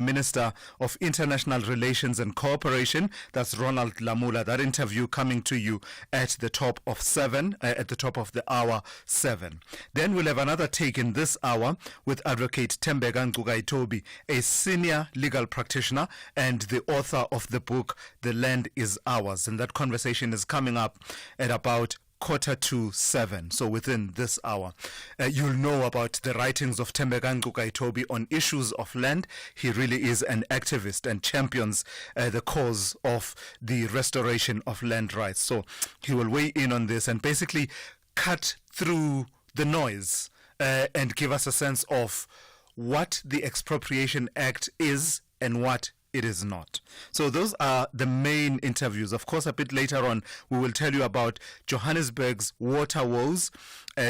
Minister of International Relations and Cooperation. That's Ronald Lamula. That interview coming to you at the top of the hour 7. Then we'll have another take in this hour with Advocate Thembeka Ngcukaitobi, a senior legal practitioner and the author of the book The Land is Ours. And that conversation is coming up at about 6:45, so within this hour. You'll know about the writings of Thembeka Ngcukaitobi on issues of land. He really is an activist and champions the cause of the restoration of land rights. So he will weigh in on this and basically cut through the noise and give us a sense of what the Expropriation Act is and what it is not. So those are the main interviews. Of course, a bit later on, we will tell you about Johannesburg's water woes.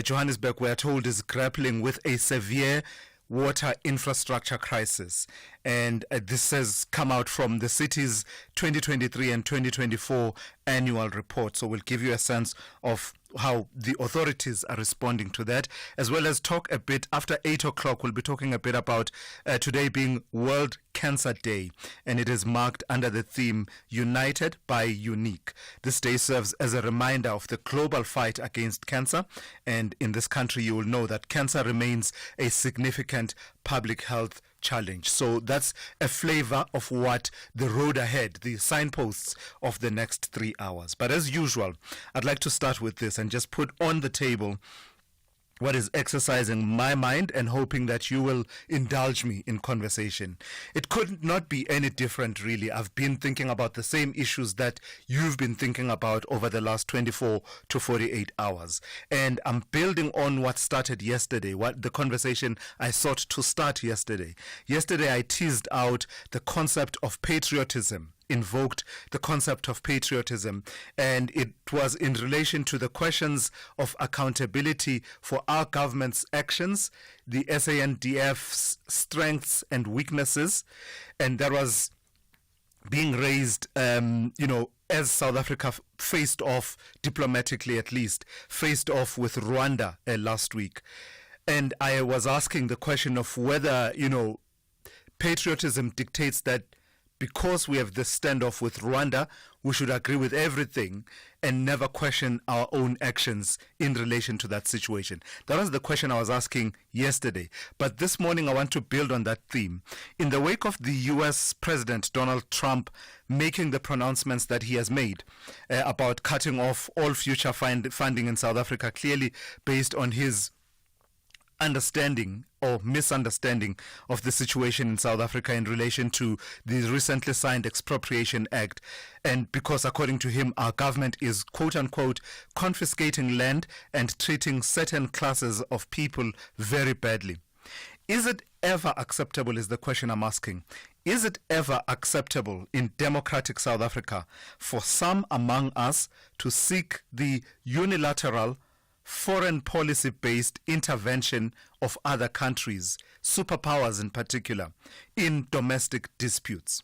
Johannesburg, we are told, is grappling with a severe water infrastructure crisis. And this has come out from the city's 2023 and 2024 annual report. So we'll give you a sense of how the authorities are responding to that, as well as talk a bit after 8 o'clock. We'll be talking a bit about today being World Cancer Day, and it is marked under the theme United by Unique. This day serves as a reminder of the global fight against cancer, and in this country you will know that cancer remains a significant public health challenge. So that's a flavor of what the road ahead, the signposts of the next 3 hours. But as usual, I'd like to start with this and just put on the table what is exercising my mind and hoping that you will indulge me in conversation. It could not be any different, really. I've been thinking about the same issues that you've been thinking about over the last 24 to 48 hours. And I'm building on what started yesterday, what the conversation I sought to start yesterday. Yesterday, I teased out the concept of patriotism, invoked the concept of patriotism, and it was in relation to the questions of accountability for our government's actions, the SANDF's strengths and weaknesses, and that was being raised, as South Africa faced off, diplomatically at least, faced off with Rwanda last week. And I was asking the question of whether, patriotism dictates that because we have this standoff with Rwanda, we should agree with everything and never question our own actions in relation to that situation. That was the question I was asking yesterday. But this morning, I want to build on that theme. In the wake of the U.S. President Donald Trump making the pronouncements that he has made about cutting off all future funding in South Africa, clearly based on his understanding or misunderstanding of the situation in South Africa in relation to the recently signed Expropriation Act, and because according to him our government is quote-unquote confiscating land and treating certain classes of people very badly. Is it ever acceptable, is the question I'm asking. Is it ever acceptable in democratic South Africa for some among us to seek the unilateral foreign policy-based intervention of other countries, superpowers in particular, in domestic disputes?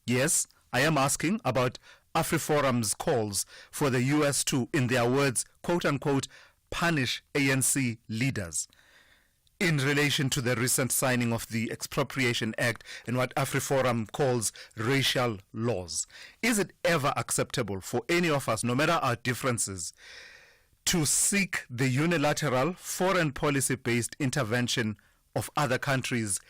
Yes, I am asking about AfriForum's calls for the U.S. to, in their words, quote-unquote, punish ANC leaders in relation to the recent signing of the Expropriation Act and what AfriForum calls racial laws. Is it ever acceptable for any of us, no matter our differences, to seek the unilateral foreign policy-based intervention of other countries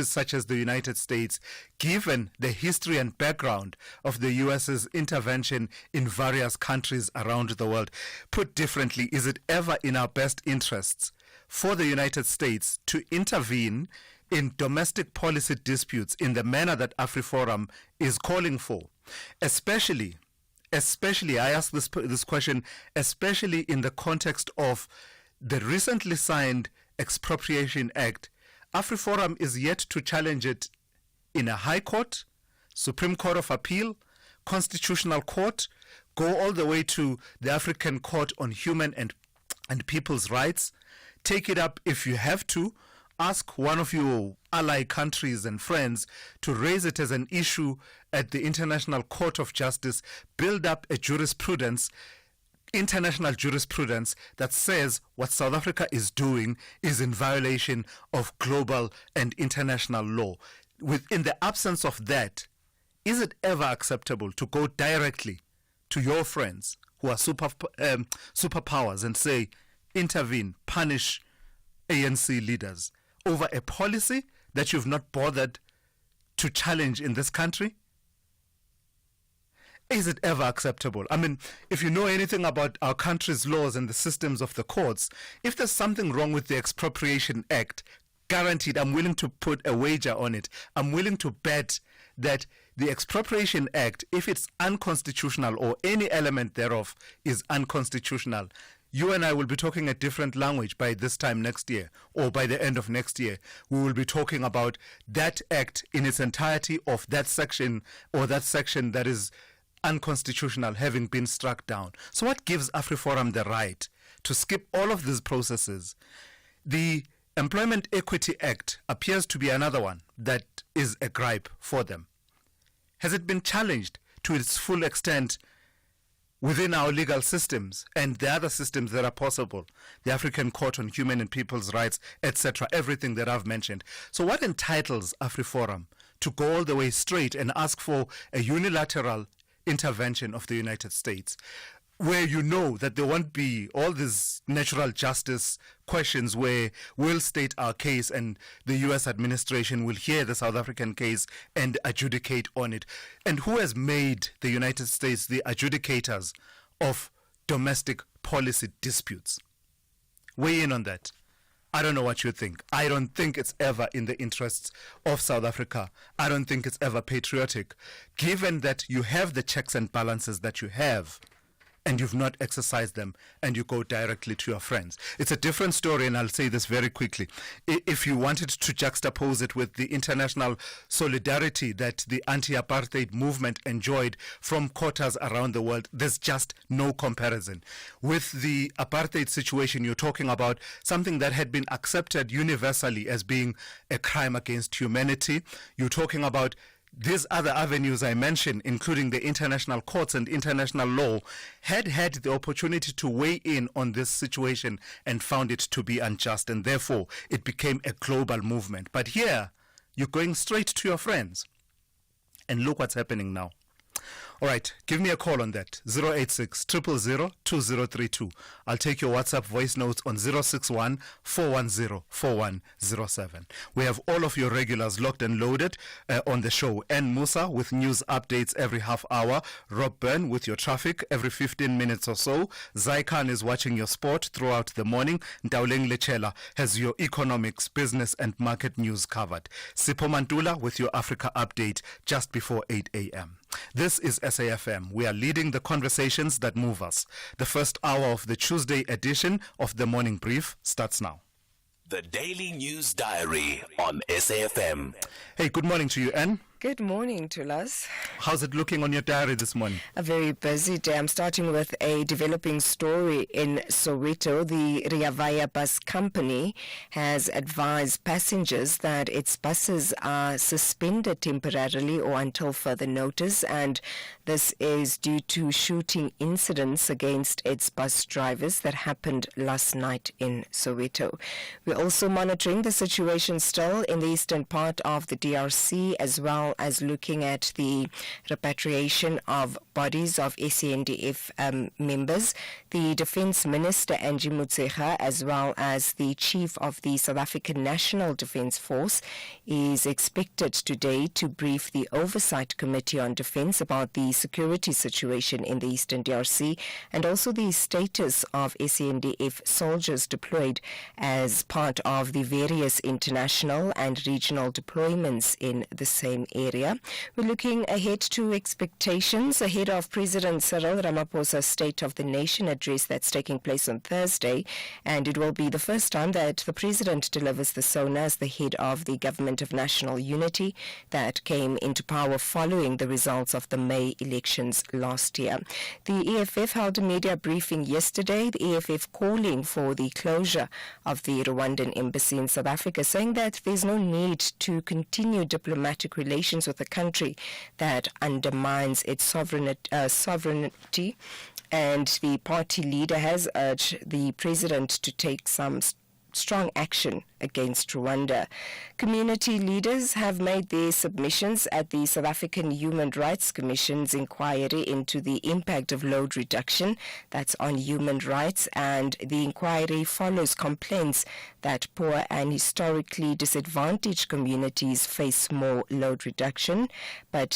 such as the United States, given the history and background of the US's intervention in various countries around the world? Put differently, is it ever in our best interests for the United States to intervene in domestic policy disputes in the manner that AfriForum is calling for, especially, I ask this question, especially in the context of the recently signed Expropriation Act? AfriForum is yet to challenge it in a High Court, Supreme Court of Appeal, Constitutional Court, go all the way to the African Court on Human and People's Rights. Take it up if you have to. Ask one of your ally countries and friends to raise it as an issue at the International Court of Justice. Build up a jurisprudence, international jurisprudence, that says what South Africa is doing is in violation of global and international law. within the absence of that, is it ever acceptable to go directly to your friends who are superpowers and say, intervene, punish ANC leaders over a policy that you've not bothered to challenge in this country? Is it ever acceptable? I mean, if you know anything about our country's laws and the systems of the courts, if there's something wrong with the Expropriation Act, guaranteed, I'm willing to put a wager on it. I'm willing to bet that the Expropriation Act, if it's unconstitutional or any element thereof is unconstitutional, you and I will be talking a different language by this time next year, or by the end of next year. We will be talking about that act in its entirety of that section, or that section that is unconstitutional having been struck down. So what gives AfriForum the right to skip all of these processes? The Employment Equity Act appears to be another one that is a gripe for them. Has it been challenged to its full extent within our legal systems and the other systems that are possible, the African Court on Human and People's Rights, etc., everything that I've mentioned? So what entitles AfriForum to go all the way straight and ask for a unilateral intervention of the United States, where you know that there won't be all these natural justice questions where we'll state our case and the U.S. administration will hear the South African case and adjudicate on it? And who has made the United States the adjudicators of domestic policy disputes? Weigh in on that. I don't know what you think. I don't think it's ever in the interests of South Africa. I don't think it's ever patriotic, given that you have the checks and balances that you have, and you've not exercised them, and you go directly to your friends. It's a different story, and I'll say this very quickly. If you wanted to juxtapose it with the international solidarity that the anti-apartheid movement enjoyed from quarters around the world, there's just no comparison. With the apartheid situation, you're talking about something that had been accepted universally as being a crime against humanity. You're talking about these other avenues I mentioned, including the international courts and international law, had the opportunity to weigh in on this situation and found it to be unjust, and therefore it became a global movement. But here, you're going straight to your friends. And look what's happening now. All right, give me a call on that, 086 000 2032. I'll take your WhatsApp voice notes on 061 410 4107. We have all of your regulars locked and loaded on the show. N. Musa with news updates every half hour. Rob Byrne with your traffic every 15 minutes or so. Zaikan is watching your sport throughout the morning. Ndauleng Lechela has your economics, business and market news covered. Sipho Mantula with your Africa update just before 8 a.m. This is SAFM. We are leading the conversations that move us. The first hour of the Tuesday edition of the Morning Brief starts now. The Daily News Diary on SAFM. Hey, good morning to you, Anne. Good morning, Thulas. How's it looking on your diary this morning? A very busy day. I'm starting with a developing story in Soweto. The Rea Vaya Bus Company has advised passengers that its buses are suspended temporarily or until further notice, and this is due to shooting incidents against its bus drivers that happened last night in Soweto. We're also monitoring the situation still in the eastern part of the DRC, as well as looking at the repatriation of bodies of SANDF members. The Defence Minister, Angie Motshekga, as well as the Chief of the South African National Defence Force, is expected today to brief the Oversight Committee on Defence about the security situation in the eastern DRC and also the status of SANDF soldiers deployed as part of the various international and regional deployments in the same area. We're looking ahead to expectations ahead of President Cyril Ramaphosa's State of the Nation address that's taking place on Thursday, and it will be the first time that the President delivers the SONA as the head of the Government of National Unity that came into power following the results of the May elections last year. The EFF held a media briefing yesterday, the EFF calling for the closure of the Rwandan embassy in South Africa, saying that there's no need to continue diplomatic relations with a country that undermines its sovereignty. And the party leader has urged the president to take some strong action against Rwanda. Community leaders have made their submissions at the South African Human Rights Commission's inquiry into the impact of load reduction, that's on human rights, and the inquiry follows complaints that poor and historically disadvantaged communities face more load reduction. But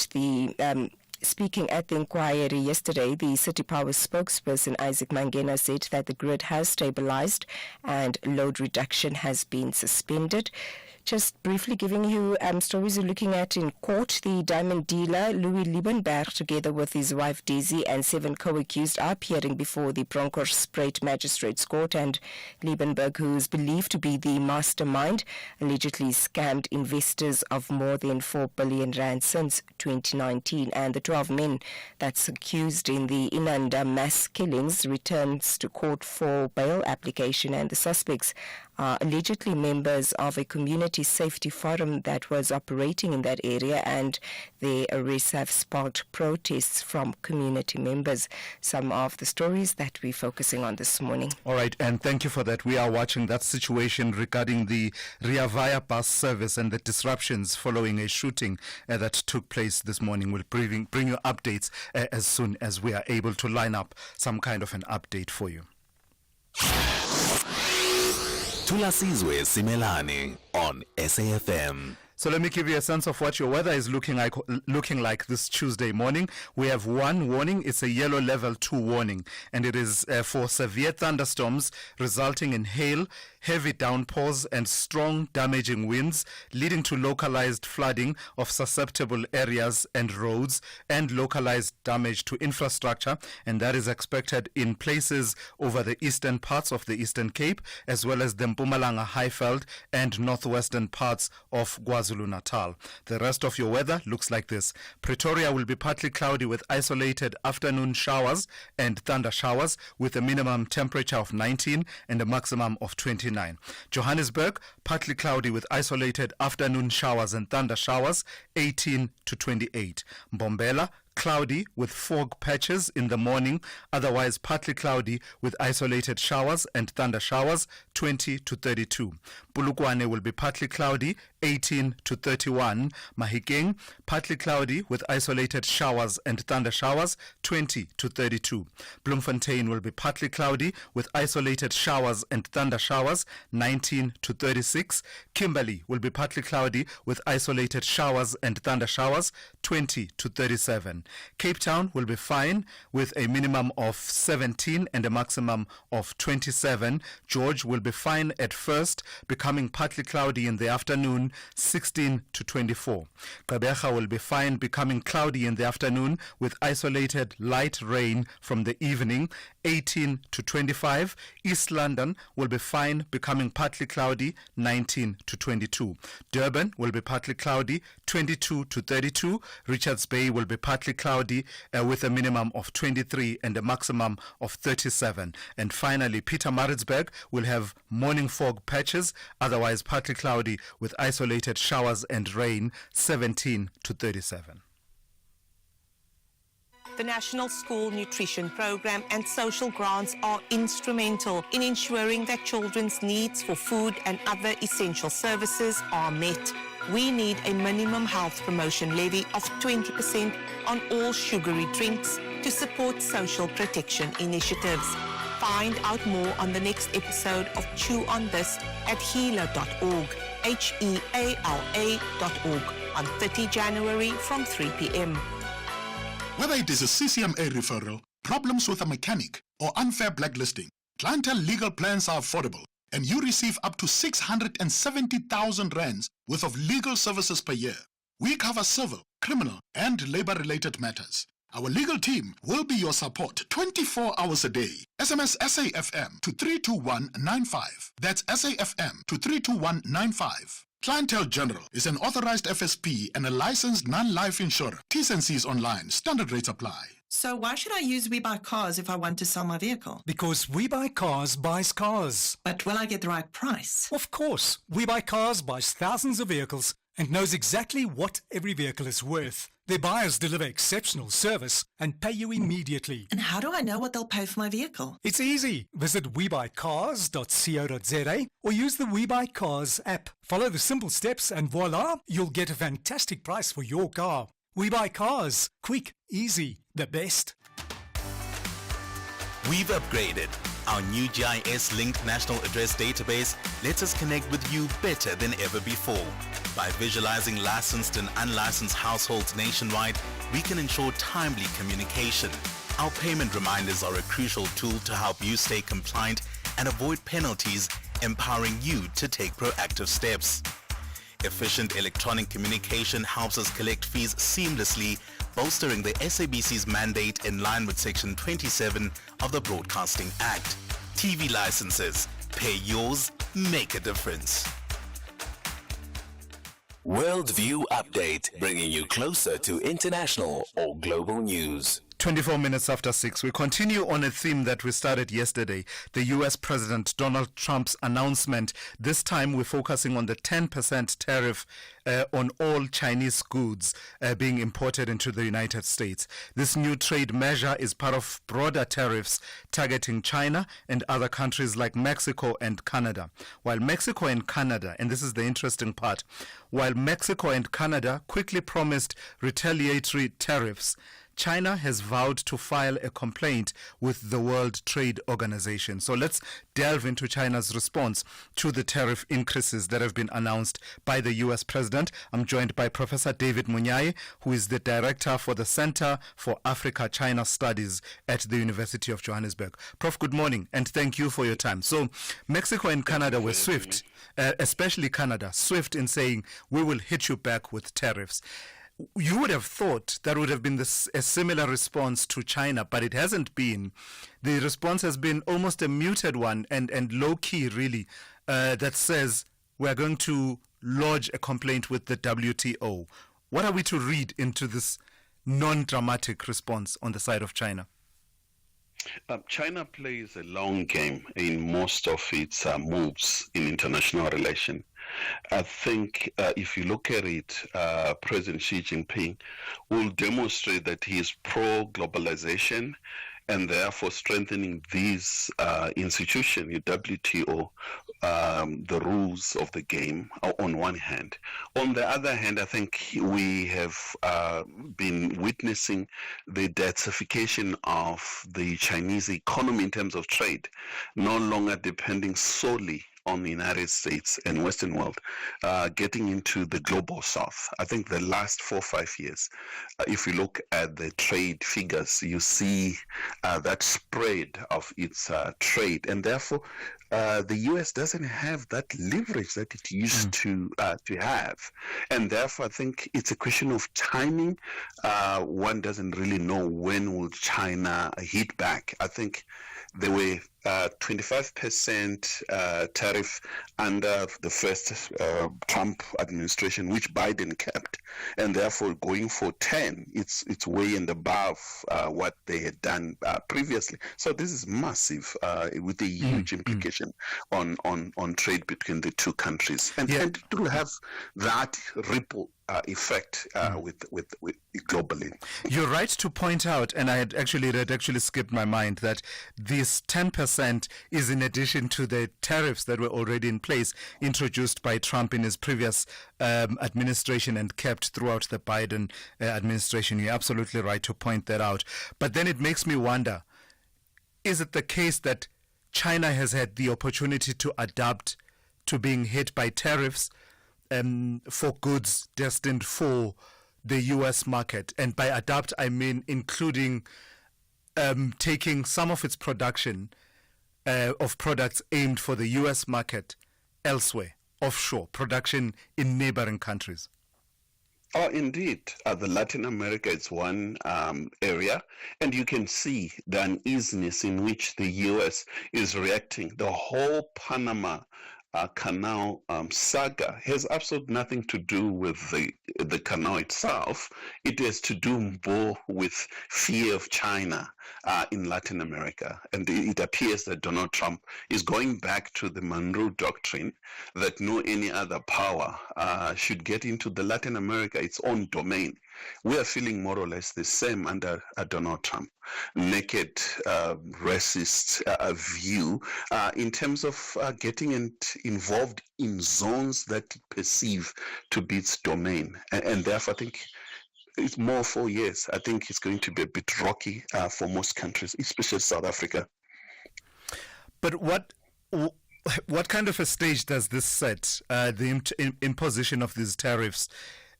speaking at the inquiry yesterday, the City Power spokesperson Isaac Mangena said that the grid has stabilized and load reduction has been suspended. Just briefly giving you stories we're looking at in court. The diamond dealer Louis Liebenberg, together with his wife Daisy and 7 co-accused, are appearing before the Bronkhorstspruit Magistrates Court. And Liebenberg, who is believed to be the mastermind, allegedly scammed investors of more than 4 billion rand since 2019. And the 12 men that's accused in the Inanda mass killings returns to court for bail application, and the suspects are allegedly members of a community safety forum that was operating in that area, and their arrests have sparked protests from community members. Some of the stories that we're focusing on this morning. All right, and thank you for that. We are watching that situation regarding the Rea Vaya bus service and the disruptions following a shooting that took place this morning. We'll bring you updates as soon as we are able to line up some kind of an update for you. Thulasizwe Simelane on SAFM. So let me give you a sense of what your weather is looking like this Tuesday morning. We have one warning. It's a yellow level 2 warning, and it is for severe thunderstorms resulting in hail, heavy downpours and strong damaging winds, leading to localized flooding of susceptible areas and roads, and localized damage to infrastructure, and that is expected in places over the eastern parts of the Eastern Cape, as well as the Mpumalanga Highveld and northwestern parts of KwaZulu-Natal. The rest of your weather looks like this. Pretoria will be partly cloudy with isolated afternoon showers and thunder showers, with a minimum temperature of 19 and a maximum of 29. Johannesburg, partly cloudy with isolated afternoon showers and thunder showers, 18 to 28. Mbombela, cloudy with fog patches in the morning, otherwise partly cloudy with isolated showers and thunder showers, 20 to 32. Polokwane will be partly cloudy, 18 to 31. Mahikeng, partly cloudy with isolated showers and thunder showers, 20 to 32. Bloemfontein will be partly cloudy with isolated showers and thunder showers, 19 to 36. Kimberley will be partly cloudy with isolated showers and thunder showers, 20 to 37. Cape Town will be fine with a minimum of 17 and a maximum of 27. George will be fine at first, becoming partly cloudy in the afternoon, 16 to 24. Gqeberha will be fine, becoming cloudy in the afternoon with isolated light rain from the evening, 18 to 25. East London will be fine, becoming partly cloudy, 19 to 22. Durban will be partly cloudy, 22 to 32. Richards Bay will be partly cloudy with a minimum of 23 and a maximum of 37. And finally, Pietermaritzburg will have morning fog patches, otherwise partly cloudy with isolated showers and rain, 17 to 37. The National School Nutrition Program and social grants are instrumental in ensuring that children's needs for food and other essential services are met. We need a minimum health promotion levy of 20% on all sugary drinks to support social protection initiatives. Find out more on the next episode of Chew on This at heala.org, HEALA.org, on 30 January from 3 p.m. Whether it is a CCMA referral, problems with a mechanic, or unfair blacklisting, Clientele legal plans are affordable, and you receive up to 670,000 rands worth of legal services per year. We cover civil, criminal, and labor-related matters. Our legal team will be your support 24 hours a day. SMS SAFM to 32195. That's SAFM to 32195. Clientele General is an authorized FSP and a licensed non-life insurer. T's and C's online. Standard rates apply. So why should I use We Buy Cars if I want to sell my vehicle? Because We Buy Cars buys cars. But will I get the right price? Of course. We Buy Cars buys thousands of vehicles and knows exactly what every vehicle is worth. Their buyers deliver exceptional service and pay you immediately. And how do I know what they'll pay for my vehicle? It's easy. Visit webuycars.co.za or use the We Buy Cars app. Follow the simple steps and voila, you'll get a fantastic price for your car. We Buy Cars. Quick, easy, the best. We've upgraded. Our new GIS-linked national address database lets us connect with you better than ever before. By visualizing licensed and unlicensed households nationwide, we can ensure timely communication. Our payment reminders are a crucial tool to help you stay compliant and avoid penalties, empowering you to take proactive steps. Efficient electronic communication helps us collect fees seamlessly, bolstering the SABC's mandate in line with Section 27 of the Broadcasting Act. TV licenses. Pay yours, make a difference. Worldview Update, bringing you closer to international or global news. 24 minutes after 6, we continue on a theme that we started yesterday, the U.S. President Donald Trump's announcement. This time we're focusing on the 10% tariff on all Chinese goods being imported into the United States. This new trade measure is part of broader tariffs targeting China and other countries like Mexico and Canada. While Mexico and Canada, and this is the interesting part, while Mexico and Canada quickly promised retaliatory tariffs, China has vowed to file a complaint with the World Trade Organization. So let's delve into China's response to the tariff increases that have been announced by the U.S. President. I'm joined by Professor David Munyaye, who is the Director for the Center for Africa-China Studies at the University of Johannesburg. Prof, good morning, and thank you for your time. So Mexico and Canada were swift, especially Canada, swift in saying, we will hit you back with tariffs. You would have thought that would have been a similar response to China, but it hasn't been. The response has been almost a muted one and low-key, really, that says we're going to lodge a complaint with the WTO. What are we to read into this non-dramatic response on the side of China? China plays a long game in most of its moves in international relations. I think if you look at it, President Xi Jinping will demonstrate that he is pro-globalization and therefore strengthening these institutions, WTO, the rules of the game on one hand. On the other hand, I think we have been witnessing the desertification of the Chinese economy in terms of trade, no longer depending solely on the United States and Western world, getting into the global south. I think the last 4 or 5 years, if you look at the trade figures, you see that spread of its trade, and therefore the U.S. doesn't have that leverage that it used to have, and therefore I think it's a question of timing. One doesn't really know when will China hit back. I think there were 25% tariff under the first Trump administration, which Biden kept, and therefore going for 10, it's way and above what they had done previously. So this is massive, with a huge implication on trade between the two countries, and it will have that ripple effect with globally. You're right to point out, and it actually skipped my mind, that this 10% is in addition to the tariffs that were already in place, introduced by Trump in his previous administration and kept throughout the Biden administration. You're absolutely right to point that out. But then it makes me wonder, is it the case that China has had the opportunity to adapt to being hit by tariffs for goods destined for the U.S. market? And by adapt, I mean including taking some of its production of products aimed for the U.S. market elsewhere, offshore, production in neighboring countries. Oh, indeed. The Latin America is one area, and you can see the uneasiness in which the U.S. is reacting. The whole Panama canal saga has absolutely nothing to do with the canal itself. It has to do more with fear of China in Latin America. And it appears that Donald Trump is going back to the Monroe Doctrine that no any other power should get into the Latin America, its own domain. We are feeling more or less the same under Donald Trump. Naked racist view in terms of getting involved in zones that it perceive to be its domain. And therefore, I think it's more 4 years. I think it's going to be a bit rocky for most countries, especially South Africa. But what kind of a stage does this set, the imposition of these tariffs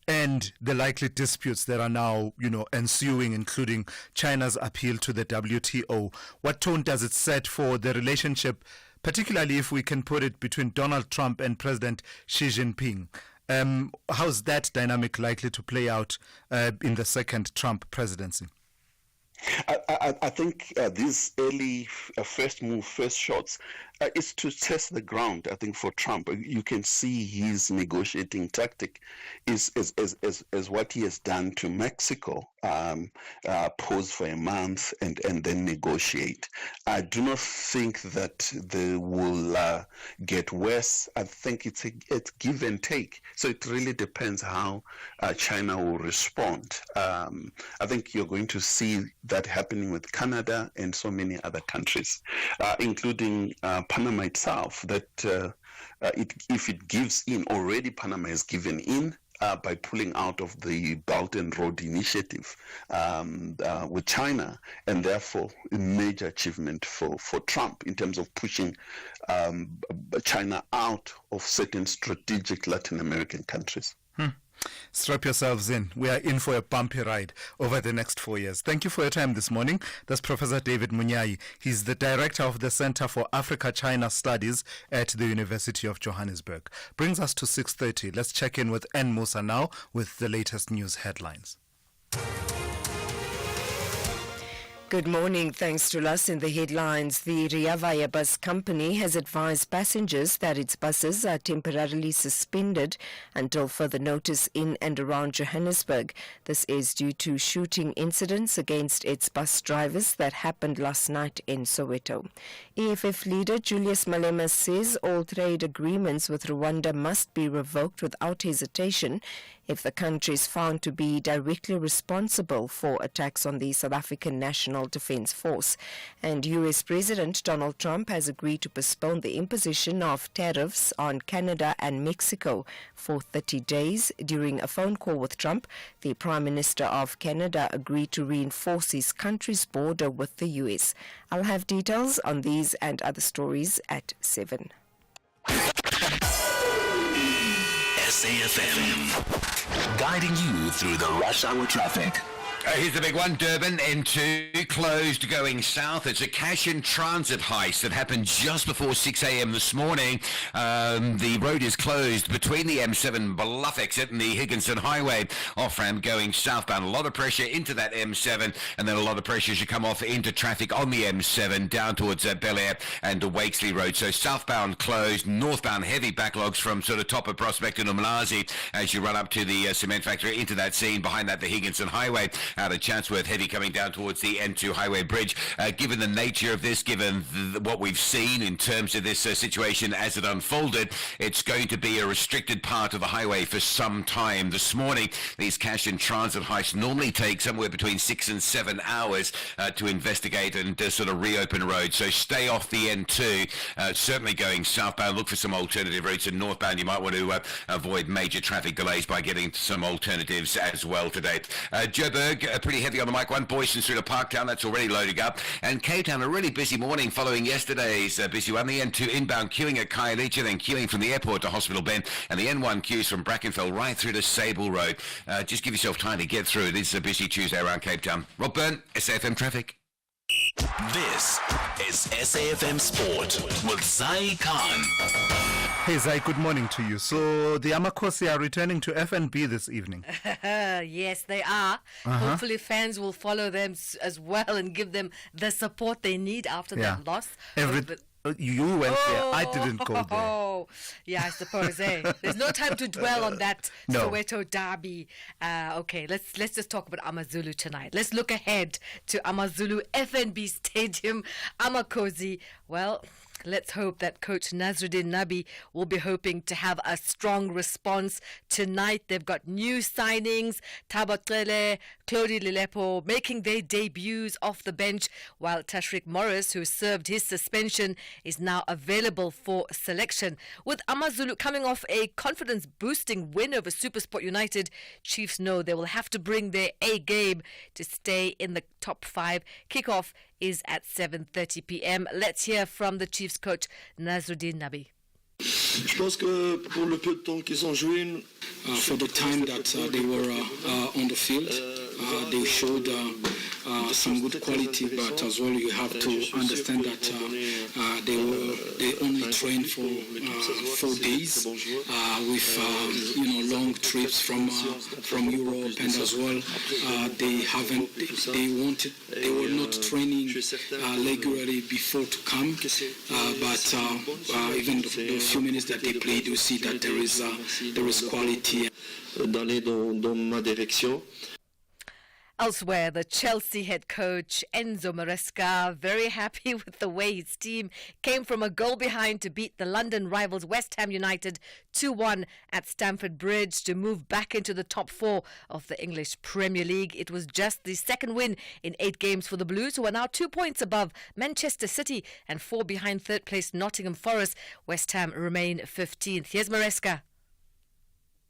and the likely disputes that are now, ensuing, including China's appeal to the WTO? What tone does it set for the relationship, particularly if we can put it between Donald Trump and President Xi Jinping? How's that dynamic likely to play out in the second Trump presidency? I think these early first shots is to test the ground. I think for Trump, you can see his negotiating tactic is what he has done to Mexico, pause for a month and then negotiate. I do not think that they will get worse. I think it's give and take. So it really depends how China will respond. I think you're going to see that happening with Canada and so many other countries, including Panama itself, that if it gives in, already Panama has given in by pulling out of the Belt and Road Initiative with China, and therefore a major achievement for Trump in terms of pushing China out of certain strategic Latin American countries. Strap yourselves in. We are in for a bumpy ride over the next 4 years. Thank you for your time this morning. That's Professor David Munyai. He's the director of the Center for Africa-China Studies at the University of Johannesburg. Brings us to 6:30. Let's check in with N. Musa now with the latest news headlines. Good morning. Thanks to us in the headlines. The Rea Vaya bus company has advised passengers that its buses are temporarily suspended until further notice in and around Johannesburg. This is due to shooting incidents against its bus drivers that happened last night in Soweto. EFF leader Julius Malema says all trade agreements with Rwanda must be revoked without hesitation if the country is found to be directly responsible for attacks on the South African National Defence Force. And US President Donald Trump has agreed to postpone the imposition of tariffs on Canada and Mexico for 30 days. During a phone call with Trump, the Prime Minister of Canada agreed to reinforce his country's border with the US. I'll have details on these and other stories at 7. SAFM, guiding you through the rush hour traffic. Here's the big one. Durban N2 closed going south. It's a cash and transit heist that happened just before 6 a.m. this morning. The road is closed between the M7 Bluff exit and the Higginson Highway off-ramp going southbound. A lot of pressure into that M7, and then a lot of pressure as you come off into traffic on the M7 down towards Bel Air and the Wakesley Road. So southbound closed, northbound heavy backlogs from sort of top of Prospect and Umlazi as you run up to the cement factory into that scene. Behind that, the Higginson Highway out of Chatsworth, heavy coming down towards the N2 Highway Bridge. Given the nature of this, given what we've seen in terms of this situation as it unfolded, it's going to be a restricted part of the highway for some time. This morning, these cash and transit heists normally take somewhere between 6 and 7 hours to investigate and sort of reopen roads. So stay off the N2. Certainly going southbound, look for some alternative routes, and northbound you might want to avoid major traffic delays by getting some alternatives as well today. Joburg, pretty heavy on the mic one. Boyston's through to Parktown, that's already loading up. And Cape Town, a really busy morning following yesterday's busy one. The N2 inbound queuing at Khayelitsha, then queuing from the airport to Hospital Bend, and the N1 queues from Brackenfell right through to Sable Road. Just give yourself time to get through. This is a busy Tuesday around Cape Town. Rob Byrne, SAFM Traffic. This is SAFM Sport with Zai Khan. Hey Zai, good morning to you. So the Amakosi are returning to FNB this evening. Yes, they are. Hopefully fans will follow them as well and give them the support they need after that loss. You went there. I didn't go there. Oh, yeah, I suppose. There's no time to dwell on that No. Soweto derby. Okay, let's just talk about Amazulu tonight. Let's look ahead to Amazulu FNB Stadium. Amakosi. Well, let's hope that Coach Nazruddin Nabi will be hoping to have a strong response tonight. They've got new signings, Tabatrele, Claudie Lilepo making their debuts off the bench, while Tashrik Morris, who served his suspension, is now available for selection. With Amazulu coming off a confidence-boosting win over SuperSport United, Chiefs know they will have to bring their A game to stay in the top 5. Kickoff is at 7:30 p.m. Let's hear from the Chiefs coach Nazruddin Nabi. Je pense que pour le peu de temps qu'ils ont joué, for the time that they were on the field, they showed some good quality, but as well you have to understand that they only trained for 4 days with long trips from Europe, and as well they were not training regularly before to come, but even the few minutes that they played, you see that there is quality. D'aller dans ma direction. Elsewhere, the Chelsea head coach Enzo Maresca very happy with the way his team came from a goal behind to beat the London rivals West Ham United 2-1 at Stamford Bridge to move back into the top 4 of the English Premier League. It was just the second win in 8 games for the Blues, who are now 2 points above Manchester City and 4 behind third place Nottingham Forest. West Ham remain 15th. Here's Maresca.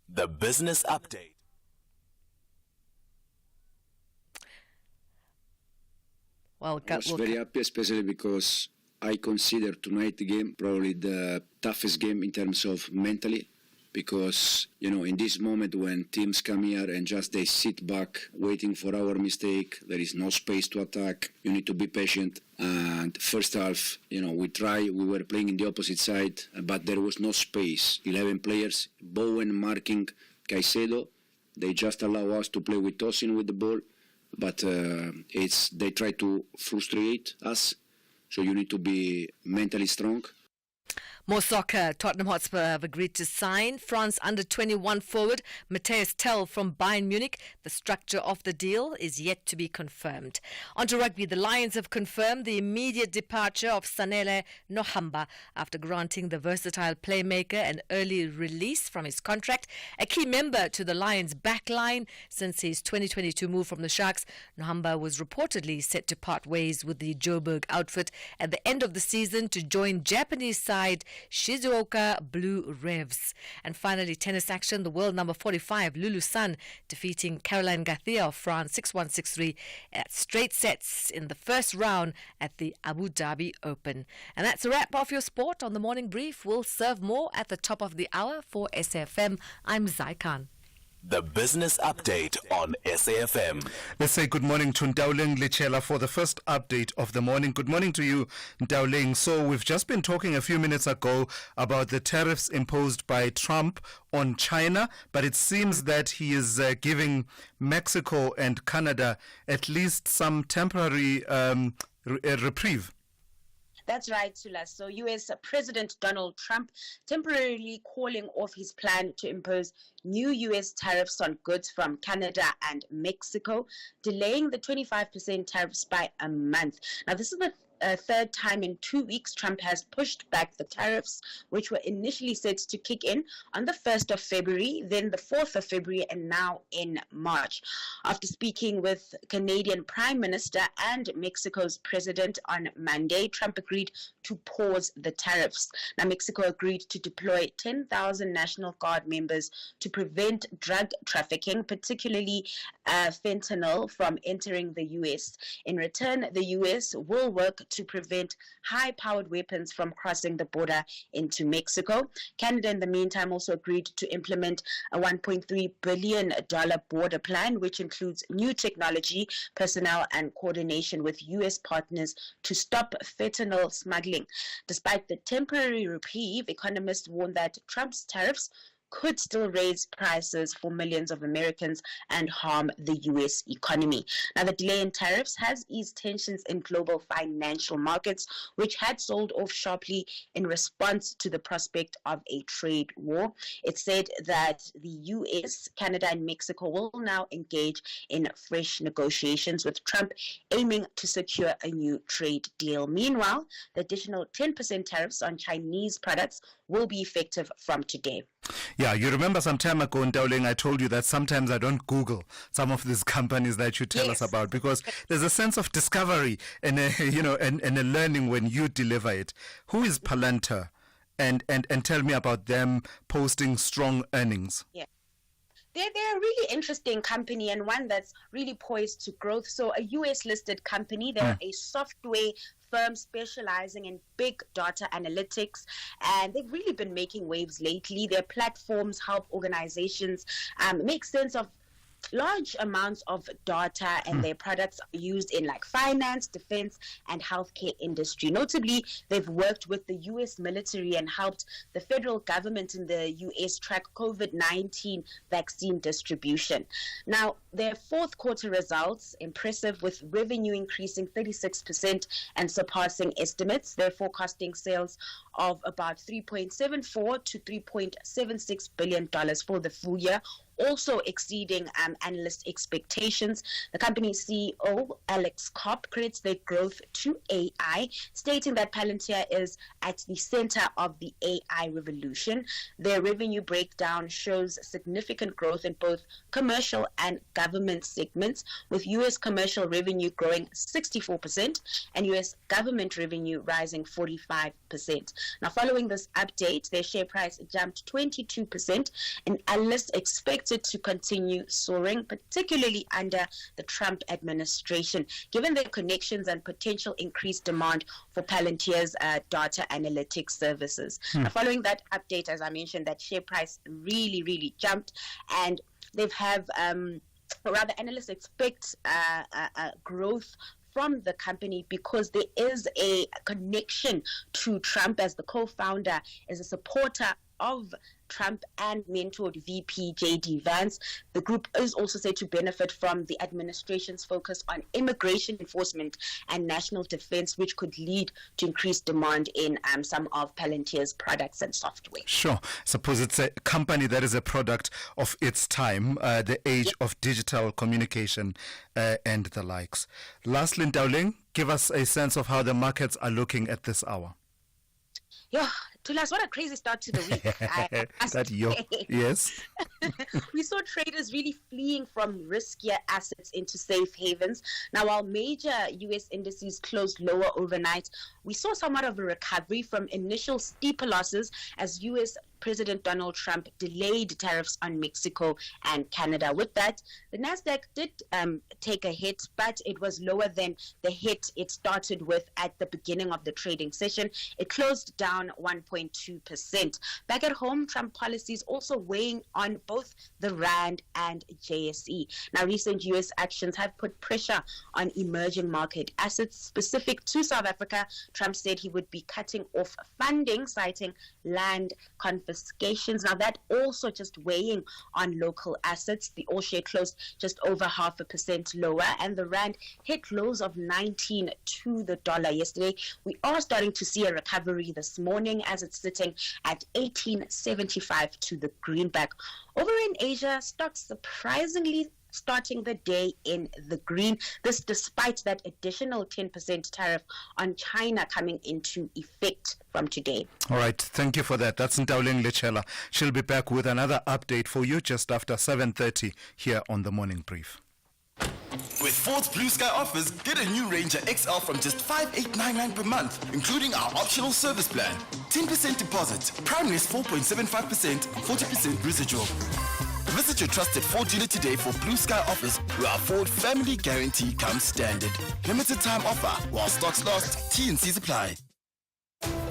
The Business Update. I was very happy, especially because I consider tonight's game probably the toughest game in terms of mentally, because, in this moment when teams come here and just they sit back waiting for our mistake, there is no space to attack, you need to be patient. And first half, we were playing in the opposite side, but there was no space. 11 players, Bowen marking Caicedo, they just allow us to play with Tosin with the ball. But they try to frustrate us, so you need to be mentally strong. More soccer. Tottenham Hotspur have agreed to sign France under-21 forward Matthias Tell from Bayern Munich. The structure of the deal is yet to be confirmed. On to rugby. The Lions have confirmed the immediate departure of Sanele Nohamba after granting the versatile playmaker an early release from his contract. A key member to the Lions' backline since his 2022 move from the Sharks, Nohamba was reportedly set to part ways with the Joburg outfit at the end of the season to join Japanese side Shizuoka Blue Revs. And finally, tennis action. The world number 45, Lulu Sun, defeating Caroline Garcia of France 6-1, 6-3 at straight sets in the first round at the Abu Dhabi Open. And that's a wrap of your sport on the Morning Brief. We'll serve more at the top of the hour. For SAFM, I'm Zai Khan. The Business Update on SAFM. Let's say good morning to Ndauling Lichela for the first update of the morning. Good morning to you, Ndauling. So we've just been talking a few minutes ago about the tariffs imposed by Trump on China, but it seems that he is giving Mexico and Canada at least some temporary reprieve. That's right, Sula. So U.S. President Donald Trump temporarily calling off his plan to impose new U.S. tariffs on goods from Canada and Mexico, delaying the 25% tariffs by a month. Now, this is the third time in 2 weeks Trump has pushed back the tariffs, which were initially set to kick in on the 1st of February, then the 4th of February, and now in March. After speaking with Canadian Prime Minister and Mexico's president on Monday, Trump agreed to pause the tariffs. Now, Mexico agreed to deploy 10,000 National Guard members to prevent drug trafficking, particularly fentanyl, from entering the U.S. In return, the U.S. will work to prevent high-powered weapons from crossing the border into Mexico. Canada, in the meantime, also agreed to implement a $1.3 billion border plan, which includes new technology, personnel, and coordination with U.S. partners to stop fentanyl smuggling. Despite the temporary reprieve, economists warn that Trump's tariffs could still raise prices for millions of Americans and harm the U.S. economy. Now, the delay in tariffs has eased tensions in global financial markets, which had sold off sharply in response to the prospect of a trade war. It said that the U.S., Canada, and Mexico will now engage in fresh negotiations, with Trump aiming to secure a new trade deal. Meanwhile, the additional 10% tariffs on Chinese products will be effective from today. Yeah, you remember some time ago in Dowling, I told you that sometimes I don't Google some of these companies that you tell us about, because there's a sense of discovery and a, and a learning when you deliver it. Who is Palantir? And tell me about them posting strong earnings. Yeah. They're a really interesting company, and one that's really poised to growth. So a US-listed company, they're a software firm specializing in big data analytics, and they've really been making waves lately. Their platforms help organizations make sense of large amounts of data, and their products are used in like finance, defense, and healthcare industry. Notably, they've worked with the U.S. military and helped the federal government in the U.S. track COVID-19 vaccine distribution. Now, their fourth quarter results, impressive, with revenue increasing 36% and surpassing estimates. They're forecasting sales of about $3.74 to $3.76 billion for the full year, also exceeding analyst expectations. The company's CEO, Alex Kopp, credits their growth to AI, stating that Palantir is at the center of the AI revolution. Their revenue breakdown shows significant growth in both commercial and government segments, with U.S. commercial revenue growing 64% and U.S. government revenue rising 45%. Now, following this update, their share price jumped 22%, and analysts expect it to continue soaring, particularly under the Trump administration, given their connections and potential increased demand for Palantir's data analytics services. Now, following that update, as I mentioned, that share price really jumped, and they've have, rather, analysts expect growth from the company because there is a connection to Trump, as the co-founder is a supporter of Trump and mentored VP J.D. Vance. The group is also said to benefit from the administration's focus on immigration enforcement and national defense, which could lead to increased demand in some of Palantir's products and software. Sure. Suppose it's a company that is a product of its time, the age of digital communication and the likes. Lastly, Dowling, give us a sense of how the markets are looking at this hour. Yeah, Thulas, what a crazy start to the week. Yes. We saw traders really fleeing from riskier assets into safe havens. Now, while major U.S. indices closed lower overnight, we saw somewhat of a recovery from initial steeper losses as U.S. President Donald Trump delayed tariffs on Mexico and Canada. With that, the Nasdaq did take a hit, but it was lower than the hit it started with at the beginning of the trading session. It closed down 1.2%. Back at home, Trump policies also weighing on both the Rand and JSE. Now, recent U.S. actions have put pressure on emerging market assets. Specific to South Africa, Trump said he would be cutting off funding, citing land confiscations. Now, that also just weighing on local assets. The all share closed just over 0.5% lower, and the Rand hit lows of 19 to the dollar yesterday. We are starting to see a recovery this morning as it's sitting at 18.75 to the greenback. Over in Asia, stocks surprisingly starting the day in the green. This despite that additional 10% tariff on China coming into effect from today. All right, thank you for that. That's Ntauling Lechela. She'll be back with another update for you just after 7:30 here on the Morning Brief. With Ford's Blue Sky offers, get a new Ranger XL from just $5,899 per month, including our optional service plan. 10% deposit, prime is 4.75%, 40% residual. Visit your trusted Ford dealer today for Blue Sky offers, where our Ford Family Guarantee comes standard. Limited time offer while stocks last. T&Cs apply.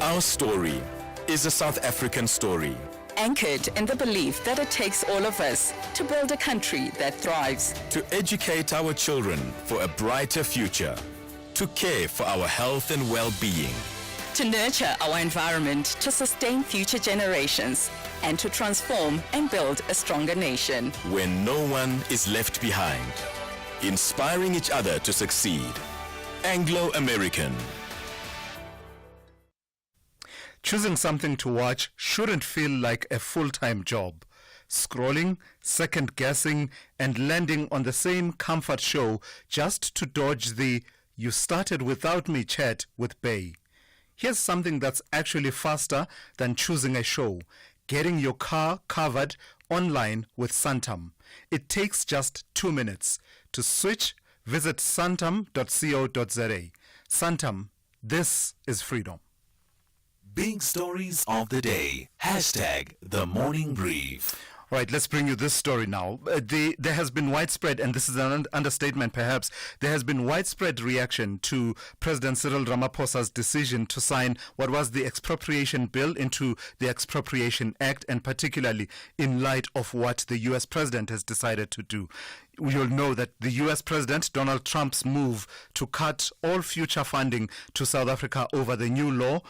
Our story is a South African story, anchored in the belief that it takes all of us to build a country that thrives, to educate our children for a brighter future, to care for our health and well-being, to nurture our environment to sustain future generations, and to transform and build a stronger nation. When no one is left behind. Inspiring each other to succeed. Anglo-American. Choosing something to watch shouldn't feel like a full-time job. Scrolling, second-guessing, and landing on the same comfort show just to dodge the "you started without me" chat with Bay. Here's something that's actually faster than choosing a show: getting your car covered online with Santam. It takes just 2 minutes. To switch, visit santam.co.za. Santam, this is freedom. Big stories of the day. Hashtag the morning brief. All right, let's bring you this story now. There has been widespread, and this is an understatement perhaps, there has been widespread reaction to President Cyril Ramaphosa's decision to sign what was the expropriation bill into the Expropriation Act, and particularly in light of what the U.S. president has decided to do. You'll know that the U.S. President, Donald Trump's move to cut all future funding to South Africa over the new law,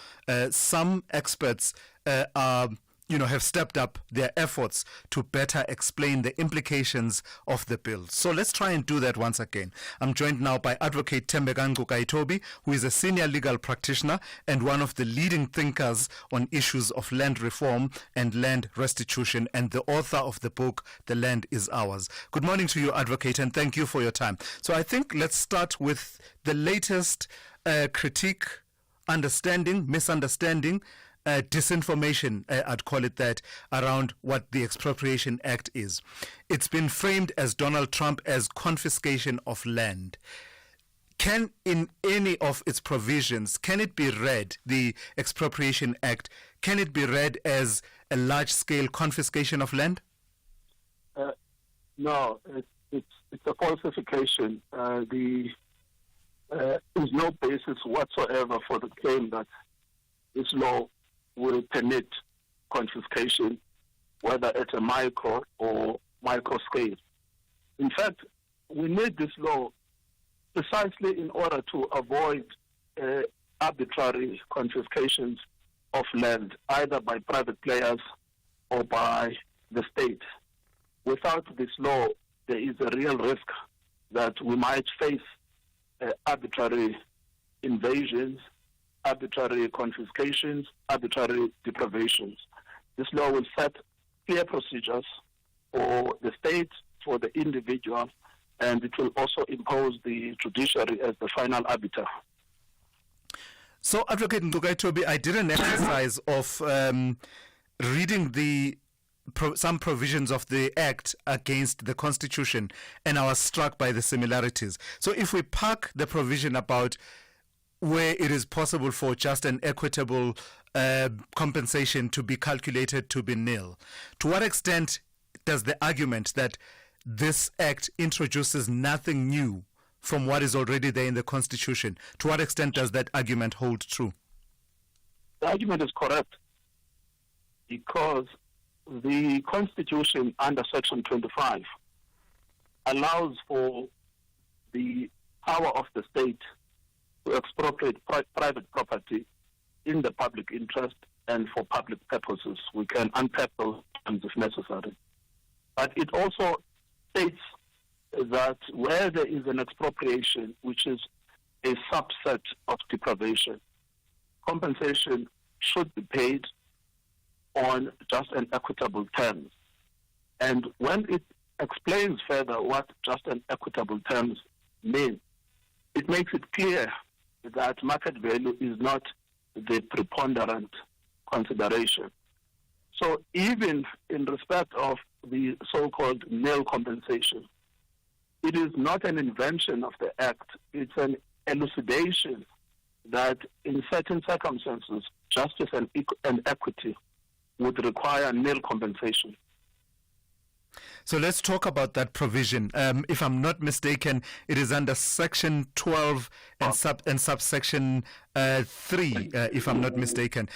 some experts have stepped up their efforts to better explain the implications of the bill. So let's try and do that once again. I'm joined now by Advocate Thembeka Kaitobi, who is a senior legal practitioner and one of the leading thinkers on issues of land reform and land restitution, and the author of the book, The Land is Ours. Good morning to you, Advocate, and thank you for your time. So I think let's start with the latest critique, understanding, misunderstanding, disinformation, I'd call it that, around what the Expropriation Act is. It's been framed as Donald Trump as confiscation of land. Can, in any of its provisions, can it be read, the Expropriation Act, can it be read as a large-scale confiscation of land? No, it's a falsification. There's no basis whatsoever for the claim that this law will permit confiscation, whether at a micro or micro scale. In fact, we made this law precisely in order to avoid arbitrary confiscations of land, either by private players or by the state. Without this law, there is a real risk that we might face arbitrary invasions, arbitrary confiscations, arbitrary deprivations. This law will set clear procedures for the state, for the individual, and it will also impose the judiciary as the final arbiter. So, Advocate Kaitobi, I did an exercise of reading some provisions of the Act against the Constitution, and I was struck by the similarities. So if we park the provision about where it is possible for just and equitable compensation to be calculated to be nil, to what extent does the argument that this Act introduces nothing new from what is already there in the Constitution, to what extent does that argument hold true? The argument is correct, because the Constitution under Section 25 allows for the power of the state to expropriate private property in the public interest and for public purposes. We can unpack those terms if necessary. But it also states that where there is an expropriation, which is a subset of deprivation, compensation should be paid on just and equitable terms. And when it explains further what just and equitable terms mean, it makes it clear that market value is not the preponderant consideration. So even in respect of the so-called nil compensation, it is not an invention of the Act. It's an elucidation that in certain circumstances, justice and equity would require nil compensation. So let's talk about that provision. If I'm not mistaken, it is under Section 12 and subsection 3, if I'm not mistaken.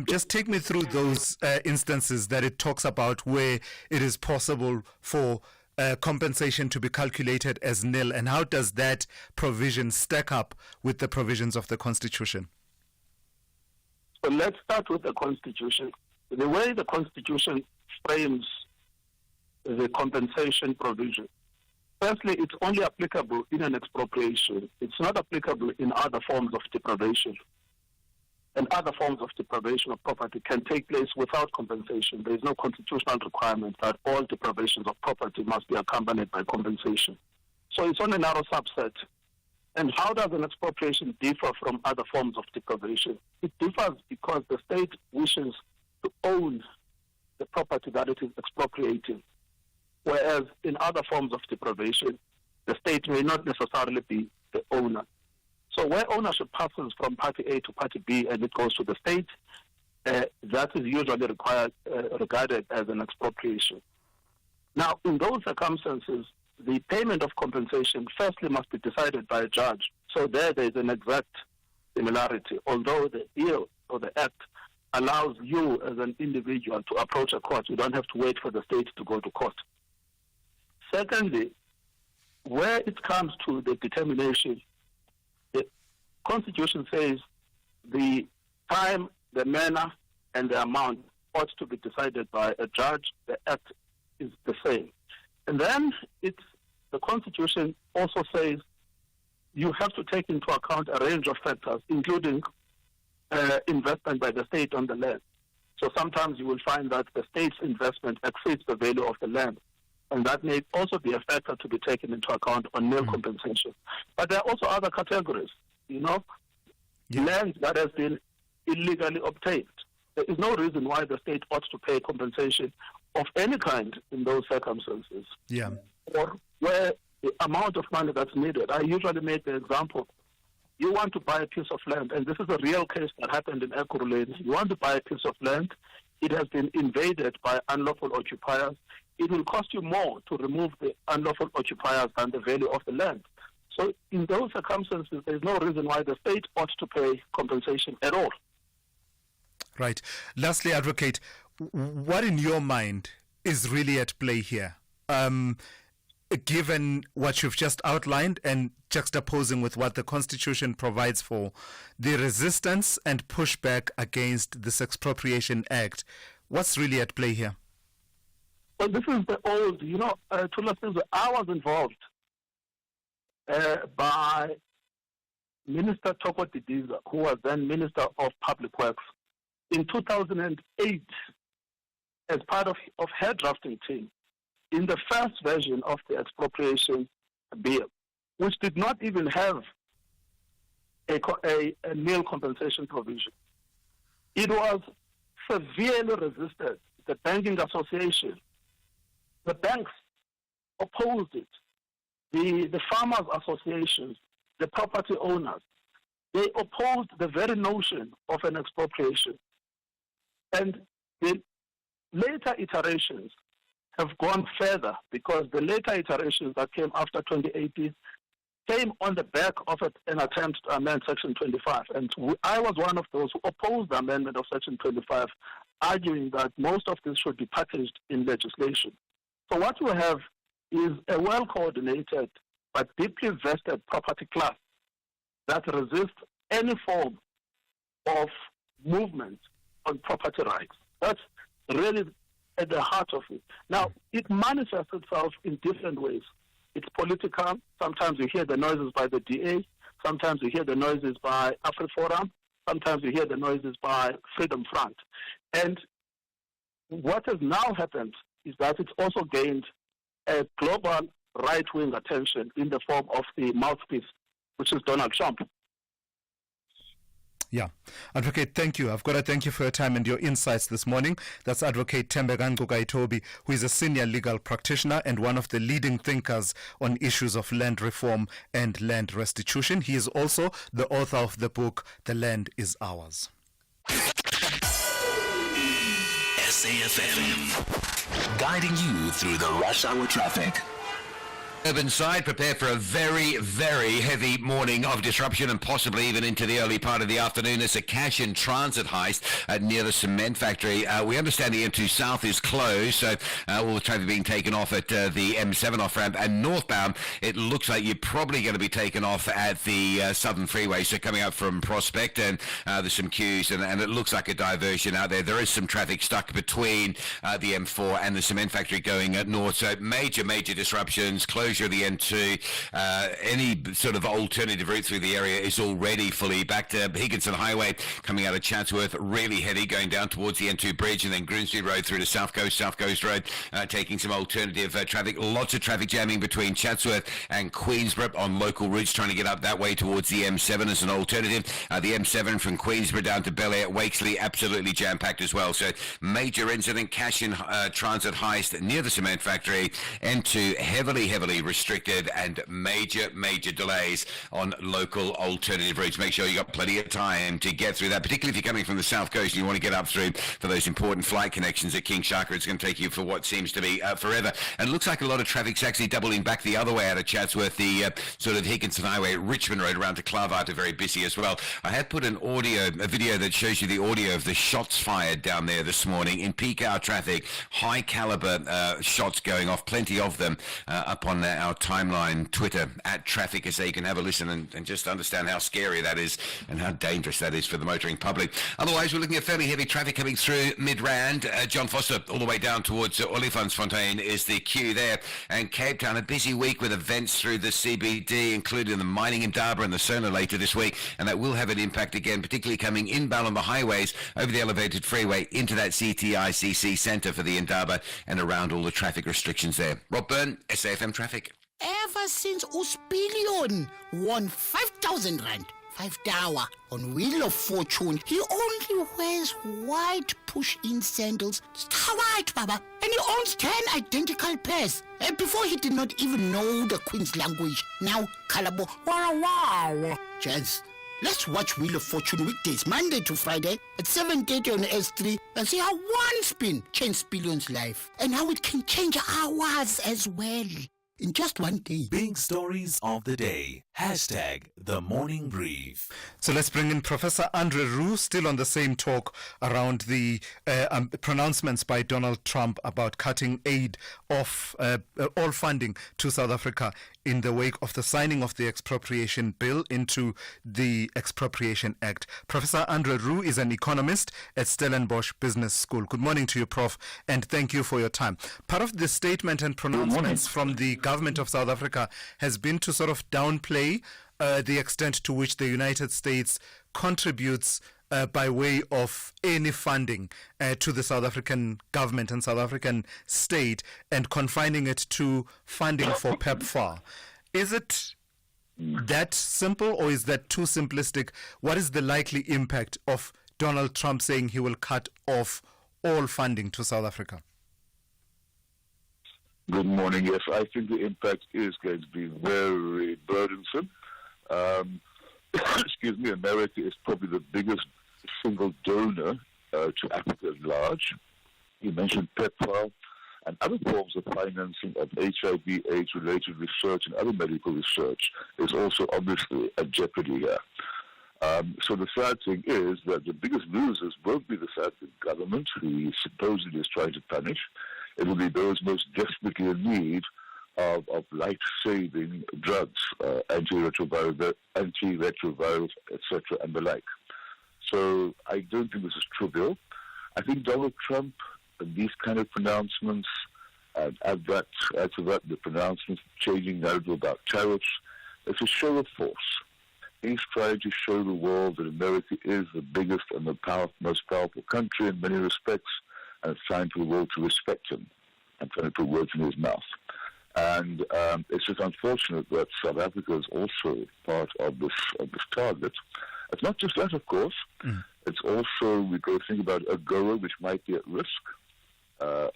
Just take me through those instances that it talks about where it is possible for compensation to be calculated as nil, and how does that provision stack up with the provisions of the Constitution? So let's start with the Constitution. the way the Constitution frames the compensation provision, firstly, it's only applicable in an expropriation. It's not applicable in other forms of deprivation. And other forms of deprivation of property can take place without compensation. There is no constitutional requirement that all deprivations of property must be accompanied by compensation. So it's only a narrow subset. And how does an expropriation differ from other forms of deprivation? It differs because the state wishes to own the property that it is expropriating, whereas in other forms of deprivation, the state may not necessarily be the owner. So where ownership passes from party A to party B and it goes to the state, that is usually regarded as an expropriation. Now, in those circumstances, the payment of compensation firstly must be decided by a judge. So there is an exact similarity, although the bill or the act allows you as an individual to approach a court. You don't have to wait for the state to go to court. Secondly, where it comes to the determination, the Constitution says the time, the manner, and the amount ought to be decided by a judge. The act is the same. And then the Constitution also says you have to take into account a range of factors, including investment by the state on the land. So sometimes you will find that the state's investment exceeds the value of the land. And that may also be a factor to be taken into account on nil compensation. But there are also other categories, land that has been illegally obtained. There is no reason why the state ought to pay compensation of any kind in those circumstances. Yeah. Or where the amount of money that's needed. I usually make the example. You want to buy a piece of land, and this is a real case that happened in Ekurhuleni. You want to buy a piece of land. It has been invaded by unlawful occupiers. It will cost you more to remove the unlawful occupiers than the value of the land. So in those circumstances, there's no reason why the state ought to pay compensation at all. Right. Lastly, Advocate, what in your mind is really at play here? Given what you've just outlined and juxtaposing with what the Constitution provides for, the resistance and pushback against this Expropriation Act, what's really at play here? Well, this is the old, Thulasizwe, I was involved by Minister Toko Didiza, who was then Minister of Public Works, in 2008 as part of her drafting team in the first version of the expropriation bill, which did not even have a nil compensation provision. It was severely resisted. The Banking Association, the banks opposed it. The farmers' associations, the property owners, they opposed the very notion of an expropriation. And the later iterations have gone further, because the later iterations that came after 2018 came on the back of an attempt to amend Section 25. And I was one of those who opposed the amendment of Section 25, arguing that most of this should be packaged in legislation. So what we have is a well-coordinated but deeply vested property class that resists any form of movement on property rights. That's really at the heart of it. Now, it manifests itself in different ways. It's political. Sometimes you hear the noises by the DA. Sometimes you hear the noises by AfriForum. Sometimes you hear the noises by Freedom Front. And what has now happened is that it's also gained a global right-wing attention in the form of the mouthpiece, which is Donald Trump. Yeah. Advocate, thank you. I've got to thank you for your time and your insights this morning. That's Advocate Thembeka Ngcukaitobi, who is a senior legal practitioner and one of the leading thinkers on issues of land reform and land restitution. He is also the author of the book, The Land is Ours. SAFM, guiding you through the rush hour traffic. Urban side, prepare for a very, very heavy morning of disruption and possibly even into the early part of the afternoon. There's a cash and transit heist near the cement factory. We understand the M2 South is closed, so all the traffic being taken off at the M7 off-ramp. And northbound, it looks like you're probably going to be taken off at the Southern Freeway, so coming up from Prospect, and there's some queues, and it looks like a diversion out there. There is some traffic stuck between the M4 and the cement factory going north, so major disruptions, closure of the M2. Any sort of alternative route through the area is already fully back to Higginson Highway coming out of Chatsworth, really heavy going down towards the N2 bridge, and then Grimsby Road through to South Coast Road, taking some alternative traffic. Lots of traffic jamming between Chatsworth and Queensborough on local routes, trying to get up that way towards the M7 as an alternative. The M7 from Queensborough down to Bel Air, Wakesley, absolutely jam-packed as well. So major incident, cash in transit heist near the cement factory. N2 heavily restricted, and major delays on local alternative routes. Make sure you got plenty of time to get through that, particularly if you're coming from the south coast and you want to get up through for those important flight connections at King Shaka. It's going to take you for what seems to be forever. And it looks like a lot of traffic's actually doubling back the other way out of Chatsworth, the sort of Higginson Highway, Richmond Road around to Clavart are very busy as well. I have put a video that shows you the audio of the shots fired down there this morning in peak hour traffic. High caliber shots going off, plenty of them up on our timeline, Twitter, at Traffic, so you can have a listen and just understand how scary that is and how dangerous that is for the motoring public. Otherwise, we're looking at fairly heavy traffic coming through Midrand. John Foster, all the way down towards Olifantsfontein is the queue there. And Cape Town, a busy week with events through the CBD, including the mining Indaba and the Sona later this week, and that will have an impact again, particularly coming inbound on the highways over the elevated freeway into that CTICC centre for the Indaba and around all the traffic restrictions there. Rob Byrne, SAFM Traffic. Ever since Uspilion won 5,000 rand, 5 hour on Wheel of Fortune, he only wears white push-in sandals. Star white, Baba. And he owns 10 identical pairs. And before he did not even know the Queen's language. Now, Kalabo, wow. Chance. Let's watch Wheel of Fortune weekdays, Monday to Friday at 7:30 on S3 and see how one spin changed Spillion's life and how it can change ours as well. In just one day. Big stories of the day. #The Morning Brief. So let's bring in Professor Andre Roux, still on the same talk around the pronouncements by Donald Trump about cutting aid off all funding to South Africa in the wake of the signing of the expropriation bill into the Expropriation Act. Professor Andre Roux is an economist at Stellenbosch Business School. Good morning to you, Prof, and thank you for your time. Part of the statement and pronouncements from the government of South Africa has been to sort of downplay the extent to which the United States contributes by way of any funding to the South African government and South African state, and confining it to funding for PEPFAR. Is it that simple, or is that too simplistic? What is the likely impact of Donald Trump saying he will cut off all funding to South Africa? Good morning. Yes, I think the impact is going to be very burdensome. Excuse me, America is probably the biggest single donor to Africa at large. You mentioned PEPFAR and other forms of financing of HIV, AIDS-related research and other medical research is also obviously at jeopardy here. So the sad thing is that the biggest losers won't be the South African government, who he supposedly is trying to punish. It will be those most desperately in need of life-saving drugs, antiretrovirals, etc., and the like. So I don't think this is trivial. I think Donald Trump and these kind of pronouncements, and add to that the pronouncements changing narrative about tariffs, it's a show of force. He's trying to show the world that America is the biggest and the most powerful country in many respects, and it's time for the world to respect him. I'm trying to put words in his mouth. And it's just unfortunate that South Africa is also part of this target. It's not just that, of course. It's also, we've got to think about AGOA, which might be at risk. A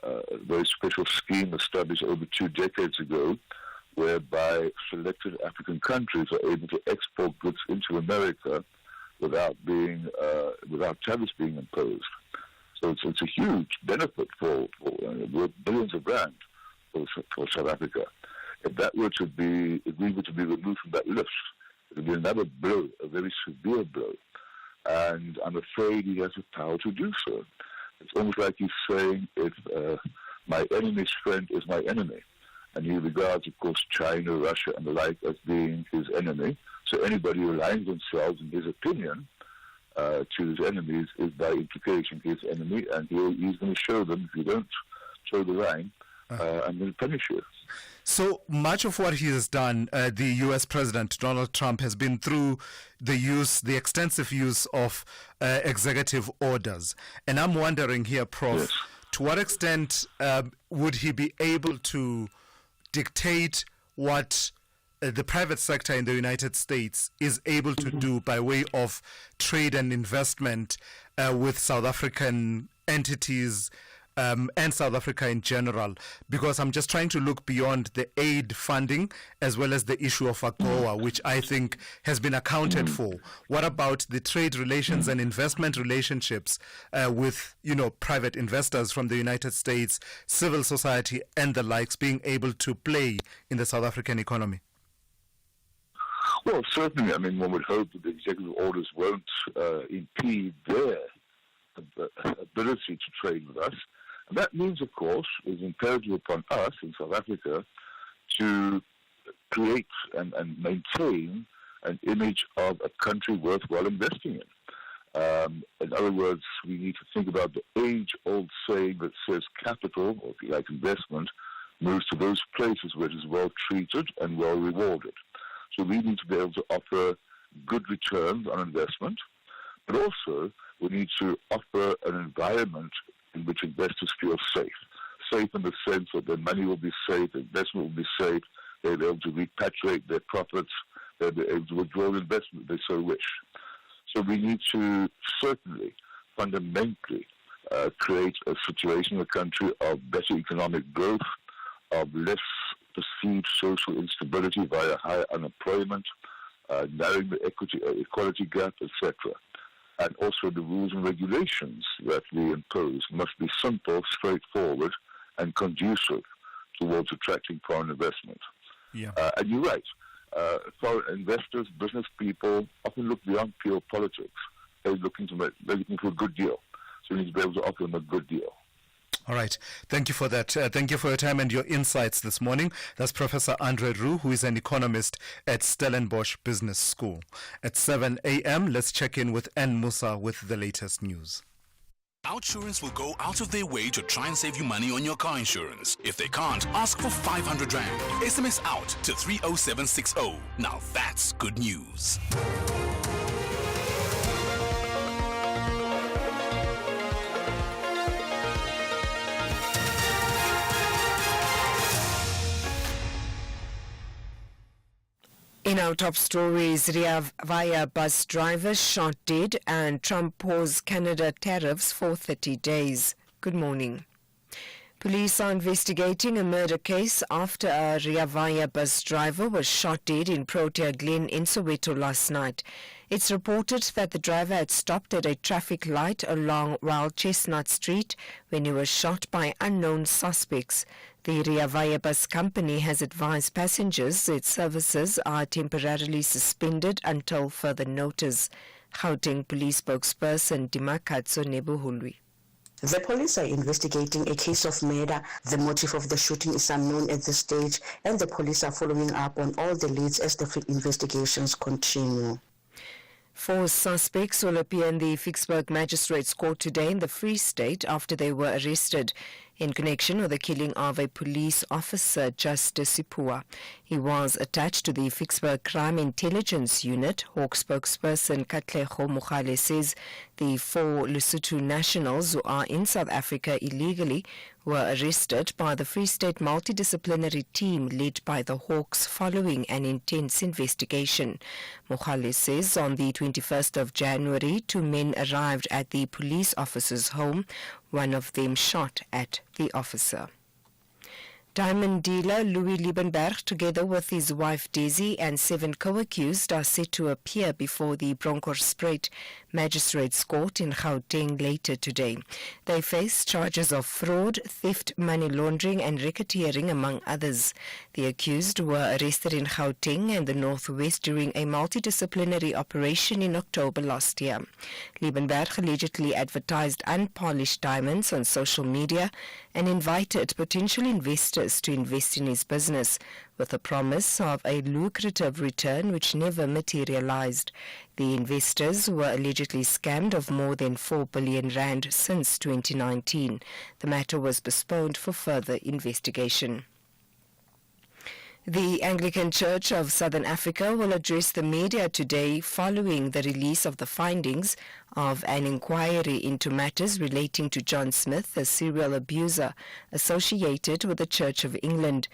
very special scheme established over 2 decades ago, whereby selected African countries are able to export goods into America without tariffs being imposed. So it's a huge benefit for billions of rand for South Africa. if we were to be removed from that list, it would be another blow, a very severe blow. And I'm afraid he has the power to do so. It's almost like he's saying, if my enemy's friend is my enemy. And he regards, of course, China, Russia, and the like as being his enemy. So anybody who aligns themselves, in his opinion, to his enemies is by implication his enemy, and he's going to show them, if you don't toe the line, I'm going to punish you. So much of what he has done, the U.S. President Donald Trump, has been through the extensive use of executive orders. And I'm wondering here, Prof, yes, to what extent would he be able to dictate what the private sector in the United States is able to do by way of trade and investment with South African entities and South Africa in general? Because I'm just trying to look beyond the aid funding as well as the issue of AGOA, which I think has been accounted for. What about the trade relations and investment relationships with, private investors from the United States, civil society and the likes being able to play in the South African economy? Well, certainly. I mean, one would hope that the executive orders won't impede their ability to trade with us. And that means, of course, is imperative upon us in South Africa to create and maintain an image of a country worthwhile investing in. In other words, we need to think about the age-old saying that says capital, or if you like investment, moves to those places where it is well treated and well rewarded. So we need to be able to offer good returns on investment, but also we need to offer an environment in which investors feel safe. Safe in the sense that their money will be safe, investment will be safe, they'll be able to repatriate their profits, they'll be able to withdraw the investment if they so wish. So we need to certainly, fundamentally, create a situation in the country of better economic growth, of less perceived social instability via higher unemployment, narrowing the equality gap, etc. And also the rules and regulations that we impose must be simple, straightforward, and conducive towards attracting foreign investment. Yeah. And you're right. Foreign investors, business people often look beyond pure politics. They're looking for a good deal. So we need to be able to offer them a good deal. All right. Thank you for that. Thank you for your time and your insights this morning. That's Professor Andre Roux, who is an economist at Stellenbosch Business School. At 7 a.m., let's check in with N. Musa with the latest news. Outsurance will go out of their way to try and save you money on your car insurance. If they can't, ask for 500 Rand. SMS out to 30760. Now that's good news. In our top stories, Ria Vaya bus driver shot dead and Trump paused Canada tariffs for 30 days. Good morning. Police are investigating a murder case after a Ria Vaya bus driver was shot dead in Protea Glen in Soweto last night. It's reported that the driver had stopped at a traffic light along Wild Chestnut Street when he was shot by unknown suspects. The Ria Vaya bus company has advised passengers its services are temporarily suspended until further notice. Gauteng Police spokesperson Dimakatso Nebuhulwi. The police are investigating a case of murder. The motive of the shooting is unknown at this stage, and the police are following up on all the leads as the investigations continue. 4 suspects will appear in the Vicksburg Magistrates Court today in the Free State after they were arrested in connection with the killing of a police officer, Justice Sipua. He was attached to the Vicksburg Crime Intelligence Unit. Hawk spokesperson Katlego Mogale says the 4 Lesotho nationals who are in South Africa illegally were arrested by the Free State multidisciplinary team led by the Hawks following an intense investigation. Mogale says on the 21st of January, 2 men arrived at the police officer's home. One of them shot at the officer. Diamond dealer Louis Liebenberg, together with his wife Daisy and 7 co-accused, are set to appear before the Bronkhorstspruit Magistrates Court in Gauteng later today. They face charges of fraud, theft, money laundering and racketeering, among others. The accused were arrested in Gauteng and the Northwest during a multidisciplinary operation in October last year. Liebenberg allegedly advertised unpolished diamonds on social media and invited potential investors to invest in his business with a promise of a lucrative return which never materialized. The investors were allegedly scammed of more than 4 billion rand since 2019. The matter was postponed for further investigation. The Anglican Church of Southern Africa will address the media today following the release of the findings of an inquiry into matters relating to John Smith, a serial abuser associated with the Church of England.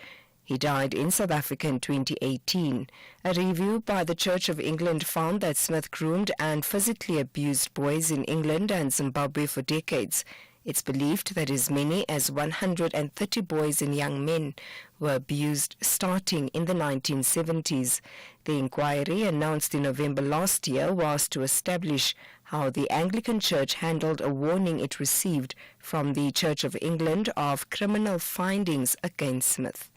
He died in South Africa in 2018. A review by the Church of England found that Smith groomed and physically abused boys in England and Zimbabwe for decades. It's believed that as many as 130 boys and young men were abused starting in the 1970s. The inquiry, announced in November last year, was to establish how the Anglican Church handled a warning it received from the Church of England of criminal findings against Smith.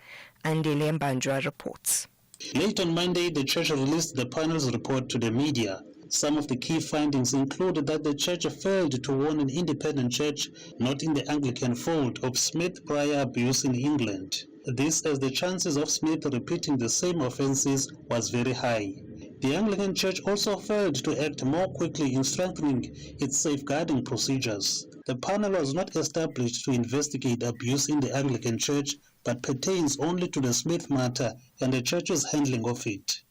Andile Mbanjwa reports. Late on Monday, the Church released the panel's report to the media. Some of the key findings included that the Church failed to warn an independent church not in the Anglican fold of Smith's prior abuse in England. This, as the chances of Smith repeating the same offences was very high. The Anglican Church also failed to act more quickly in strengthening its safeguarding procedures. The panel was not established to investigate abuse in the Anglican Church, but pertains only to the Smith matter and the Church's handling of it.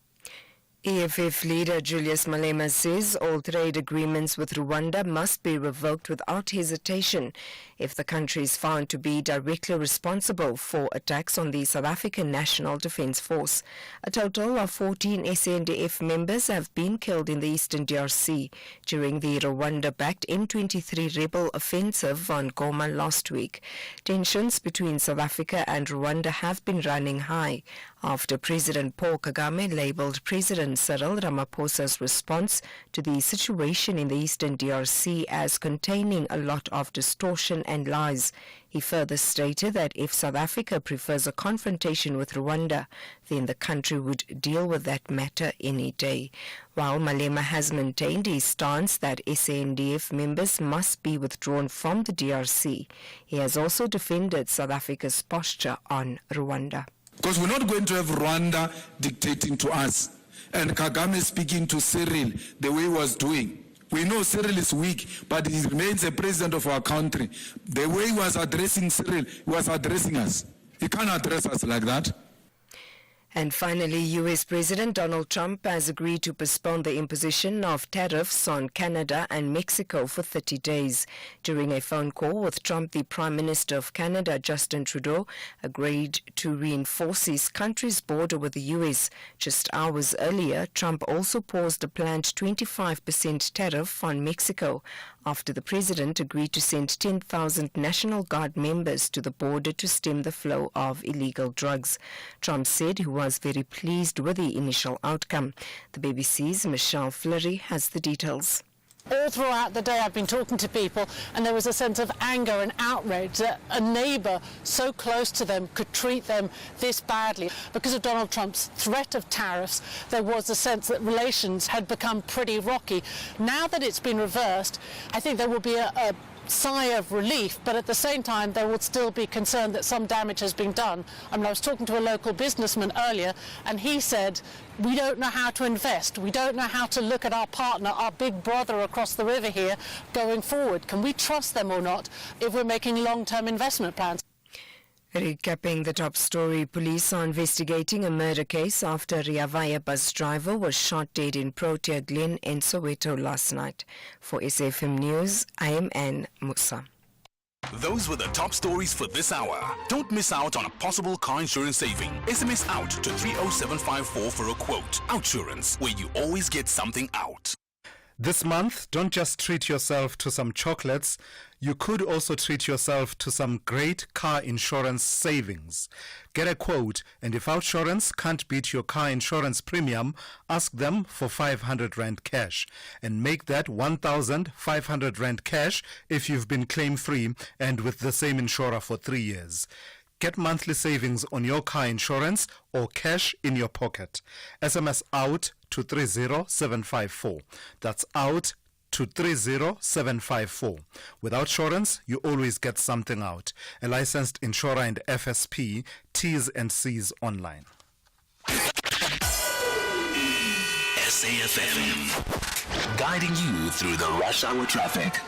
EFF leader Julius Malema says all trade agreements with Rwanda must be revoked without hesitation if the country is found to be directly responsible for attacks on the South African National Defence Force. A total of 14 SANDF members have been killed in the eastern DRC during the Rwanda-backed M23 rebel offensive on Goma last week. Tensions between South Africa and Rwanda have been running high after President Paul Kagame labelled President Cyril Ramaphosa's response to the situation in the eastern DRC as containing a lot of distortion and lies. He further stated that if South Africa prefers a confrontation with Rwanda, then the country would deal with that matter any day. While Malema has maintained his stance that SANDF members must be withdrawn from the DRC, he has also defended South Africa's posture on Rwanda. Because we're not going to have Rwanda dictating to us. And Kagame speaking to Cyril the way he was doing. We know Cyril is weak, but he remains a president of our country. The way he was addressing Cyril, he was addressing us. He can't address us like that. And finally, U.S. President Donald Trump has agreed to postpone the imposition of tariffs on Canada and Mexico for 30 days. During a phone call with Trump, the Prime Minister of Canada, Justin Trudeau, agreed to reinforce his country's border with the U.S. Just hours earlier, Trump also paused a planned 25% tariff on Mexico after the president agreed to send 10,000 National Guard members to the border to stem the flow of illegal drugs. Trump said he was very pleased with the initial outcome. The BBC's Michelle Fleury has the details. All throughout the day I've been talking to people and there was a sense of anger and outrage that a neighbour so close to them could treat them this badly. Because of Donald Trump's threat of tariffs, there was a sense that relations had become pretty rocky. Now that it's been reversed, I think there will be a sigh of relief, but at the same time there will still be concern that some damage has been done. I was talking to a local businessman earlier and he said, we don't know how to invest, we don't know how to look at our partner, our big brother across the river here going forward. Can we trust them or not if we're making long-term investment plans? Recapping the top story, police are investigating a murder case after a Rea Vaya bus driver was shot dead in Protea Glen in Soweto last night. For SAFM News, I am Anne Musa. Those were the top stories for this hour. Don't miss out on a possible car insurance saving. SMS out to 30754 for a quote. Outsurance, where you always get something out. This month, don't just treat yourself to some chocolates. You could also treat yourself to some great car insurance savings. Get a quote, and if Outsurance can't beat your car insurance premium, ask them for 500 Rand cash. And make that 1,500 Rand cash if you've been claim-free and with the same insurer for 3 years. Get monthly savings on your car insurance or cash in your pocket. SMS out to 30754. That's out to 30754. With Outsurance, you always get something out. A licensed insurer and FSP, T's and C's online. SAFM, guiding you through the rush hour traffic.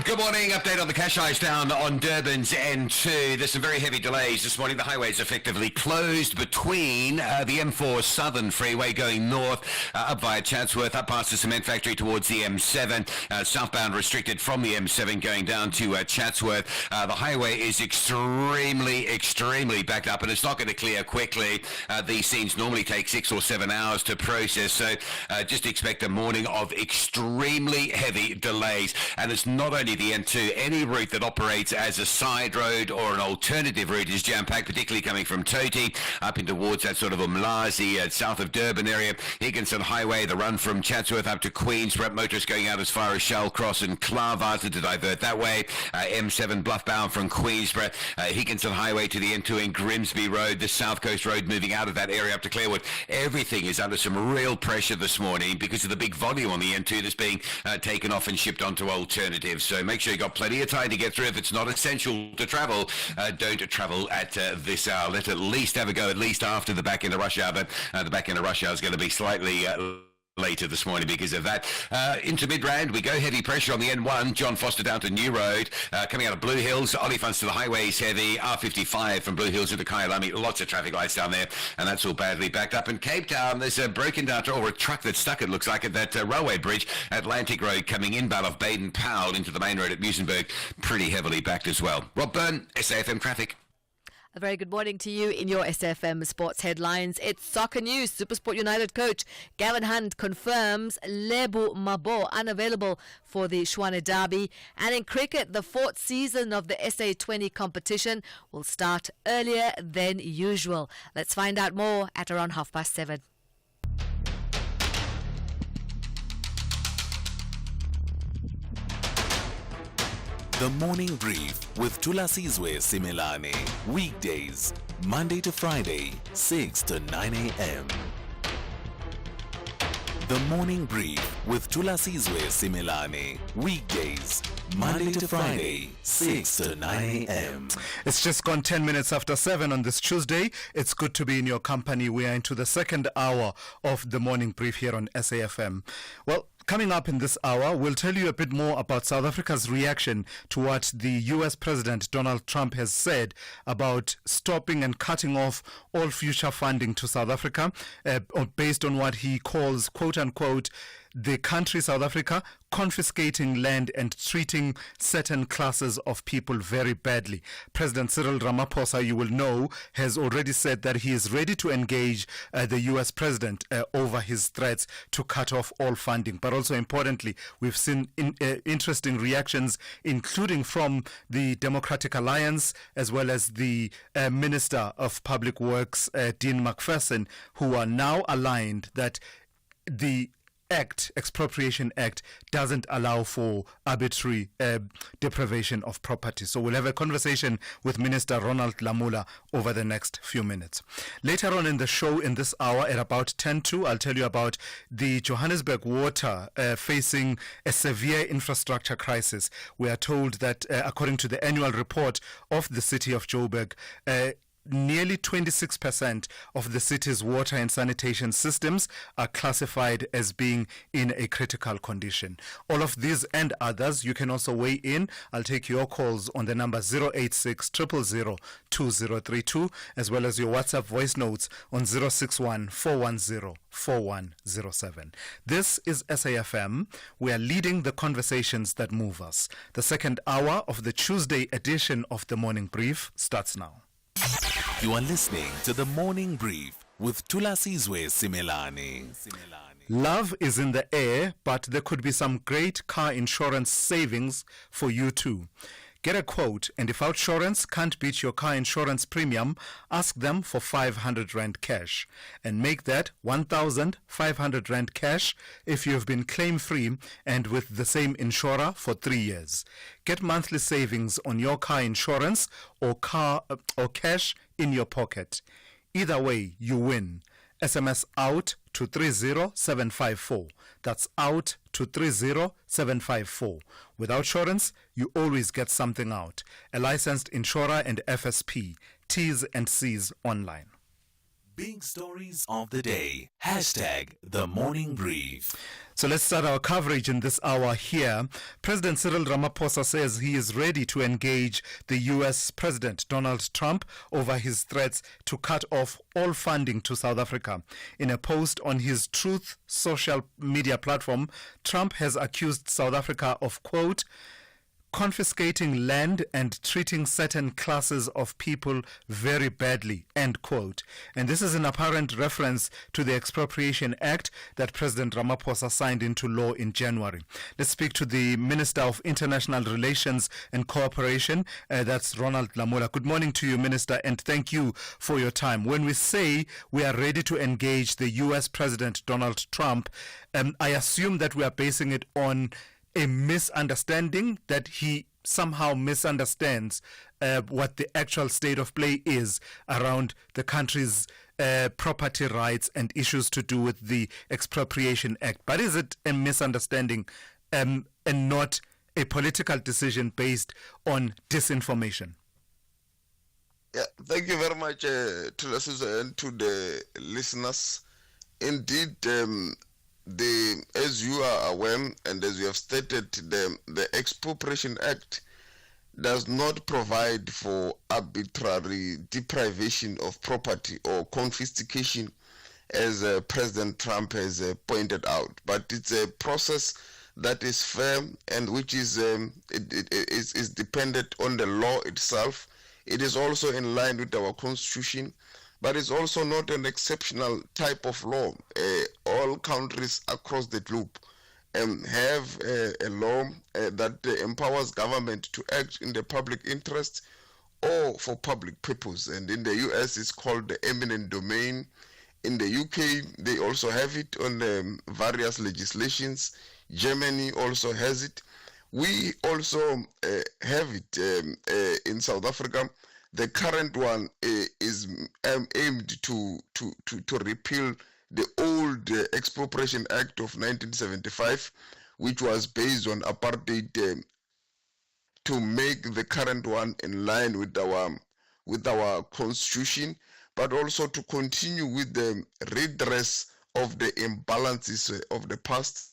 Good morning. Update on the cash ice down on Durban's N2. There's some very heavy delays this morning. The highway is effectively closed between the M4 Southern Freeway going north up via Chatsworth, up past the cement factory towards the M7. Southbound restricted from the M7 going down to Chatsworth. The highway is extremely backed up, and it's not going to clear quickly. These scenes normally take 6 or 7 hours to process, so just expect a morning of extremely heavy delays. And it's not only the N2, any route that operates as a side road or an alternative route is jam-packed, particularly coming from Toti up in towards that sort of Umlazi, south of Durban area. Higginson Highway, the run from Chatsworth up to Queensborough, motorists going out as far as Shell Cross and Clarvata to divert that way. M7 Bluff-bound from Queensborough, Higginson Highway to the N2 in Grimsby Road, the South Coast Road moving out of that area up to Clarewood. Everything is under some real pressure this morning because of the big volume on the N2 that's being taken off and shipped onto alternatives. So make sure you've got plenty of time to get through. If it's not essential to travel, don't travel at this hour. Let at least have a go, at least after the back end of rush hour. But the back end of rush hour is going to be slightly later this morning because of that. Into Midrand, we go heavy pressure on the N1, John Foster down to New Road. Coming out of Blue Hills, Olifants to the highway is heavy. R55 from Blue Hills into Kyalami, lots of traffic lights down there, and that's all badly backed up. In Cape Town, there's a broken down, or a truck that's stuck, it looks like, at that railway bridge, Atlantic Road, coming inbound of Baden-Powell into the main road at Musenberg, pretty heavily backed as well. Rob Byrne, SAFM Traffic. A very good morning to you in your SFM Sports headlines. It's soccer news. SuperSport United coach Gavin Hunt confirms Lebu Mabo unavailable for the Shwane Derby. And in cricket, the fourth season of the SA20 competition will start earlier than usual. Let's find out more at around 7:30. The Morning Brief with Thulasizwe Simelane. Weekdays, Monday to Friday, 6 to 9 a.m. The Morning Brief with Thulasizwe Simelane. Weekdays, Monday to Friday, 6 to 9 a.m. It's just gone 10 minutes after 7 on this Tuesday. It's good to be in your company. We are into the second hour of the Morning Brief here on SAFM. Well, coming up in this hour, we'll tell you a bit more about South Africa's reaction to what the U.S. President Donald Trump has said about stopping and cutting off all future funding to South Africa based on what he calls, quote-unquote, the country, South Africa, confiscating land and treating certain classes of people very badly. President Cyril Ramaphosa, you will know, has already said that he is ready to engage the U.S. President over his threats to cut off all funding. But also importantly, we've seen interesting reactions, including from the Democratic Alliance, as well as the Minister of Public Works, Dean McPherson, who are now aligned that the Expropriation Act doesn't allow for arbitrary deprivation of property. So we'll have a conversation with Minister Ronald Lamola over the next few minutes. Later on in the show, in this hour, at about 10:02, I'll tell you about the Johannesburg water facing a severe infrastructure crisis. We are told that according to the annual report of the city of Joburg, nearly 26% of the city's water and sanitation systems are classified as being in a critical condition. All of these and others, you can also weigh in. I'll take your calls on the number 086 000 2032, as well as your WhatsApp voice notes on 061 410 4107. This is SAFM. We are leading the conversations that move us. The second hour of the Tuesday edition of the Morning Brief starts now. You are listening to The Morning Brief with Thulasizwe Simelane. Love is in the air, but there could be some great car insurance savings for you too. Get a quote, and if Outsurance can't beat your car insurance premium, ask them for 500 Rand cash. And make that 1,500 Rand cash if you have been claim-free and with the same insurer for 3 years. Get monthly savings on your car insurance or cash in your pocket. Either way, you win. SMS out to 30754. That's out to 30754. With Outsurance, you always get something out. A licensed insurer and FSP. T's and C's online. Big stories of the day. Hashtag the morning brief. So let's start our coverage in this hour here. President Cyril Ramaphosa says he is ready to engage the U.S. President Donald Trump over his threats to cut off all funding to South Africa. In a post on his Truth social media platform, Trump has accused South Africa of, quote, confiscating land and treating certain classes of people very badly, end quote. And this is an apparent reference to the Expropriation Act that President Ramaphosa signed into law in January. Let's speak to the Minister of International Relations and Cooperation, that's Ronald Lamola. Good morning to you, Minister, and thank you for your time. When we say we are ready to engage the U.S. President Donald Trump, I assume that we are basing it on a misunderstanding, that he somehow misunderstands what the actual state of play is around the country's property rights and issues to do with the Expropriation Act. But is it a misunderstanding and not a political decision based on disinformation? Yeah, thank you very much to the and to the listeners. Indeed, as you are aware and as you have stated, the Expropriation Act does not provide for arbitrary deprivation of property or confiscation, as President Trump has pointed out. But it's a process that is fair and which is is dependent on the law itself. It is also in line with our Constitution, but it's also not an exceptional type of law. All countries across the globe have a law that empowers government to act in the public interest or for public purpose. And in the US, it's called the eminent domain. In the UK, they also have it on various legislations. Germany also has it. We also have it in South Africa. The current one is aimed to repeal the old Expropriation Act of 1975, which was based on apartheid, to make the current one in line with our Constitution, but also to continue with the redress of the imbalances of the past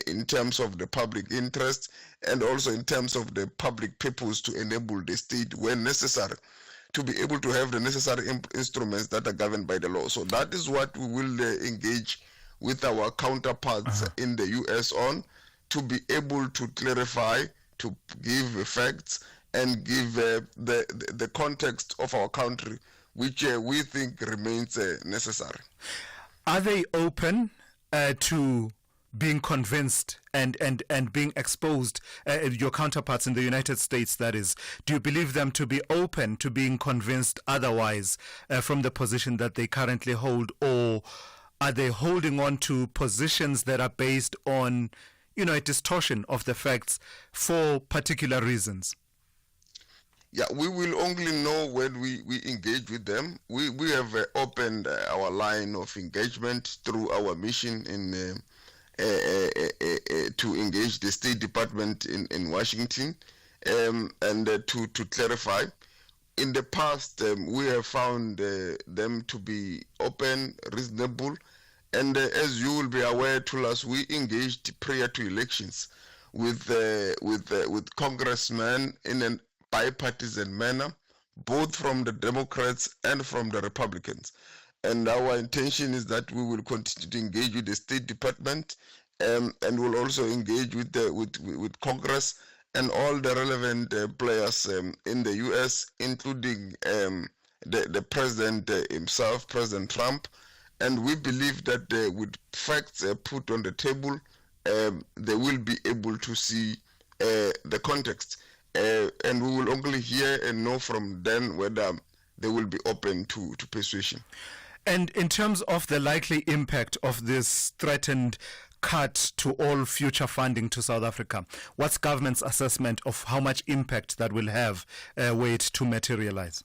in terms of the public interest and also in terms of the public purpose, to enable the state when necessary to be able to have the necessary instruments that are governed by the law. So that is what we will engage with our counterparts in the US on, to be able to clarify, to give facts and give the context of our country, which we think remains necessary. Are they open to being convinced and being exposed, your counterparts in the United States, that is? Do you believe them to be open to being convinced otherwise from the position that they currently hold, or are they holding on to positions that are based on, a distortion of the facts for particular reasons? Yeah, we will only know when we engage with them. We have opened our line of engagement through our mission in to engage the State Department in Washington and to clarify. In the past, we have found them to be open, reasonable, and as you will be aware, Thulas, we engaged prior to elections with congressmen in a bipartisan manner, both from the Democrats and from the Republicans. And our intention is that we will continue to engage with the State Department and will also engage with Congress and all the relevant players in the U.S., including the president himself, President Trump, and we believe that with facts put on the table, they will be able to see the context, and we will only hear and know from them whether they will be open to persuasion. And in terms of the likely impact of this threatened cut to all future funding to South Africa, what's government's assessment of how much impact that will have were it to materialize?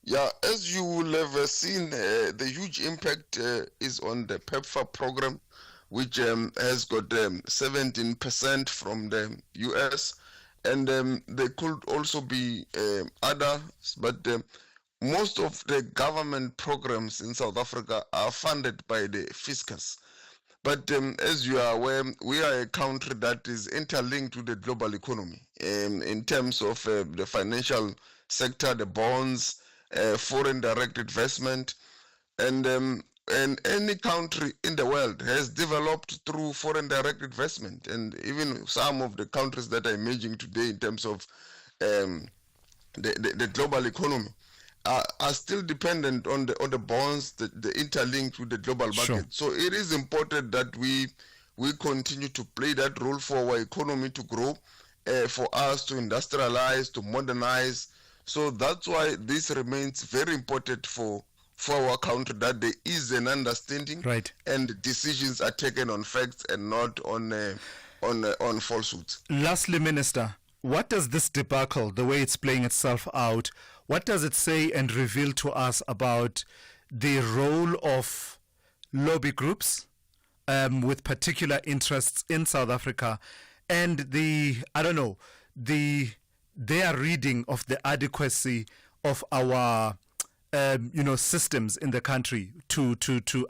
Yeah, as you will have seen, the huge impact is on the PEPFAR program, which has got 17% from the US, and there could also be others, but most of the government programs in South Africa are funded by the fiscus. But as you are aware, we are a country that is interlinked to the global economy in terms of the financial sector, the bonds, foreign direct investment, and any country in the world has developed through foreign direct investment, and even some of the countries that are emerging today in terms of the global economy are still dependent on the bonds, the interlinked with the global market. Sure. So it is important that we continue to play that role for our economy to grow, for us to industrialize, to modernize. So that's why this remains very important for our country, that there is an understanding, right, and decisions are taken on facts and not on falsehoods. Lastly, Minister, what does this debacle, the way it's playing itself out, what does it say and reveal to us about the role of lobby groups with particular interests in South Africa, and their reading of the adequacy of our systems in the country to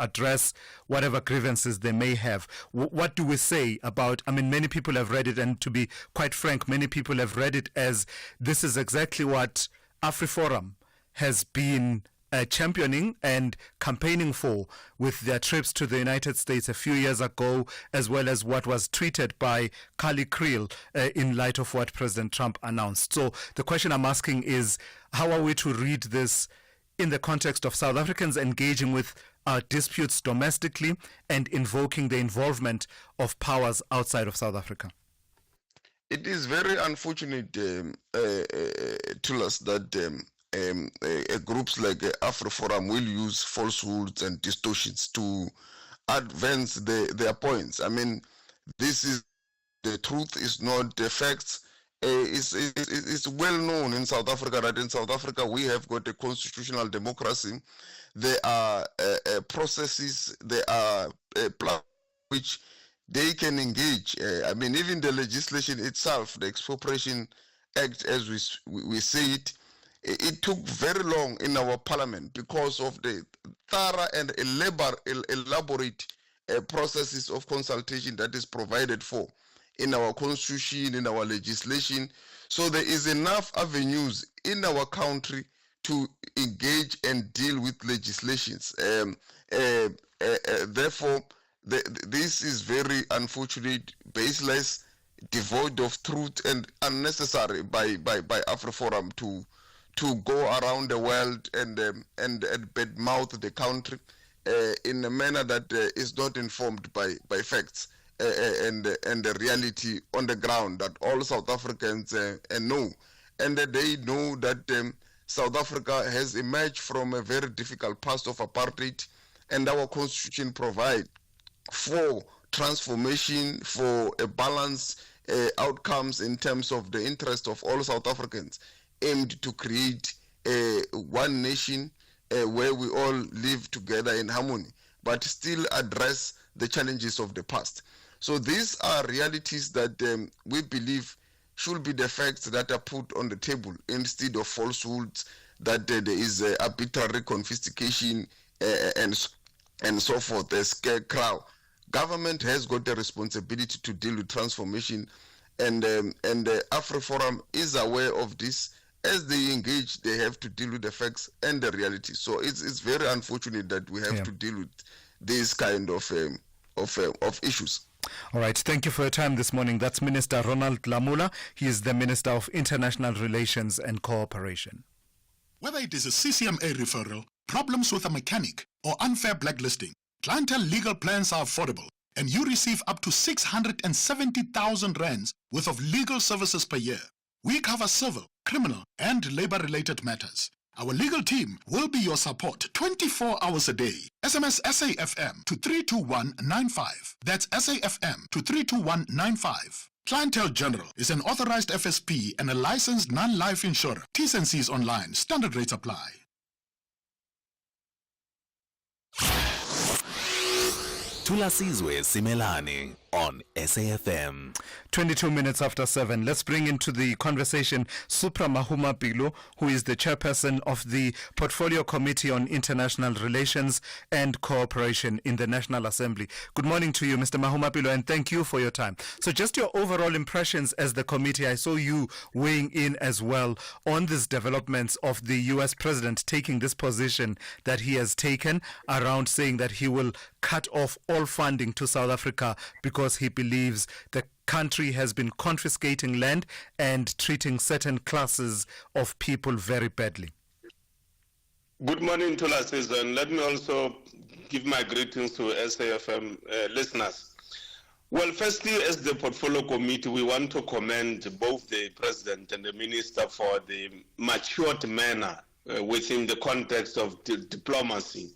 address whatever grievances they may have? What do we say about, many people have read it, and to be quite frank, many people have read it as this is exactly what AfriForum has been championing and campaigning for with their trips to the United States a few years ago, as well as what was tweeted by Carly Creel in light of what President Trump announced. So the question I'm asking is, how are we to read this in the context of South Africans engaging with our disputes domestically and invoking the involvement of powers outside of South Africa? It is very unfortunate to us that groups like AfriForum will use falsehoods and distortions to advance their points. This is the truth, is not the facts. It's well known in South Africa that in South Africa we have got a constitutional democracy. There are processes, there are which they can engage. Even the legislation itself, the Expropriation Act, as we say it, it took very long in our parliament because of the thorough and elaborate processes of consultation that is provided for in our constitution, in our legislation. So there is enough avenues in our country to engage and deal with legislations. Therefore, this is very unfortunate, baseless, devoid of truth, and unnecessary by AfriForum to go around the world and badmouth the country in a manner that is not informed by facts and the reality on the ground that all South Africans know, and that they know that South Africa has emerged from a very difficult past of apartheid, and our constitution provides for transformation, for a balanced outcomes in terms of the interest of all South Africans, aimed to create one nation where we all live together in harmony, but still address the challenges of the past. So these are realities that we believe should be the facts that are put on the table instead of falsehoods that there is arbitrary confiscation and so forth, a scarecrow. Government has got the responsibility to deal with transformation, and the AfriForum is aware of this. As they engage, they have to deal with the facts and the reality. So it's very unfortunate that we have to deal with this kind of issues. All right. Thank you for your time this morning. That's Minister Ronald Lamola. He is the Minister of International Relations and Cooperation. Whether it is a CCMA referral, problems with a mechanic, or unfair blacklisting, Clientele legal plans are affordable, and you receive up to 670,000 rands worth of legal services per year. We cover civil, criminal, and labor-related matters. Our legal team will be your support 24 hours a day. SMS SAFM to 32195. That's SAFM to 32195. Clientele General is an authorized FSP and a licensed non-life insurer. T's and C's online. Standard rates apply. Thulasizwe Simelane on SAFM. 22 minutes after 7. Let's bring into the conversation Supra Mahumapelo, who is the chairperson of the Portfolio Committee on International Relations and Cooperation in the National Assembly. Good morning to you, Mr. Mahumapelo, and thank you for your time. So just your overall impressions as the committee. I saw you weighing in as well on these developments of the U.S. president taking this position that he has taken around saying that he will cut off all funding to South Africa because he believes the country has been confiscating land and treating certain classes of people very badly. Good morning, Thulasizwe, and let me also give my greetings to SAFM listeners. Well, firstly, as the Portfolio Committee, we want to commend both the President and the Minister for the matured manner within the context of diplomacy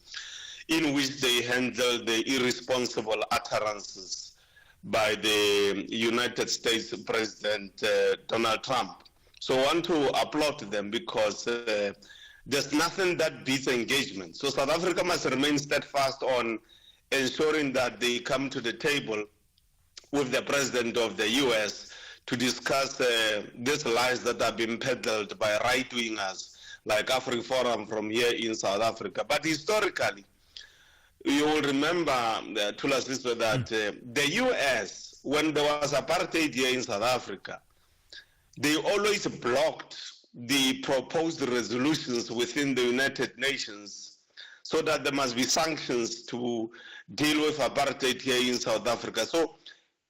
in which they handle the irresponsible utterances by the United States President Donald Trump. So I want to applaud them because there's nothing that beats engagement. So South Africa must remain steadfast on ensuring that they come to the table with the President of the U.S. to discuss these lies that have been peddled by right-wingers like AfriForum from here in South Africa. But historically, you will remember, Thulasizwe, that the U.S., when there was apartheid here in South Africa, they always blocked the proposed resolutions within the United Nations so that there must be sanctions to deal with apartheid here in South Africa. So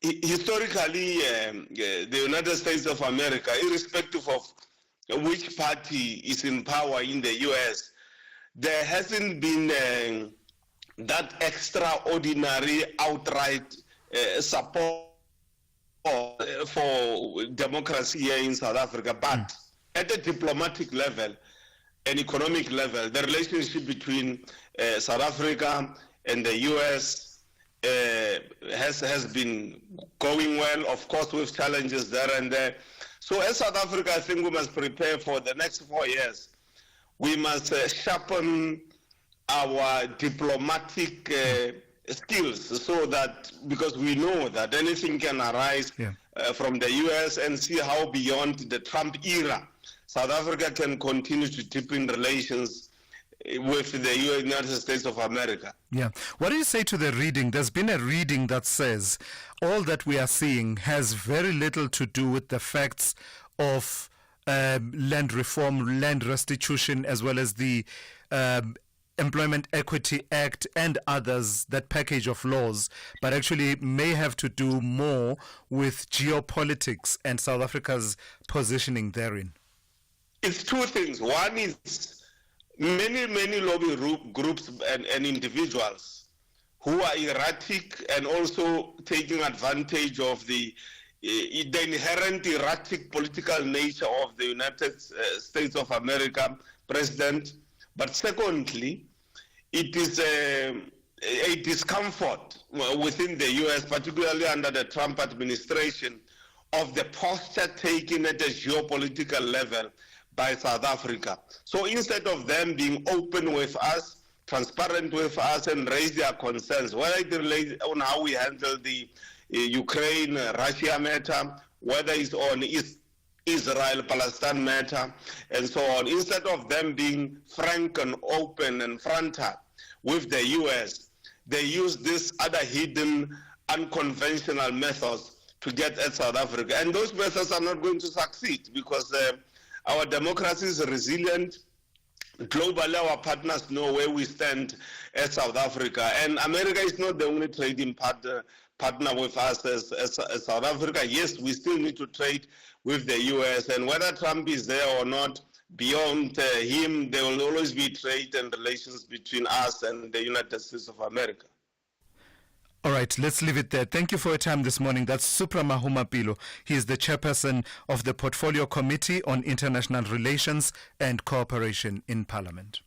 historically, the United States of America, irrespective of which party is in power in the U.S., there hasn't been that extraordinary outright support for democracy here in South Africa. But at the diplomatic level and economic level, the relationship between South Africa and the U.S. has been going well, of course, with challenges there and there. So as South Africa, I think we must prepare for the next 4 years. We must sharpen our diplomatic skills so that, because we know that anything can arise from the U.S. and see how beyond the Trump era, South Africa can continue to deepen relations with the United States of America. Yeah. What do you say to the reading? There's been a reading that says all that we are seeing has very little to do with the facts of land reform, land restitution, as well as the Employment Equity Act and others, that package of laws, but actually may have to do more with geopolitics and South Africa's positioning therein. It's two things. One is many lobby groups and individuals who are erratic and also taking advantage of the inherent erratic political nature of the United States of America president. But secondly, it is a discomfort within the U.S., particularly under the Trump administration, of the posture taken at a geopolitical level by South Africa. So instead of them being open with us, transparent with us, and raise their concerns, whether it relates on how we handle the Ukraine-Russia matter, whether it's on Israel-Palestine matter, and so on. Instead of them being frank and open and frontal with the U.S., they use these other hidden, unconventional methods to get at South Africa. And those methods are not going to succeed because our democracy is resilient. Globally, our partners know where we stand as South Africa. And America is not the only trading partner with us as South Africa. Yes, we still need to trade with the U.S. And whether Trump is there or not, beyond him, there will always be trade and relations between us and the United States of America. All right, let's leave it there. Thank you for your time this morning. That's Supra Mahumapilo. He is the chairperson of the Portfolio Committee on International Relations and Cooperation in Parliament.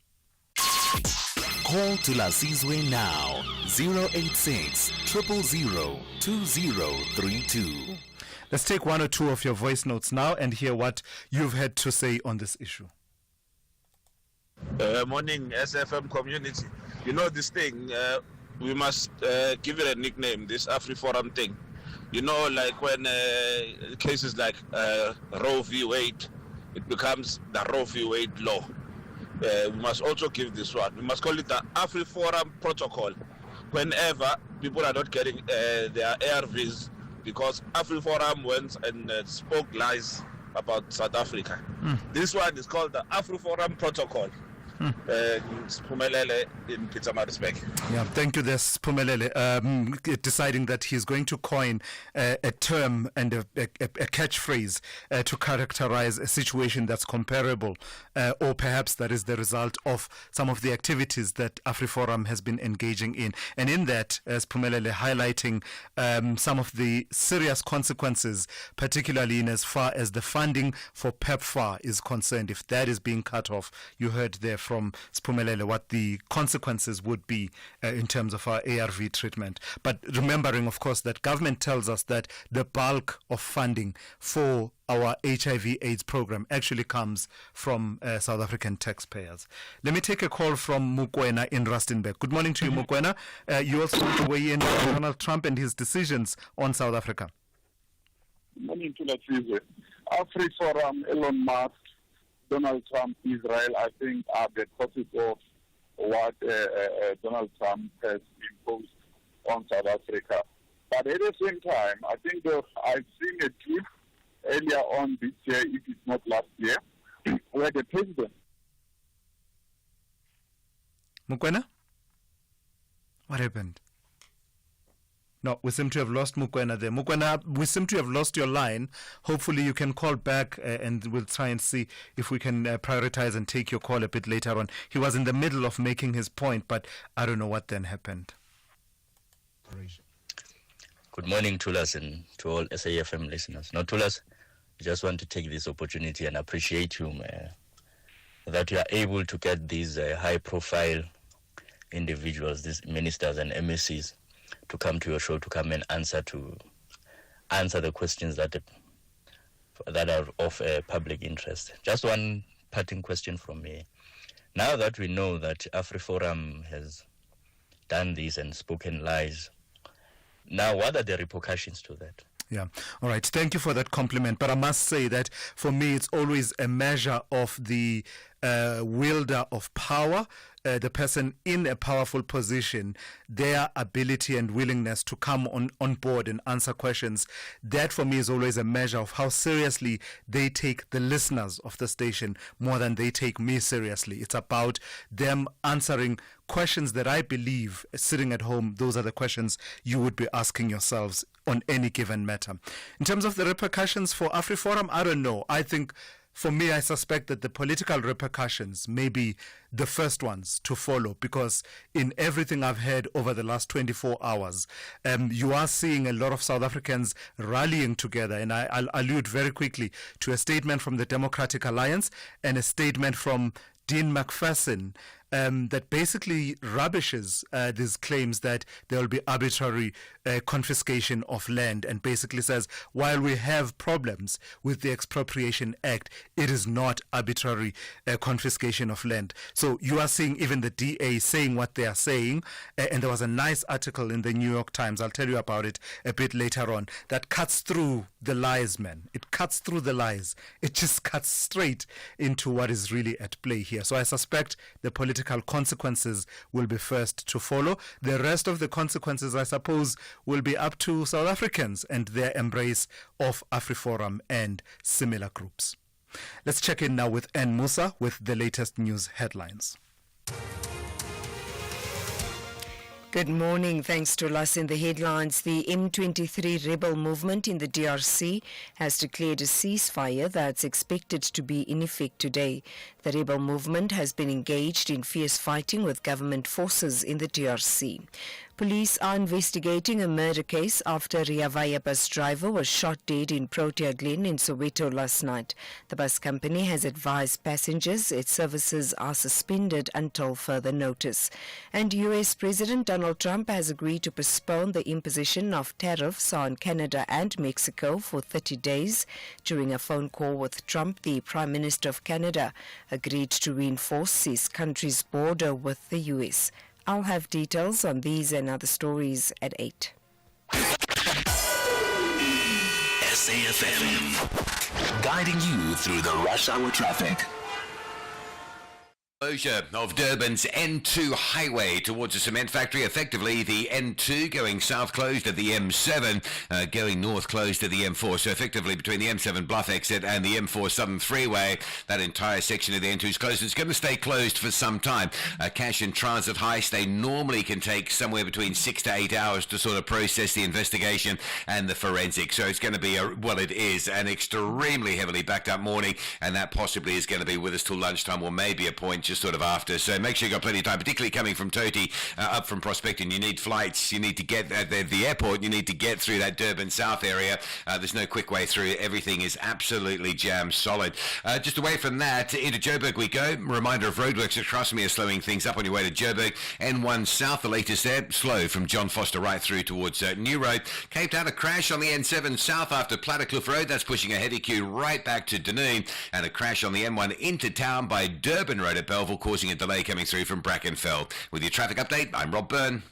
Call Thulasizwe now, 086 000 2032. Let's take one or two of your voice notes now and hear what you've had to say on this issue. Morning, SFM community. You know this thing, we must give it a nickname, this AfriForum thing. You know, like when cases like Roe v. Wade, it becomes the Roe v. Wade law. We must also give this one. We must call it the AfriForum protocol. Whenever people are not getting their ARVs, because AfriForum went and spoke lies about South Africa. This one is called the AfriForum protocol. Spumelele in Pietermaritzburg. Yeah, thank you. There's Spumelele deciding that he's going to coin a term and a catchphrase to characterize a situation that's comparable, or perhaps that is the result of some of the activities that AfriForum has been engaging in. And in that, Spumelele highlighting some of the serious consequences, particularly in as far as the funding for PEPFAR is concerned. If that is being cut off, you heard there from Spumelele what the consequences would be in terms of our ARV treatment. But remembering, of course, that government tells us that the bulk of funding for our HIV/AIDS program actually comes from South African taxpayers. Let me take a call from Mukwena in Rustenburg. Good morning to you, Mukwena. You also want to weigh in on Donald Trump and his decisions on South Africa. Good morning to Thulasizwe. AfriForum, Elon Musk, Donald Trump, Israel, I think are the causes of what Donald Trump has imposed on South Africa. But at the same time, I think I've seen a clip earlier on this year, if it's not last year, where the president... Mukwena? What happened? No, we seem to have lost Mukwena there. Mukwena, we seem to have lost your line. Hopefully you can call back and we'll try and see if we can prioritize and take your call a bit later on. He was in the middle of making his point, but I don't know what then happened. Good morning, Thulas, and to all SAFM listeners. Now, Thulas, I just want to take this opportunity and appreciate you that you are able to get these high-profile individuals, these ministers and MSCs, to come to your show, to come and answer the questions that are of public interest. Just one parting question from me. Now that we know that AfriForum has done this and spoken lies, now what are the repercussions to that? Yeah. All right. Thank you for that compliment. But I must say that for me, it's always a measure of the wielder of power, the person in a powerful position, their ability and willingness to come on board and answer questions. That for me is always a measure of how seriously they take the listeners of the station more than they take me seriously. It's about them answering questions that I believe, sitting at home, those are the questions you would be asking yourselves on any given matter. In terms of the repercussions for AfriForum, I don't know. I think, for me, I suspect that the political repercussions may be the first ones to follow, because in everything I've heard over the last 24 hours, you are seeing a lot of South Africans rallying together. And I'll allude very quickly to a statement from the Democratic Alliance and a statement from Dean McPherson that basically rubbishes these claims that there will be arbitrary confiscation of land, and basically says, while we have problems with the Expropriation Act, it is not arbitrary confiscation of land. So you are seeing even the DA saying what they are saying, and there was a nice article in the New York Times, I'll tell you about it a bit later on, that cuts through the lies, man. It cuts through the lies. It just cuts straight into what is really at play here. So I suspect the political consequences will be first to follow. The rest of the consequences, I suppose, will be up to South Africans and their embrace of AfriForum and similar groups. Let's check in now with Ann Musa with the latest news headlines. Good morning. Thanks to us in the headlines. The M23 rebel movement in the DRC has declared a ceasefire that's expected to be in effect today. The rebel movement has been engaged in fierce fighting with government forces in the DRC. Police are investigating a murder case after a Rea Vaya bus driver was shot dead in Protea Glen in Soweto last night. The bus company has advised passengers its services are suspended until further notice. And US President Donald Trump has agreed to postpone the imposition of tariffs on Canada and Mexico for 30 days. During a phone call with Trump, the Prime Minister of Canada agreed to reinforce his country's border with the US. I'll have details on these and other stories at 8. SAFM, guiding you through the rush hour traffic. Closure of Durban's N2 highway towards the cement factory. Effectively, the N2 going south closed at the M7, going north closed at the M4. So effectively, between the M7 Bluff exit and the M4 Southern Freeway, that entire section of the N2 is closed. It's going to stay closed for some time. Cash and transit heist, they normally can take somewhere between 6 to 8 hours to sort of process the investigation and the forensics. So it's going to be, it is an extremely heavily backed up morning, and that possibly is going to be with us till lunchtime or maybe a point just sort of after. So make sure you've got plenty of time, particularly coming from Toti up from Prospecting. You need flights, you need to get at the airport, you need to get through that Durban South area. There's no quick way through. Everything is absolutely jam solid. Just away from that, into Joburg we go. Reminder of roadworks across me are slowing things up on your way to Joburg. N1 South, the latest there, slow from John Foster right through towards New Road. Cape Town, a crash on the N7 South after Platterkloof Road. That's pushing a heavy queue right back to Dunoon. And a crash on the M1 into town by Durban Road at Belleville, causing a delay coming through from Brackenfell. With your traffic update, I'm Rob Byrne.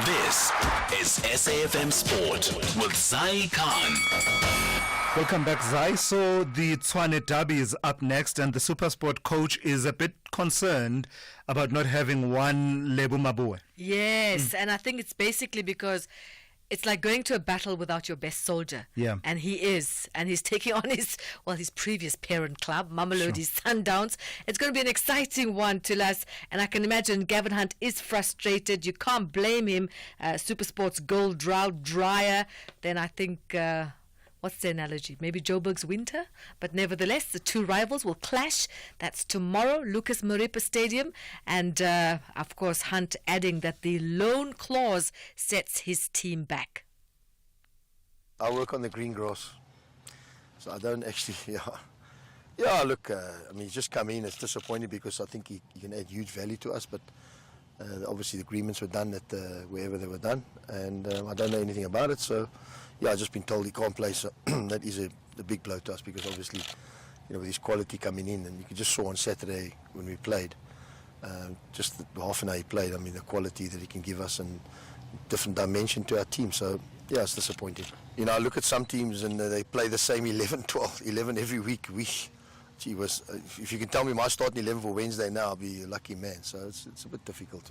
This is SAFM Sport with Zai Khan. Welcome back, Zai. So the Tshwane Derby is up next, and the Supersport coach is a bit concerned about not having one Lebu Mabue. Yes, and I think it's basically because it's like going to a battle without your best soldier. Yeah. And he is. And he's taking on his previous parent club, Mamelodi Sundowns. It's going to be an exciting one, Thulas. And I can imagine Gavin Hunt is frustrated. You can't blame him. Supersport's goal drought drier. Then I think, what's the analogy? Maybe Joburg's winter? But nevertheless, the two rivals will clash. That's tomorrow, Lucas Moripa Stadium. And, of course, Hunt adding that the loan clause sets his team back. I work on the green grass. So I don't actually, Yeah, look, I mean, he's just come in. It's disappointing because I think he can add huge value to us. But obviously the agreements were done at wherever they were done. And I don't know anything about it. So, yeah, I've just been told he can't play. So that is a big blow to us because obviously, with his quality coming in. And you just saw on Saturday when we played, just the half an hour he played, I mean, the quality that he can give us and different dimension to our team. So, yeah, it's disappointing. I look at some teams and they play the same 11, 12, 11 every week. If you can tell me my starting 11 for Wednesday now, I'll be a lucky man. So it's a bit difficult,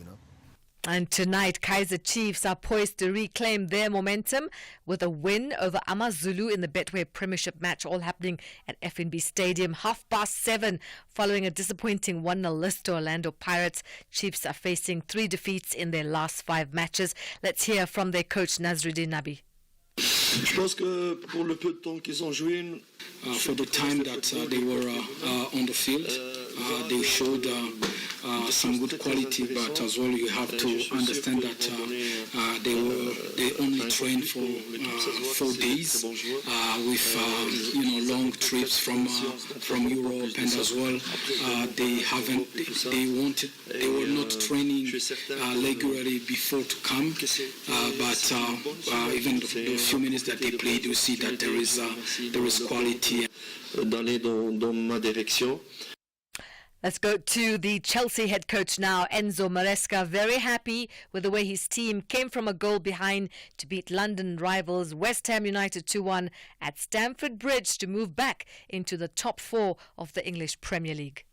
And tonight, Kaizer Chiefs are poised to reclaim their momentum with a win over AmaZulu in the Betway Premiership match, all happening at FNB Stadium. 7:30 following a disappointing 1-0 loss to Orlando Pirates. Chiefs are facing 3 defeats in their last 5 matches. Let's hear from their coach, Nazruddin Nabi. Je pense que pour le peu de temps qu'ils ont joué, for the time that they were on the field, they showed some good quality, but as well you have to understand that they only trained for 4 days with long trips from Europe, and as well they were not training regularly before to come, but even the few minutes that they played, you see that there is quality. D'aller dans ma direction. Let's go to the Chelsea head coach now, Enzo Maresca. Very happy with the way his team came from a goal behind to beat London rivals West Ham United 2-1 at Stamford Bridge to move back into the top 4 of the English Premier League.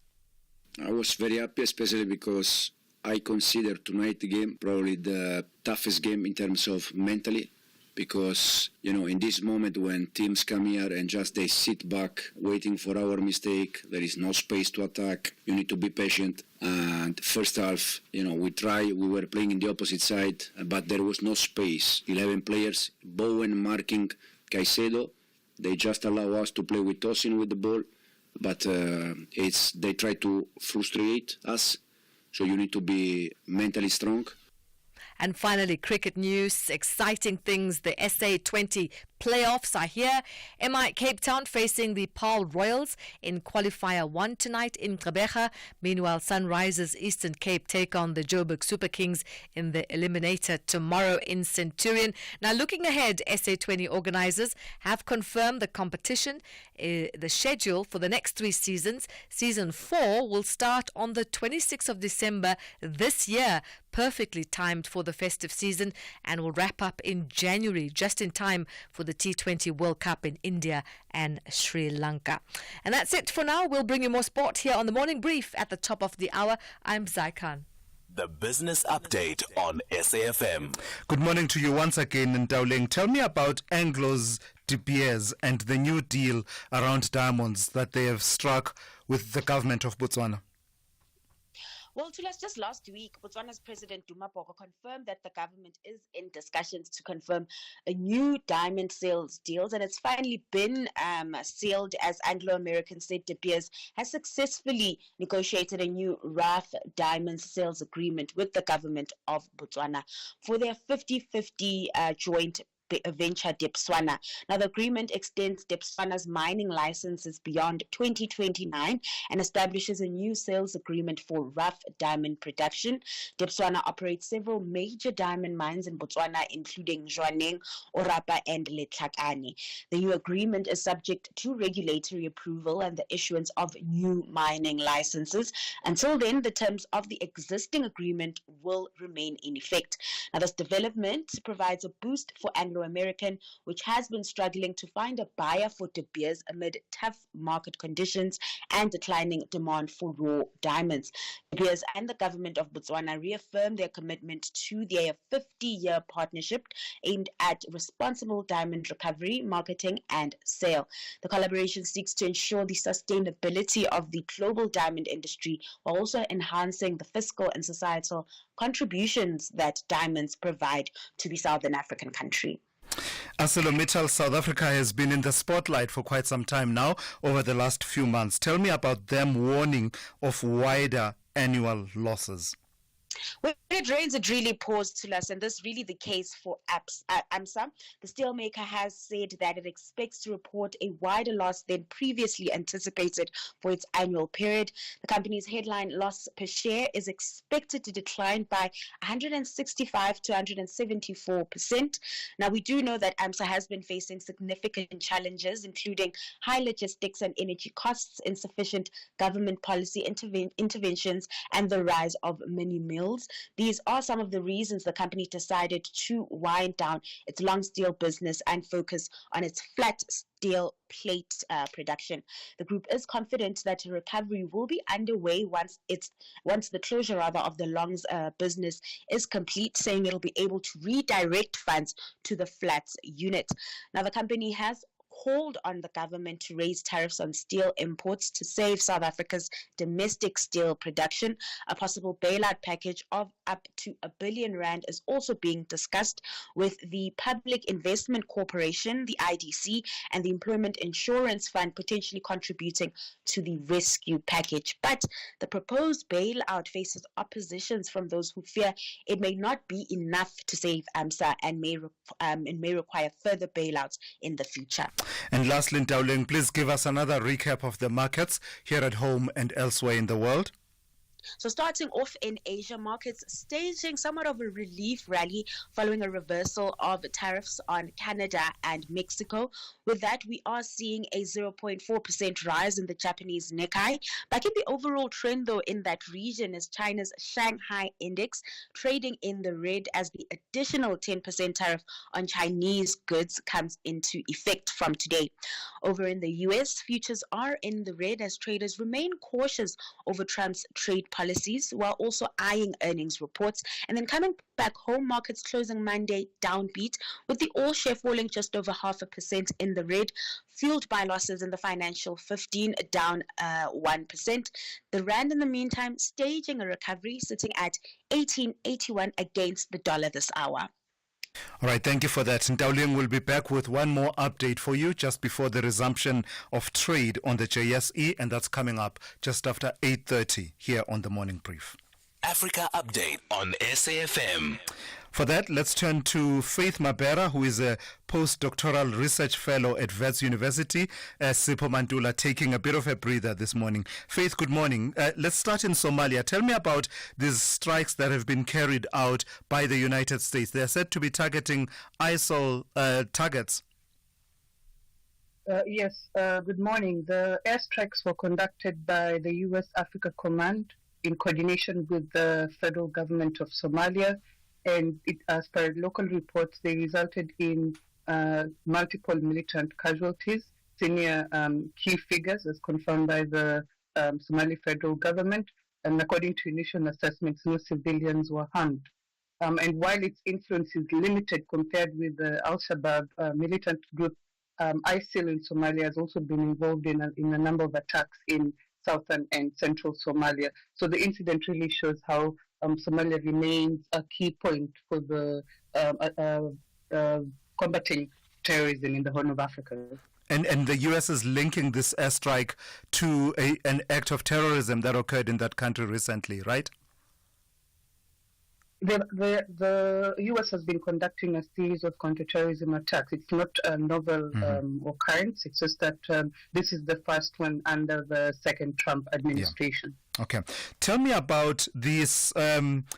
I was very happy, especially because I consider tonight's game probably the toughest game in terms of mentally. because, in this moment when teams come here and just they sit back waiting for our mistake, there is no space to attack. You need to be patient. And first half, we were playing in the opposite side, but there was no space. 11 players, Bowen marking Caicedo. They just allow us to play with Tosin with the ball, but they try to frustrate us. So you need to be mentally strong. And finally, cricket news, exciting things. The SA20 playoffs are here. MI Cape Town facing the Paarl Royals in qualifier 1 tonight in Gqeberha. Meanwhile, Sunrisers Eastern Cape take on the Joburg Super Kings in the eliminator tomorrow in Centurion. Now, looking ahead, SA20 organisers have confirmed the competition, the schedule for the next 3 seasons. Season 4 will start on the 26th of December this year, perfectly timed for the festive season, and will wrap up in January, just in time for the T20 World Cup in India and Sri Lanka. And that's it for now. We'll bring you more sport here on the Morning Brief at the top of the hour. I'm Zai Khan. The Business Update on SAFM. Good morning to you once again, Ndauling. Tell me about Anglo's De Beers and the new deal around diamonds that they have struck with the government of Botswana. Well, Thulas, just last week, Botswana's President Duma Boko confirmed that the government is in discussions to confirm a new diamond sales deals, and it's finally been sealed, as Anglo-American said. De Beers has successfully negotiated a new rough diamond sales agreement with the government of Botswana for their 50-50 joint venture Dipswana. Now, the agreement extends Dipswana's mining licenses beyond 2029 and establishes a new sales agreement for rough diamond production. Dipswana operates several major diamond mines in Botswana, including Jwaneng, Orapa, and Letlhakane. The new agreement is subject to regulatory approval and the issuance of new mining licenses. Until then, the terms of the existing agreement will remain in effect. Now, this development provides a boost for Anglo-American, which has been struggling to find a buyer for De Beers amid tough market conditions and declining demand for raw diamonds. De Beers and the government of Botswana reaffirmed their commitment to their 50-year partnership aimed at responsible diamond recovery, marketing, and sale. The collaboration seeks to ensure the sustainability of the global diamond industry while also enhancing the fiscal and societal contributions that diamonds provide to the Southern African country. ArcelorMittal South Africa has been in the spotlight for quite some time now over the last few months. Tell me about them warning of wider annual losses. When it rains, it really pours, Thulas, and this is really the case for AMSA. The steelmaker has said that it expects to report a wider loss than previously anticipated for its annual period. The company's headline loss per share is expected to decline by 165 to 174%. Now, we do know that AMSA has been facing significant challenges, including high logistics and energy costs, insufficient government policy interventions, and the rise of mini mills. These are some of the reasons the company decided to wind down its long steel business and focus on its flat steel plate production. The group is confident that a recovery will be underway once the closure of the longs business is complete, saying it'll be able to redirect funds to the flats unit. Now, the company has called on the government to raise tariffs on steel imports to save South Africa's domestic steel production. A possible bailout package of up to R1 billion is also being discussed, with the Public Investment Corporation, the IDC, and the Employment Insurance Fund potentially contributing to the rescue package. But the proposed bailout faces oppositions from those who fear it may not be enough to save AMSA and may require further bailouts in the future. And lastly, Ndauling, please give us another recap of the markets here at home and elsewhere in the world. So starting off in Asia, markets staging somewhat of a relief rally following a reversal of tariffs on Canada and Mexico. With that, we are seeing a 0.4% rise in the Japanese Nikkei. Back in the overall trend, though, in that region is China's Shanghai Index trading in the red as the additional 10% tariff on Chinese goods comes into effect from today. Over in the U.S., futures are in the red as traders remain cautious over Trump's trade policies while also eyeing earnings reports. And then coming back home, markets closing Monday downbeat, with the all-share falling just over 0.5% in the red, fueled by losses in the financial 15 down 1%. The rand in the meantime staging a recovery, sitting at 18.81 against the dollar this hour. All right, thank you for that. Ntauling will be back with one more update for you just before the resumption of trade on the JSE, and that's coming up just after 8:30 here on the Morning Brief. Africa Update on SAFM. For that, let's turn to Faith Mabera, who is a postdoctoral research fellow at Wits University. Sipho Mantula taking a bit of a breather this morning. Faith, good morning. Let's start in Somalia. Tell me about these strikes that have been carried out by the United States. They are said to be targeting ISIL targets. Yes, good morning. The airstrikes were conducted by the U.S. Africa Command in coordination with the federal government of Somalia. And as per local reports, they resulted in multiple militant casualties, senior key figures as confirmed by the Somali federal government. And according to initial assessments, no civilians were harmed. And while its influence is limited compared with the Al-Shabaab militant group, ISIL in Somalia has also been involved in a number of attacks in southern and central Somalia. So the incident really shows how Somalia remains a key point for the combating terrorism in the Horn of Africa. And the U.S. is linking this airstrike to an act of terrorism that occurred in that country recently, right? The U.S. has been conducting a series of counterterrorism attacks. It's not a novel occurrence. It's just that this is the first one under the second Trump administration. Yeah. Okay. Tell me about this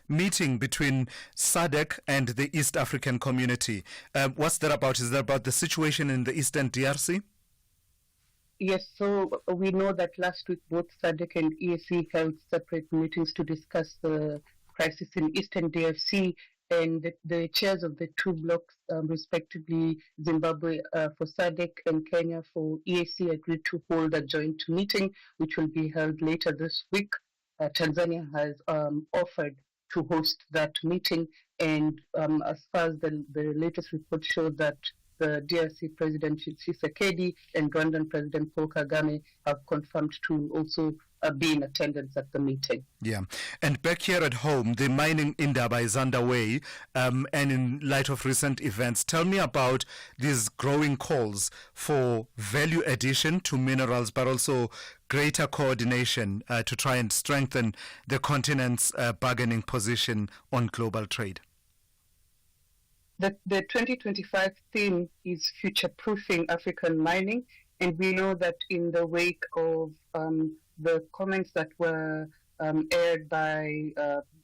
meeting between SADC and the East African community. What's that about? Is that about the situation in the Eastern DRC? Yes, so we know that last week both SADC and EAC held separate meetings to discuss the crisis in Eastern DRC, and the chairs of the two blocs, respectively Zimbabwe for SADC and Kenya for EAC, agreed to hold a joint meeting, which will be held later this week. Tanzania has offered to host that meeting, and as far as the latest report showed that the DRC President Tshisekedi and Rwandan President Paul Kagame have confirmed to also be in attendance at the meeting. Yeah. And back here at home, the mining indaba is underway, and in light of recent events, tell me about these growing calls for value addition to minerals, but also greater coordination to try and strengthen the continent's bargaining position on global trade. The 2025 theme is future-proofing African mining, and we know that in the wake of the comments that were aired by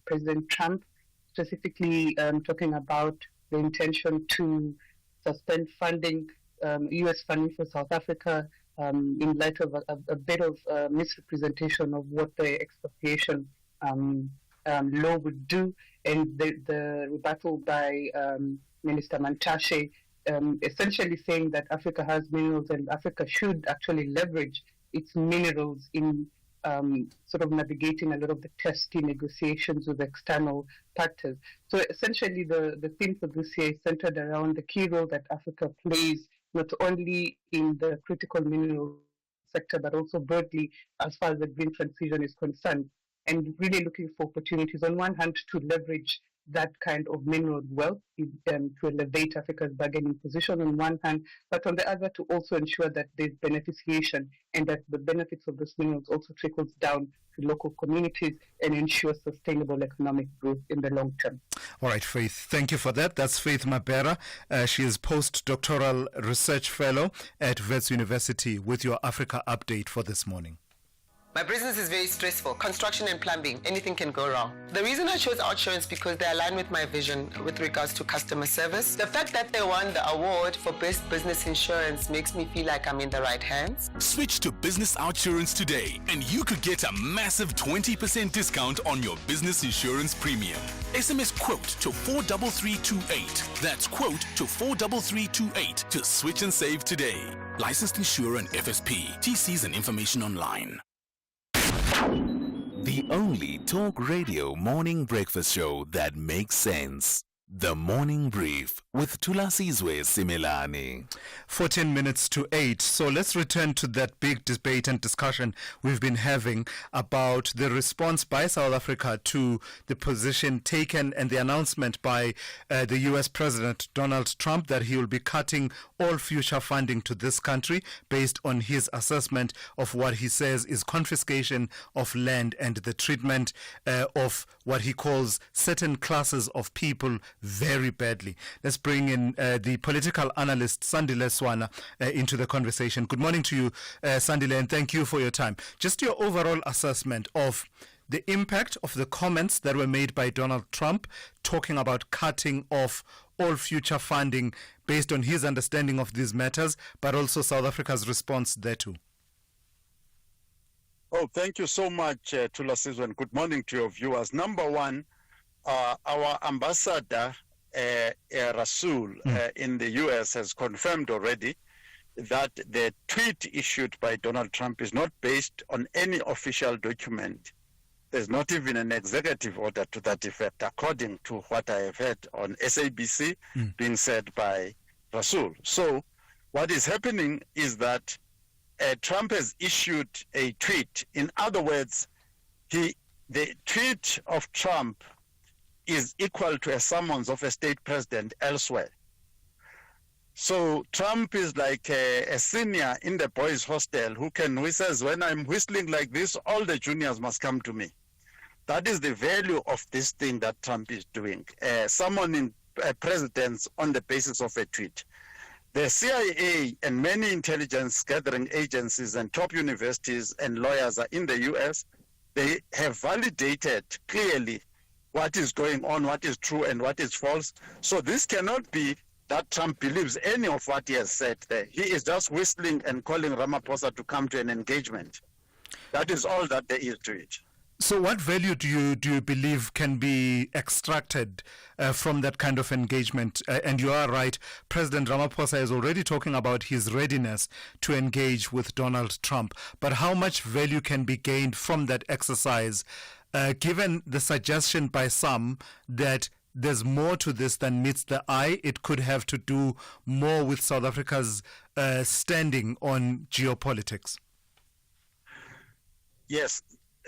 President Trump, specifically talking about the intention to suspend funding, U.S. funding for South Africa, in light of a bit of misrepresentation of what the expropriation law would do, and the rebuttal by Minister Mantashe, essentially saying that Africa has minerals and Africa should actually leverage its minerals in sort of navigating a lot of the testy negotiations with external partners. So essentially the theme for this year is centered around the key role that Africa plays, not only in the critical mineral sector, but also broadly as far as the green transition is concerned, and really looking for opportunities, on one hand, to leverage that kind of mineral wealth to elevate Africa's bargaining position on one hand, but on the other to also ensure that there's beneficiation and that the benefits of those minerals also trickles down to local communities and ensure sustainable economic growth in the long term. All right, Faith, thank you for that. That's Faith Mabera. She is postdoctoral research fellow at Wits University with your Africa update for this morning. My business is very stressful. Construction and plumbing, anything can go wrong. The reason I chose Outsurance is because they align with my vision with regards to customer service. The fact that they won the award for Best Business Insurance makes me feel like I'm in the right hands. Switch to Business Outsurance today and you could get a massive 20% discount on your business insurance premium. SMS quote to 43328. That's quote to 43328 to switch and save today. Licensed insurer and FSP. TCs and information online. The only talk radio morning breakfast show that makes sense. The Morning Brief with Thulasizwe Simelane. 14 minutes to 8. So let's return to that big debate and discussion we've been having about the response by South Africa to the position taken and the announcement by the US President Donald Trump that he will be cutting all future funding to this country based on his assessment of what he says is confiscation of land and the treatment of what he calls certain classes of people very badly. Let's bring in the political analyst Sandile Swana into the conversation. Good morning to you, Sandile, and thank you for your time. Just your overall assessment of the impact of the comments that were made by Donald Trump talking about cutting off all future funding based on his understanding of these matters, but also South Africa's response thereto. Oh, thank you so much, Thulasizwe, and good morning to your viewers. Number one, our ambassador, Rasul, in the U.S. has confirmed already that the tweet issued by Donald Trump is not based on any official document. There's not even an executive order to that effect, according to what I have heard on SABC being said by Rasul. So what is happening is that Trump has issued a tweet. In other words, the tweet of Trump is equal to a summons of a state president elsewhere. So Trump is like a senior in the boys' hostel who says, when I'm whistling like this, all the juniors must come to me. That is the value of this thing that Trump is doing, summoning presidents on the basis of a tweet. The CIA and many intelligence gathering agencies and top universities and lawyers are in the US. They have validated clearly what is going on, what is true and what is false. So this cannot be that Trump believes any of what he has said there. He is just whistling and calling Ramaphosa to come to an engagement. That is all that there is to it. So what value do you believe can be extracted from that kind of engagement? And you are right, President Ramaphosa is already talking about his readiness to engage with Donald Trump. But how much value can be gained from that exercise, given the suggestion by some that there's more to this than meets the eye? It could have to do more with South Africa's standing on geopolitics. Yes.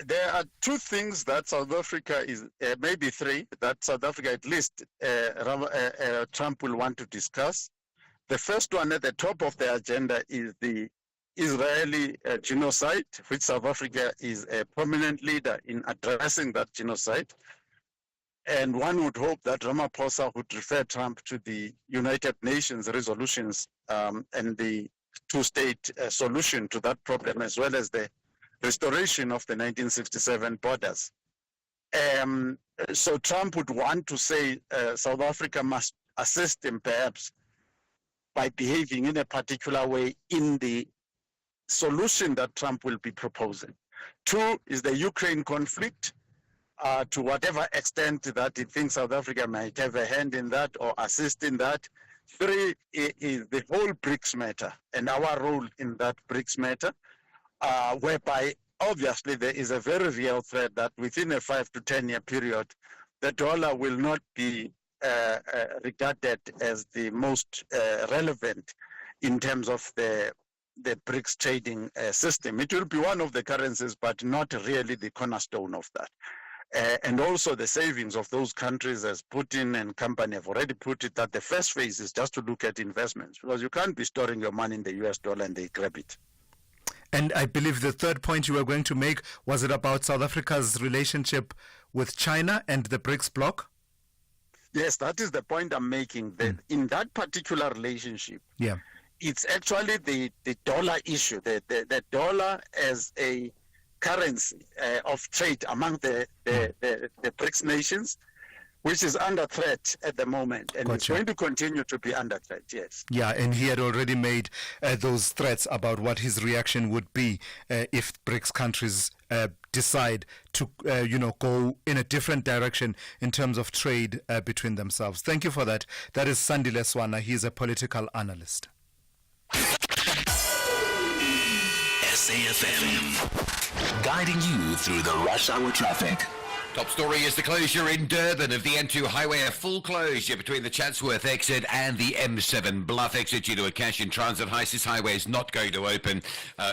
There are two things that South Africa is, maybe three, that South Africa at least Trump will want to discuss. The first one at the top of the agenda is the Israeli genocide, which South Africa is a prominent leader in addressing that genocide. And one would hope that Ramaphosa would refer Trump to the United Nations resolutions and the two-state solution to that problem, as well as the restoration of the 1967 borders. So Trump would want to say South Africa must assist him perhaps by behaving in a particular way in the solution that Trump will be proposing. Two is the Ukraine conflict, to whatever extent that he thinks South Africa might have a hand in that or assist in that. Three is the whole BRICS matter and our role in that BRICS matter. Whereby obviously there is a very real threat that within a 5 to 10 year period, the dollar will not be regarded as the most relevant in terms of the BRICS trading system. It will be one of the currencies, but not really the cornerstone of that. And also the savings of those countries, as Putin and company have already put it, that the first phase is just to look at investments, because you can't be storing your money in the US dollar and they grab it. And I believe the third point you were going to make, was it about South Africa's relationship with China and the BRICS bloc? Yes, that is the point I'm making. That in that particular relationship, it's actually the dollar issue, the dollar as a currency of trade among the BRICS nations, which is under threat at the moment, and it's going to continue to be under threat, yes. Yeah, and he had already made those threats about what his reaction would be if BRICS countries decide to, go in a different direction in terms of trade between themselves. Thank you for that. That is Sandile Swana. He's a political analyst. SAFM, guiding you through the rush hour traffic. Top story is the closure in Durban of the N2 highway, a full closure between the Chatsworth exit and the M7 Bluff exit due to a cash in transit heist. This highway is not going to open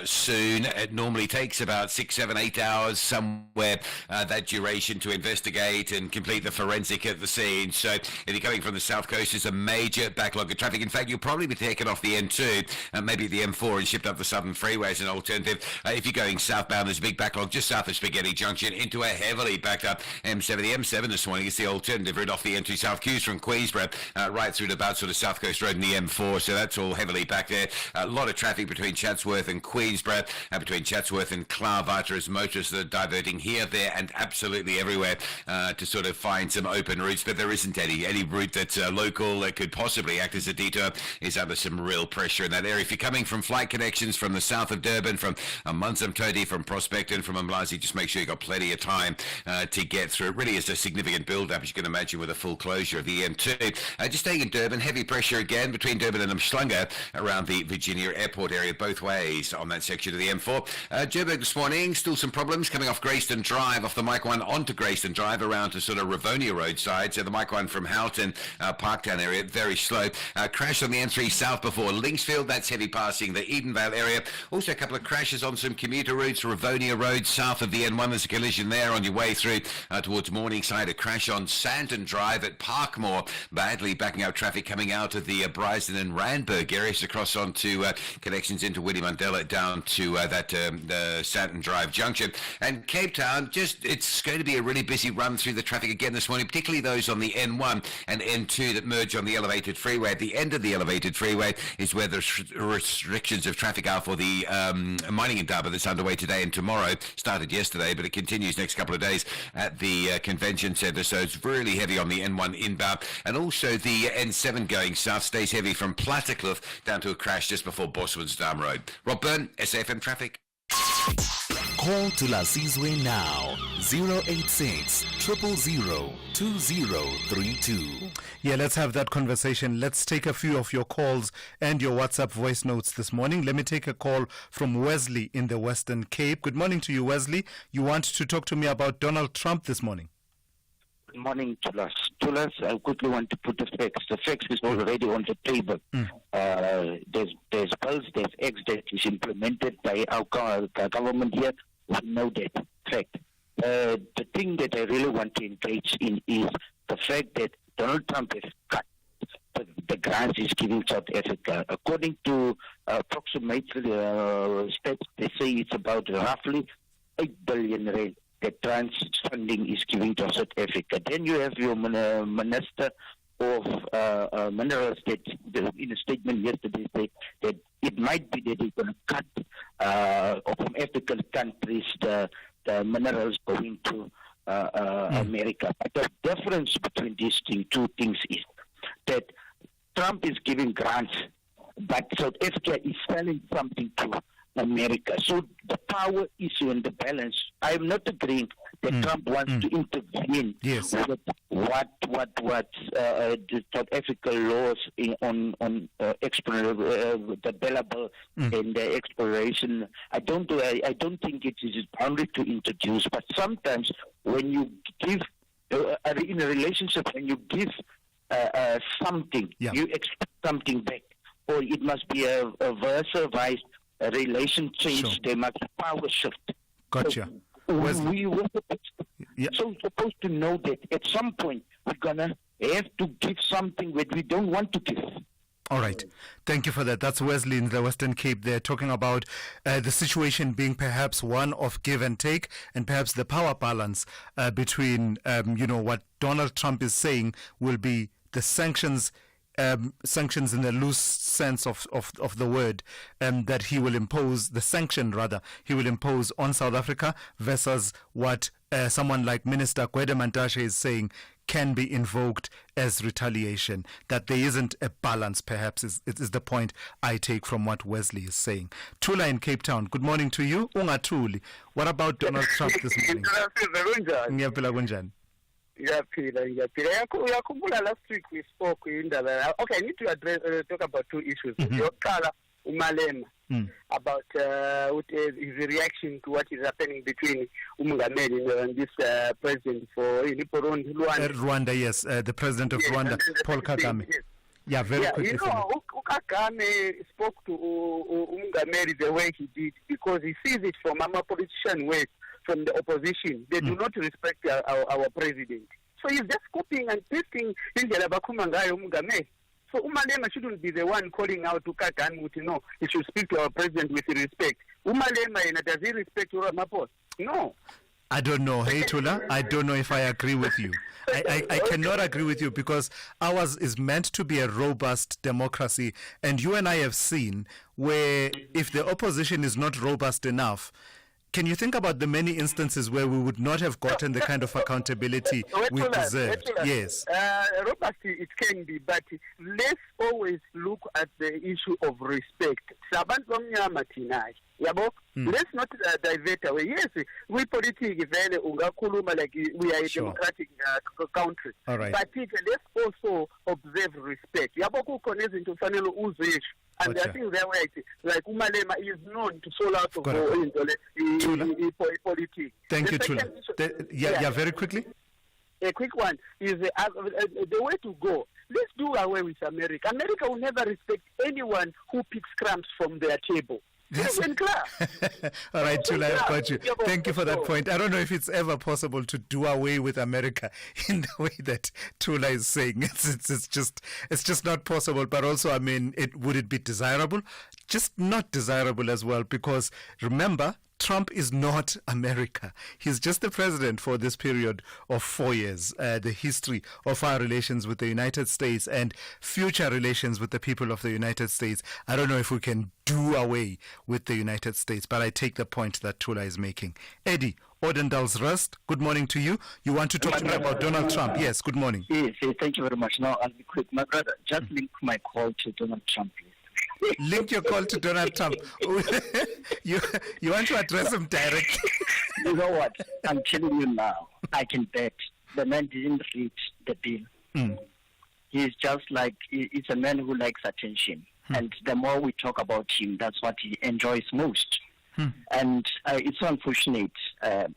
soon. It normally takes about 6, 7, 8 hours somewhere, that duration to investigate and complete the forensic at the scene. So if you're coming from the south coast, there's a major backlog of traffic. In fact, you'll probably be taken off the N2 and maybe the M4 and shipped up the southern freeway as an alternative. If you're going southbound, there's a big backlog just south of Spaghetti Junction into a heavily backed up M7. The M7 this morning is the alternative route off the N2 South Queues from Queensborough right through to about sort of South Coast Road and the M4, so that's all heavily back there. A lot of traffic between Chatsworth and Queensborough, between Chatsworth and Clarvata as motorists are diverting here, there and absolutely everywhere to sort of find some open routes, but there isn't any route that's local that could possibly act as a detour is under some real pressure in that area. If you're coming from flight connections from the south of Durban, from Munzamtoti, from Prospect and from Umlazi, just make sure you've got plenty of time to get through. It really is a significant build-up, as you can imagine, with a full closure of the M2. Just staying in Durban, heavy pressure again between Durban and Umhlanga around the Virginia Airport area, both ways on that section of the M4. Joburg this morning, still some problems coming off Grayston Drive, off the Mike 1 onto Grayston Drive, around to sort of Rivonia roadside. So the Mike 1 from Houghton, Parktown area, very slow. Crash on the M3 south before Linksfield, that's heavy passing the Edenvale area. Also a couple of crashes on some commuter routes, Rivonia Road south of the N1, there's a collision there on your way through towards Morningside. A crash on Santon Drive at Parkmore, badly backing up traffic coming out of the Brysden and Randburg areas across onto connections into Winnie Mandela down to the Santon Drive junction. And Cape Town, it's going to be a really busy run through the traffic again this morning, particularly those on the N1 and N2 that merge on the elevated freeway. At the end of the elevated freeway is where the restrictions of traffic are for the mining indaba that's underway today and tomorrow. Started yesterday, but it continues next couple of days at the convention centre, so it's really heavy on the N1 inbound, and also the N7 going south stays heavy from Plattekloof down to a crash just before Boswood's Dam Road. Rob Byrne, SAFM Traffic. Call Thulasizwe now, 086 000 2032. Yeah, let's have that conversation. Let's take a few of your calls and your WhatsApp voice notes this morning. Let me take a call from Wesley in the Western Cape. Good morning to you, Wesley. You want to talk to me about Donald Trump this morning? Good morning, Tulas. Tulas, I quickly want to put the facts. The facts is already on the table. There's bills, there's acts that is implemented by our government here. We know that fact. The thing that I really want to engage in is the fact that Donald Trump has cut the grants he's giving South Africa. According to approximately stats, they say it's about roughly 8 billion rand that trans funding is giving to South Africa. Then you have your Minister of Minerals that in a statement yesterday said that it might be that they're going to cut from African countries the minerals going to America. But the difference between these two things is that Trump is giving grants, but South Africa is selling something to America. So the power issue and the balance, I am not agreeing that Trump wants to intervene with what the South Africa laws on the billable and the exploration. I don't think it is boundary to introduce, but sometimes when you give in a relationship, when you give something, you expect something back, or it must be a vice relation change. There must be power shift. Gotcha. So we were supposed to know that at some point we're gonna have to give something that we don't want to give. All right. Thank you for that. That's Wesley in the Western Cape. They're talking about the situation being perhaps one of give and take, and perhaps the power balance between, what Donald Trump is saying will be the sanctions in the loose sense of the word, that he will impose, the sanction rather, he will impose on South Africa versus what someone like Minister Gwede Mantashe is saying can be invoked as retaliation. That there isn't a balance, perhaps, is the point I take from what Wesley is saying. Tula in Cape Town, good morning to you. Ungatuli, what about Donald Trump this morning? Ngiyaphila kunjani? Yakhumbula last week we spoke in the okay, I need to talk about two issues. Yokuqala Umalema about his reaction to what is happening between Umungameli and this president for Rwanda, yes, the president of Rwanda, Paul Kagame. Yes. Yeah, very quickly. You know, Kagame spoke to Umungameli the way he did because he sees it from our politician ways, from the opposition. They do not respect our president. So he's just copying and pasting in the Labakumangayo Umungameli. So Umalema shouldn't be the one calling out to Kagame, no, he should speak to our president with respect. Umalema, does he respect Ramaphosa? No. I don't know. Hey, Tula, I don't know if I agree with you. I cannot agree with you because ours is meant to be a robust democracy. And you and I have seen where if the opposition is not robust enough, can you think about the many instances where we would not have gotten the kind of accountability we deserved? Yes. Robust it can be, but let's always look at the issue of respect. Let's not divert away. Yes, we politics like we are a democratic country. All right. But let's also observe respect. And I think that way, like Umalema is known to fall out of politics. Thank you, Tula. Yeah, very quickly. A quick one is the way to go. Let's do away with America. America will never respect anyone who picks crumbs from their table. All right, Tula, I've got you. Thank you for that point. I don't know if it's ever possible to do away with America in the way that Tula is saying. It's just not possible. But also, I mean, would it be desirable? Just not desirable as well, because remember, Trump is not America. He's just the president for this period of 4 years. The history of our relations with the United States and future relations with the people of the United States. I don't know if we can do away with the United States, but I take the point that Tula is making. Eddie, Odendalsrust, good morning to you. You want to talk to me about Donald Trump? Yes, good morning. Yes, thank you very much. Now, I'll be quick. My brother, just link my call to Donald Trump, please. Link your call to Donald Trump. You want to address him directly? You know what? I'm telling you now. I can bet the man didn't read the bill. He's just like, he's a man who likes attention. And the more we talk about him, that's what he enjoys most. And it's so unfortunate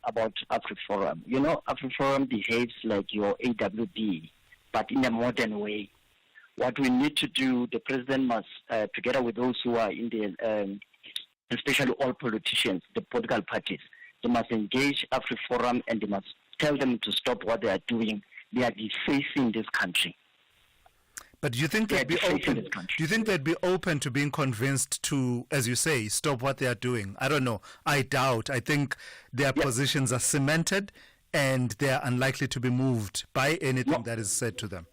about AfriForum. You know, AfriForum behaves like your AWB, but in a modern way. What we need to do, the president must, together with those who are in the, especially all politicians, the political parties, they must engage AfriForum and they must tell them to stop what they are doing. They are defacing this country. But do you think they'd be open? Do you think they'd be open to being convinced to, as you say, stop what they are doing? I don't know. I doubt. I think their positions are cemented, and they are unlikely to be moved by anything that is said to them.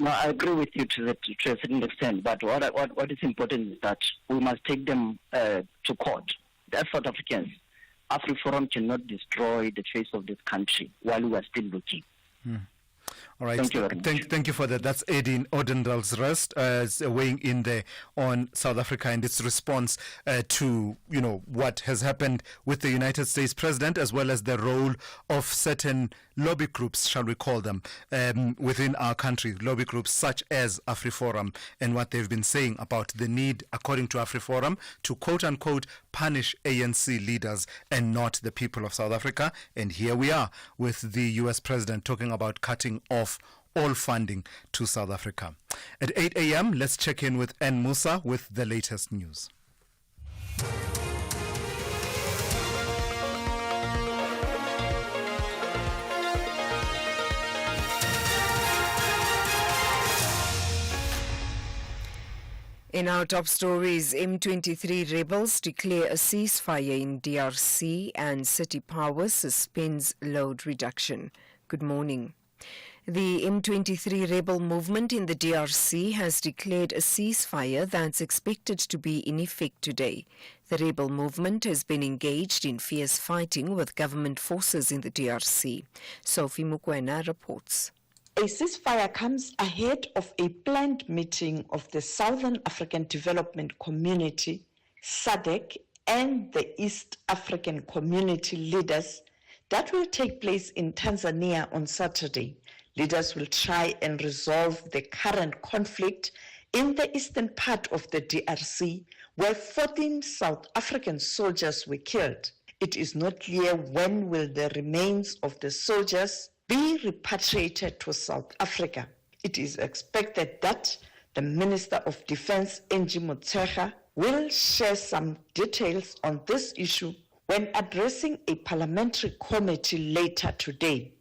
No, I agree with you to a certain extent. But what is important is that we must take them to court. As South Africans, AfriForum cannot destroy the face of this country while we are still looking. All right. Thank you very much. Thank you for that. That's Edin Odendalsrust weighing in there on South Africa and its response to, what has happened with the United States president, as well as the role of certain lobby groups, shall we call them, within our country, lobby groups such as AfriForum, and what they've been saying about the need, according to AfriForum, to quote-unquote punish ANC leaders and not the people of South Africa. And here we are with the U.S. president talking about cutting off all funding to South Africa. At 8 a.m., let's check in with N. Musa with the latest news. In our top stories, M23 rebels declare a ceasefire in DRC and City Power suspends load reduction. Good morning. The M23 rebel movement in the DRC has declared a ceasefire that's expected to be in effect today. The rebel movement has been engaged in fierce fighting with government forces in the DRC. Sophie Mukwena reports. A ceasefire comes ahead of a planned meeting of the Southern African Development Community, SADC, and the East African Community leaders that will take place in Tanzania on Saturday. Leaders will try and resolve the current conflict in the eastern part of the DRC, where 14 South African soldiers were killed. It is not clear when will the remains of the soldiers be repatriated to South Africa. It is expected that the Minister of Defense, Angie Motshekga, will share some details on this issue when addressing a parliamentary committee later today.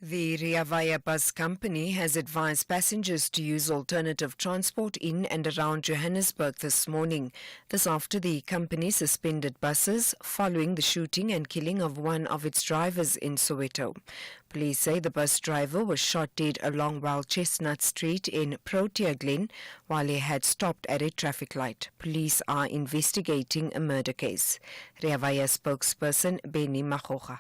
The Rea Vaya Bus Company has advised passengers to use alternative transport in and around Johannesburg this morning. This after the company suspended buses following the shooting and killing of one of its drivers in Soweto. Police say the bus driver was shot dead along Wild Chestnut Street in Protea Glen while he had stopped at a traffic light. Police are investigating a murder case. Rea Vaya spokesperson Benny Magoga.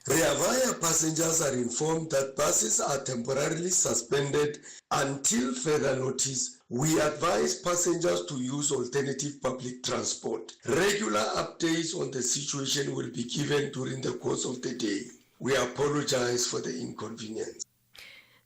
Rea Vaya passengers are informed that buses are temporarily suspended until further notice. We advise passengers to use alternative public transport. Regular updates on the situation will be given during the course of the day. We apologize for the inconvenience.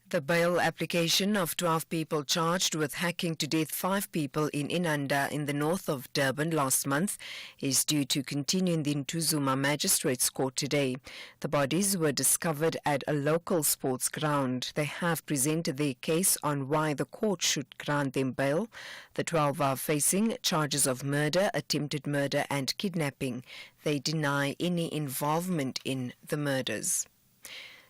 The bail application of 12 people charged with hacking to death 5 people in Inanda in the north of Durban last month is due to continue in the Ntuzuma Magistrates Court today. The bodies were discovered at a local sports ground. They have presented their case on why the court should grant them bail. The 12 are facing charges of murder, attempted murder and kidnapping. They deny any involvement in the murders.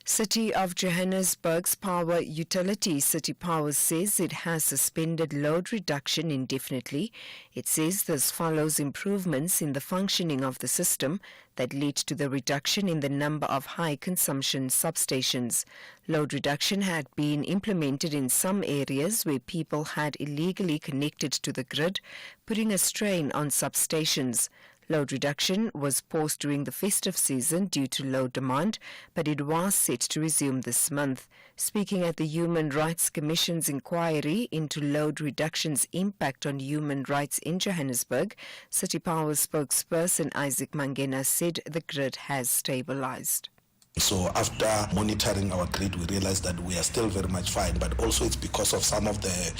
City of Johannesburg's power utility, City Power, says it has suspended load reduction indefinitely. It says this follows improvements in the functioning of the system that lead to the reduction in the number of high-consumption substations. Load reduction had been implemented in some areas where people had illegally connected to the grid, putting a strain on substations. Load reduction was paused during the festive season due to low demand, but it was set to resume this month. Speaking at the Human Rights Commission's inquiry into load reduction's impact on human rights in Johannesburg, City Power spokesperson Isaac Mangena said the grid has stabilized. So after monitoring our grid, we realized that we are still very much fine, but also it's because of some of the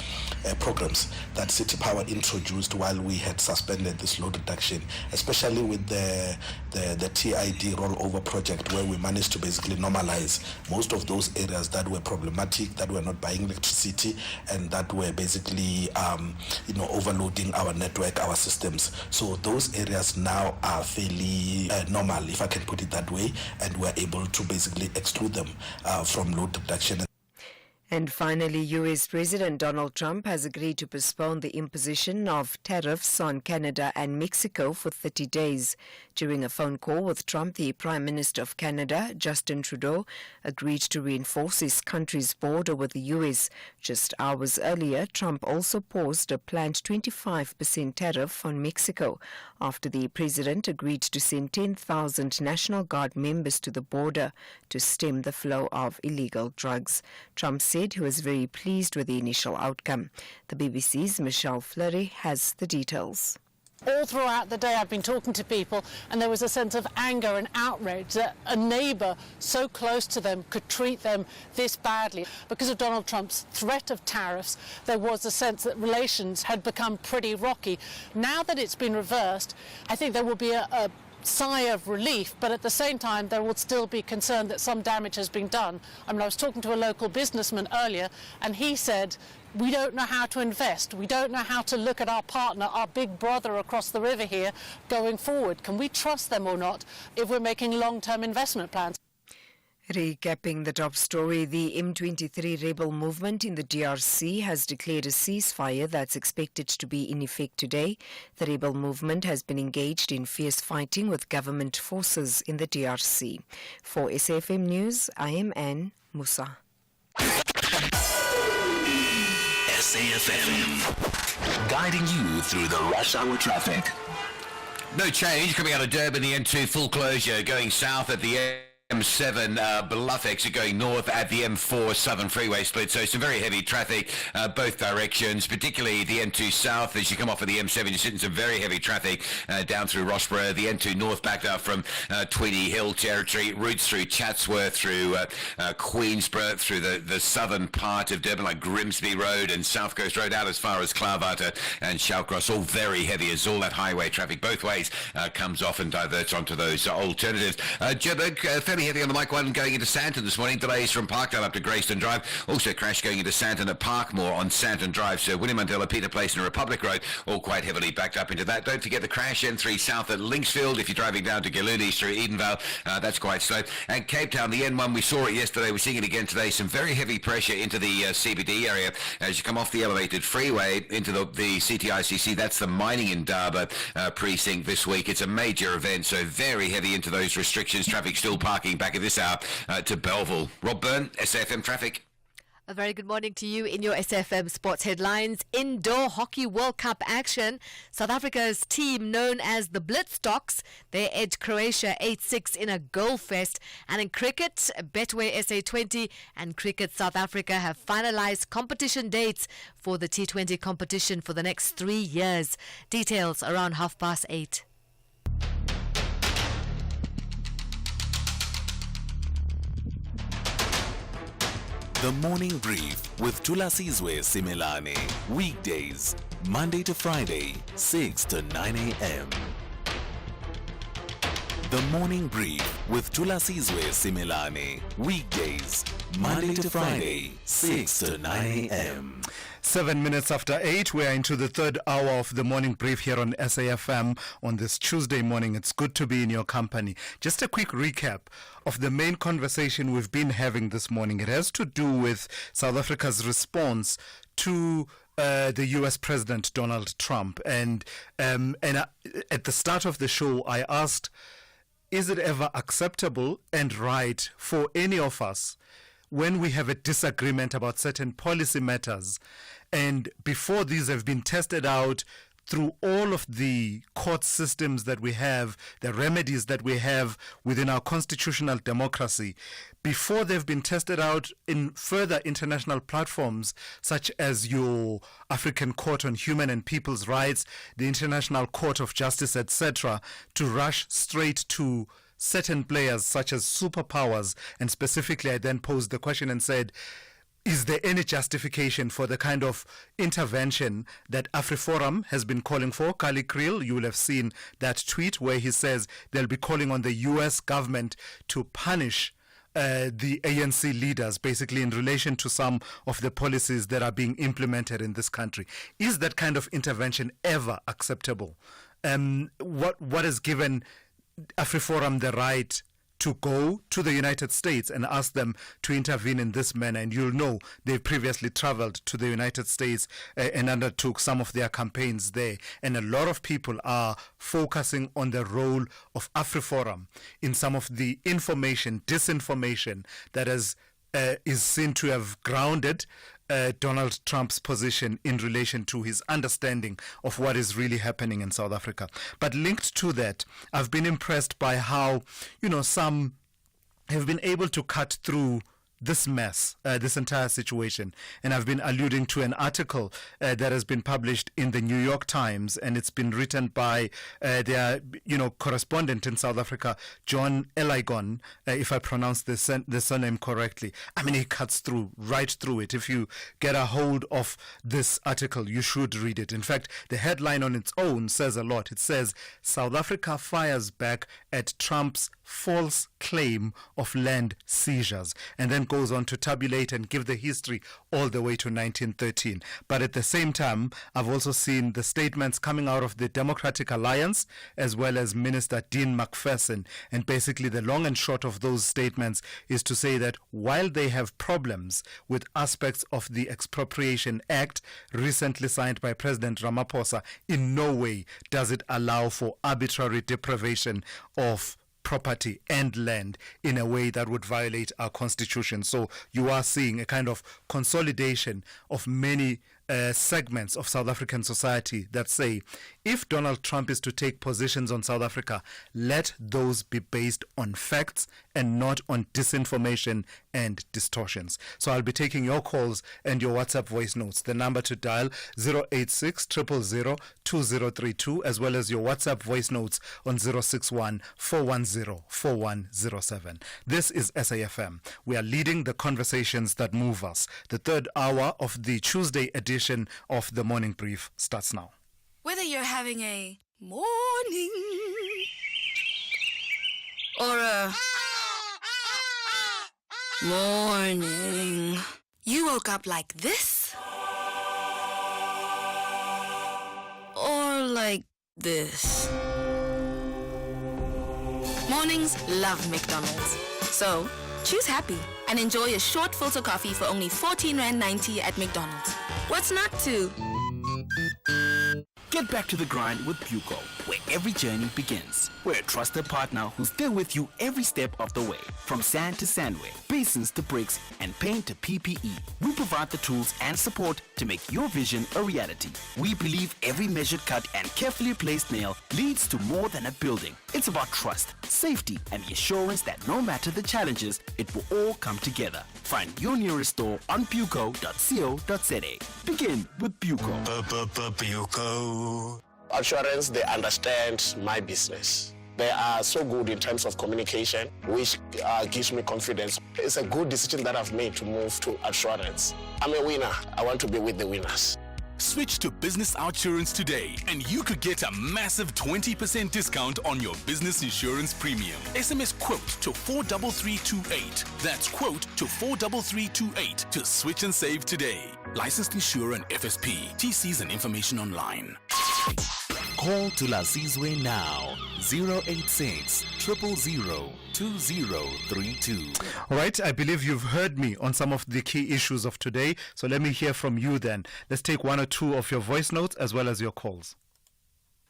programs that City Power introduced while we had suspended this load reduction, especially with the TID rollover project, where we managed to basically normalize most of those areas that were problematic, that were not buying electricity, and that were basically overloading our network, our systems. So those areas now are fairly normal, if I can put it that way, and we're able to basically exclude them from load reduction. And finally, U.S. President Donald Trump has agreed to postpone the imposition of tariffs on Canada and Mexico for 30 days. During a phone call with Trump, the Prime Minister of Canada, Justin Trudeau, agreed to reinforce his country's border with the U.S. Just hours earlier, Trump also paused a planned 25% tariff on Mexico after the president agreed to send 10,000 National Guard members to the border to stem the flow of illegal drugs. Trump said he was very pleased with the initial outcome. The BBC's Michelle Fleury has the details. All throughout the day I've been talking to people, and there was a sense of anger and outrage that a neighbour so close to them could treat them this badly. Because of Donald Trump's threat of tariffs, there was a sense that relations had become pretty rocky. Now that it's been reversed, I think there will be a sigh of relief, but at the same time there would still be concern that some damage has been done. I mean, I was talking to a local businessman earlier, and he said, we don't know how to invest. We don't know how to look at our partner, our big brother across the river here, going forward. Can we trust them or not if we're making long-term investment plans? Recapping the top story, the M23 rebel movement in the DRC has declared a ceasefire that's expected to be in effect today. The rebel movement has been engaged in fierce fighting with government forces in the DRC. For SAFM News, I am Anne Musa. SAFM, guiding you through the rush hour traffic. No change coming out of Durban, the N2 full closure going south at the M7 Bluff exit going north at the M4 Southern Freeway split. So some very heavy traffic both directions, particularly the N2 South. As you come off of the M7, you're sitting some very heavy traffic down through Rossborough. The N2 North backed up from Tweedy Hill territory, routes through Chatsworth, through Queensborough, through the southern part of Durban, like Grimsby Road and South Coast Road, out as far as Klaarwater and Shoutcross. All very heavy as all that highway traffic both ways comes off and diverts onto those alternatives. Joburg, fairly heavy on the Mike 1 going into Santon this morning. Delays from Parkdale up to Greyston Drive. Also crash going into Santon at Parkmore on Santon Drive. So William Mandela, Peter Place and Republic Road all quite heavily backed up into that. Don't forget the crash N3 South at Linksfield if you're driving down to Gilooly through Edenvale. That's quite slow. And Cape Town, the N1, we saw it yesterday. We're seeing it again today. Some very heavy pressure into the CBD area as you come off the elevated freeway into the CTICC. That's the Mining Indaba precinct this week. It's a major event, so very heavy into those restrictions. Traffic still parking back at this hour to Belleville. Rob Byrne, SAFM Traffic. A very good morning to you in your SFM Sports headlines. Indoor Hockey World Cup action. South Africa's team, known as the Blitzstocks, they edged Croatia 8-6 in a goal fest. And in cricket, Betway SA20 and Cricket South Africa have finalized competition dates for the T20 competition for the next 3 years. Details around 8:30. The Morning Brief with Thulasizwe Simelane. Weekdays, Monday to Friday, 6 to 9 a.m. The Morning Brief with Thulasizwe Simelane. Weekdays, Monday to Friday, 6 to 9 a.m. 7 minutes after 8, we are into the third hour of the morning brief here on SAFM on this Tuesday morning. It's good to be in your company. Just a quick recap of the main conversation we've been having this morning. It has to do with South Africa's response to the U.S. President Donald Trump. And at the start of the show, I asked, is it ever acceptable and right for any of us when we have a disagreement about certain policy matters, and before these have been tested out through all of the court systems that we have, the remedies that we have within our constitutional democracy, before they've been tested out in further international platforms such as your African Court on Human and People's Rights, the International Court of Justice, etc., to rush straight to certain players such as superpowers. And specifically, I then posed the question and said, is there any justification for the kind of intervention that AfriForum has been calling for? Kali Kriel, you will have seen that tweet where he says they'll be calling on the U.S. government to punish the ANC leaders, basically in relation to some of the policies that are being implemented in this country. Is that kind of intervention ever acceptable? What has given AfriForum the right to go to the United States and ask them to intervene in this manner? And you'll know they've previously traveled to the United States and undertook some of their campaigns there. And a lot of people are focusing on the role of AfriForum in some of the disinformation that is seen to have grounded Donald Trump's position in relation to his understanding of what is really happening in South Africa. But linked to that, I've been impressed by how, some have been able to cut through this mess, this entire situation. And I've been alluding to an article that has been published in the New York Times, and it's been written by their, correspondent in South Africa, John Eligon, if I pronounce the surname correctly. I mean, he cuts right through it. If you get a hold of this article, you should read it. In fact, the headline on its own says a lot. It says, South Africa fires back at Trump's false claim of land seizures, and then goes on to tabulate and give the history all the way to 1913. But at the same time, I've also seen the statements coming out of the Democratic Alliance as well as Minister Dean McPherson. And basically the long and short of those statements is to say that while they have problems with aspects of the Expropriation Act recently signed by President Ramaphosa, in no way does it allow for arbitrary deprivation of property and land in a way that would violate our constitution. So you are seeing a kind of consolidation of many segments of South African society that say, if Donald Trump is to take positions on South Africa, let those be based on facts and not on disinformation and distortions. So I'll be taking your calls and your WhatsApp voice notes. The number to dial 086 000 2032, as well as your WhatsApp voice notes on 061 410 4107. This is SAFM. We are leading the conversations that move us. The third hour of the Tuesday edition of the Morning Brief starts now. Whether you're having a morning or a morning, you woke up like this or like this. Mornings love McDonald's. So, choose happy and enjoy a short filter coffee for only R14.90 at McDonald's. What's not to? Get back to the grind with Buco, where every journey begins. We're a trusted partner who's there with you every step of the way. From sand to sandware, basins to bricks, and paint to PPE, we provide the tools and support to make your vision a reality. We believe every measured cut and carefully placed nail leads to more than a building. It's about trust, safety, and the assurance that no matter the challenges, it will all come together. Find your nearest store on buco.co.za. Begin with Buco. Buco. Assurance, they understand my business. They are so good in terms of communication, which gives me confidence. It's a good decision that I've made to move to Assurance. I'm a winner. I want to be with the winners. Switch to Business Outsurance today and you could get a massive 20% discount on your business insurance premium. SMS quote to 43328. That's quote to 43328 to switch and save today. Licensed insurer and FSP. TCs and information online. Call Thulasizwe now. 086 000 2032. All right, I believe you've heard me on some of the key issues of today, so let me hear from you then. Let's take one or two of your voice notes as well as your calls.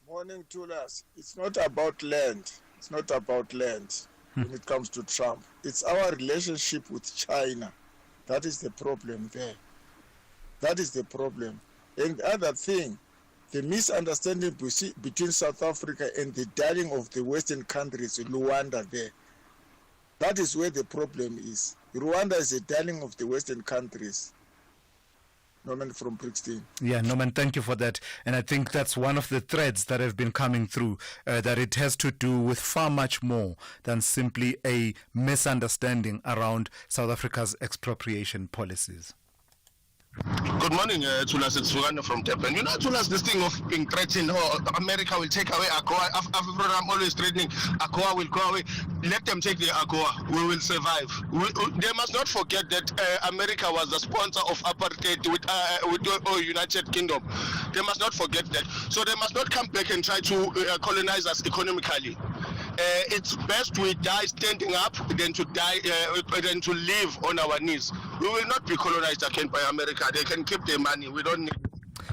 Morning, Thulas. It's not about land. It's not about land when it comes to Trump. It's our relationship with China. That is the problem there. That is the problem. And the other thing, the misunderstanding between South Africa and the darling of the Western countries, Rwanda there. That is where the problem is. Rwanda is a darling of the Western countries. Norman from Brixton. Yeah, Norman, thank you for that. And I think that's one of the threads that have been coming through, that it has to do with far much more than simply a misunderstanding around South Africa's expropriation policies. Good morning, Thulasizwe Simelane from Durban. You know, Thulas, this thing of being threatened, America will take away AGOA. After I'm always threatening, AGOA will go away. Let them take the AGOA. We will survive. They must not forget that America was the sponsor of apartheid with the United Kingdom. They must not forget that. So they must not come back and try to colonize us economically. It's best we die standing up than to die than to live on our knees. We will not be colonized again by America. They can keep their money. We don't need.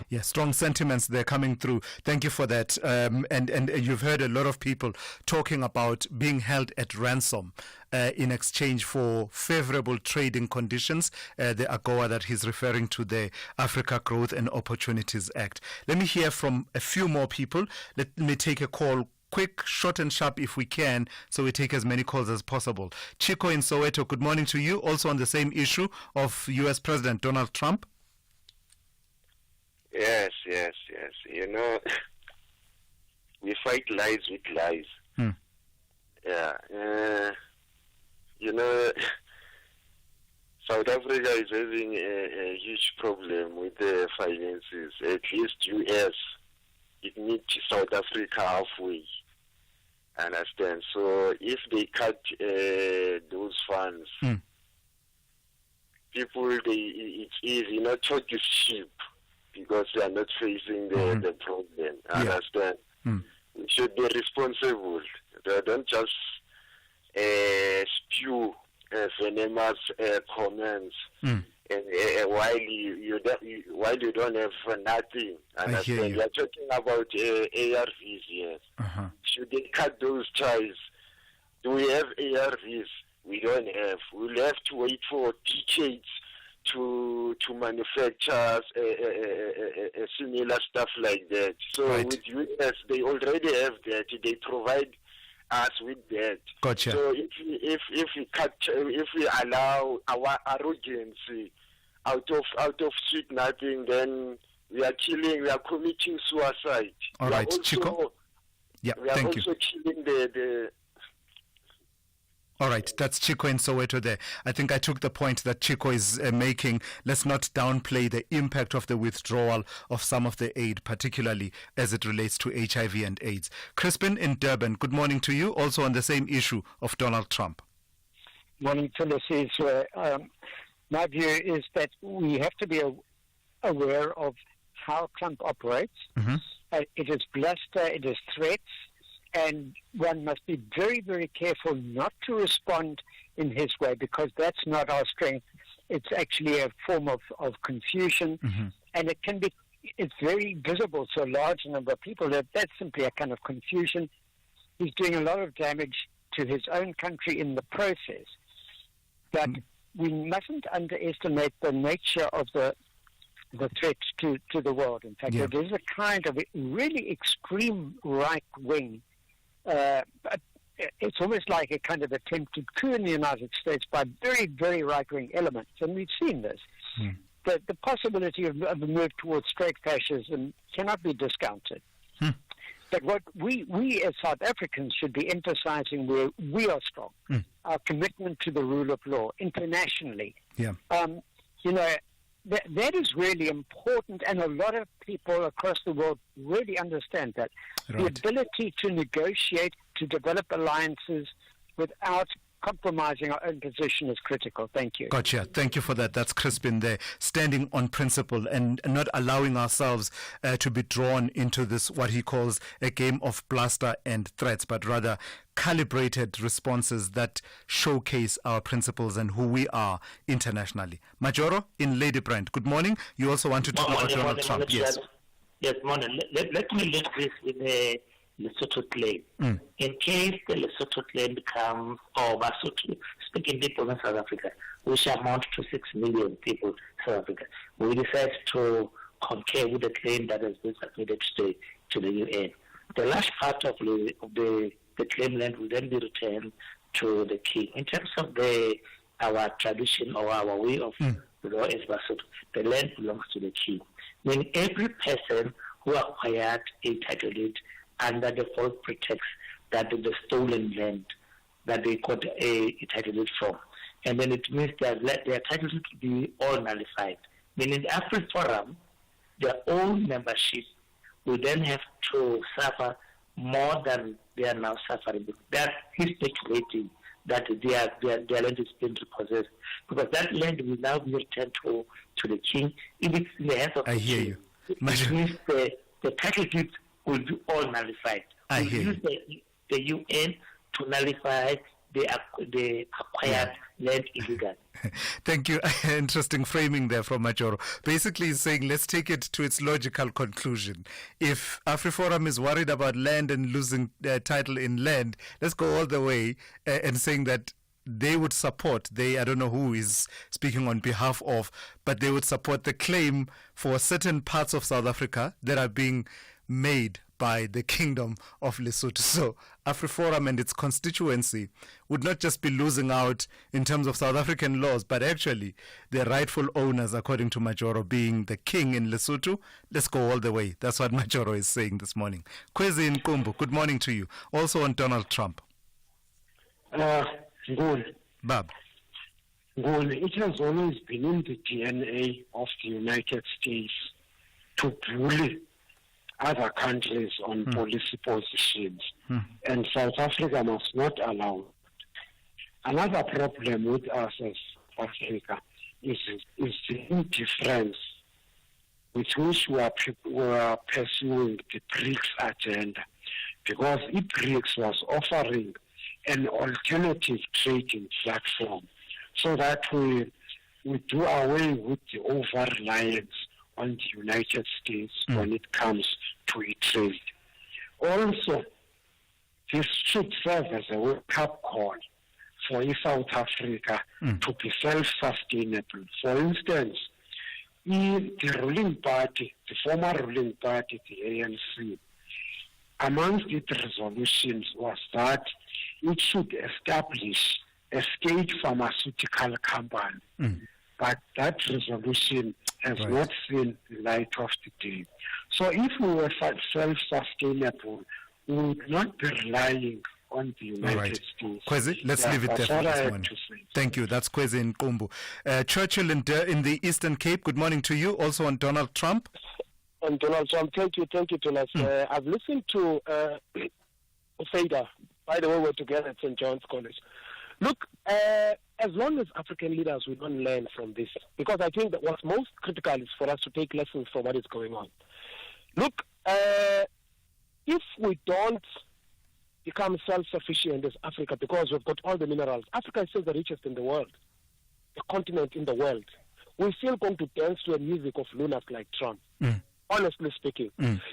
Yeah, strong sentiments they're coming through. Thank you for that. And you've heard a lot of people talking about being held at ransom in exchange for favorable trading conditions, the AGOA that he's referring to, the Africa Growth and Opportunities Act. Let me hear from a few more people. Let me take a call. Quick, short and sharp if we can, so we take as many calls as possible. Chico in Soweto, good morning to you. Also on the same issue of U.S. President Donald Trump. Yes. You know, we fight lies with lies. Yeah. You know, South Africa is having a huge problem with the finances. At least U.S. it meets South Africa halfway. Understand? So if they cut those funds, people, it's easy. Not talk is cheap because they are not facing the problem. Understand? We should be responsible. They don't just spew venomous comments. And while you don't have nothing, understand? You're talking about ARVs, yes. Should they cut those ties? Do we have ARVs? We don't have. We'll have to wait for decades to manufacture similar stuff like that. So with US, they already have that. They provide us with that. Gotcha. So if we allow our arrogance out of sweet nothing, then we are committing suicide. All right, Chico. Yeah, we are thank also you. killing the All right, that's Chico in Soweto there. I think I took the point that Chico is making. Let's not downplay the impact of the withdrawal of some of the aid, particularly as it relates to HIV and AIDS. Crispin in Durban, good morning to you, also on the same issue of Donald Trump. Morning, Thulasizwe. My view is that we have to be aware of how Trump operates. Mm-hmm. It is bluster, it is threats, and one must be very, very careful not to respond in his way, because that's not our strength. It's actually a form of confusion, and it's very visible to a large number of people that that's simply a kind of confusion. He's doing a lot of damage to his own country in the process. But we mustn't underestimate the nature of the threat to the world. In fact, it is a kind of really extreme right-wing. It's almost like a kind of attempted coup in the United States by very, very right-wing elements, and we've seen this. The possibility of a move towards straight fascism cannot be discounted. But what we as South Africans should be emphasizing where we are strong, our commitment to the rule of law internationally. That is really important, and a lot of people across the world really understand that. Right. The ability to negotiate, to develop alliances without compromising our own position is critical. Thank you. Gotcha. Thank you for that. That's Crispin there, standing on principle and not allowing ourselves to be drawn into this, what he calls a game of bluster and threats, but rather calibrated responses that showcase our principles and who we are internationally. Majoro in Lady Brand, good morning. You also want to talk about Donald Trump. Yes. Yes, morning. Let me leave this in a Lesotho claim. In case the Lesotho claim becomes, or Basotho speaking people in South Africa, which amount to 6 million people in South Africa, we decide to concur with the claim that has been submitted to the UN. The large part of the claim land will then be returned to the king. In terms of our tradition or our way of law as Basotho, the land belongs to the king. Meaning every person who acquired a title deed under the false pretext that the stolen land that they got a title deed from. And then it means that their title deed to be all nullified. Meaning the African Forum, their own membership will then have to suffer more than they are now suffering. That is speculating that their land is being repossessed. Because that land will now be returned to the king. If it's in the hands of the king, it means the title deed will be all nullified. I we'll hear use the UN to nullify the acquired land illegally. Thank you. Interesting framing there from Majoro. Basically, he's saying let's take it to its logical conclusion. If AfriForum is worried about land and losing title in land, let's go all the way and saying that they would support, I don't know who is speaking on behalf of, but they would support the claim for certain parts of South Africa that are being made by the Kingdom of Lesotho. So AfriForum and its constituency would not just be losing out in terms of South African laws, but actually the rightful owners, according to Majoro, being the king in Lesotho. Let's go all the way. That's what Majoro is saying this morning. Kwezi Nkumbu, good morning to you. Also on Donald Trump. Bab. It has always been in the DNA of the United States to bully other countries on policy positions, and South Africa must not allow it. Another problem with us as Africa is the indifference with which we are pursuing the BRICS agenda, because if BRICS was offering an alternative trading platform so that we do away with the over-reliance on the United States when it comes to trade. Also, this should serve as a wake-up call for South Africa to be self-sustainable. For instance, the ruling party, the former ruling party, the ANC, amongst its resolutions was that it should establish a state pharmaceutical company. But that resolution has not seen the light of the day. So if we were self-sustainable, we would not be relying on the United States. Kwezi, let's leave it there for this morning. Thank you. That's Kwezi in Kumbu. Churchill in the Eastern Cape, good morning to you. Also on Donald Trump. On Donald Trump, thank you, Thomas. I've listened to Fader. By the way, we're together at St. John's College. Look, as long as African leaders will not learn from this, because I think that what's most critical is for us to take lessons from what is going on. Look, if we don't become self-sufficient as Africa, because we've got all the minerals, Africa is still the richest in the world, the continent in the world. We're still going to dance to a music of lunars like Trump, honestly speaking.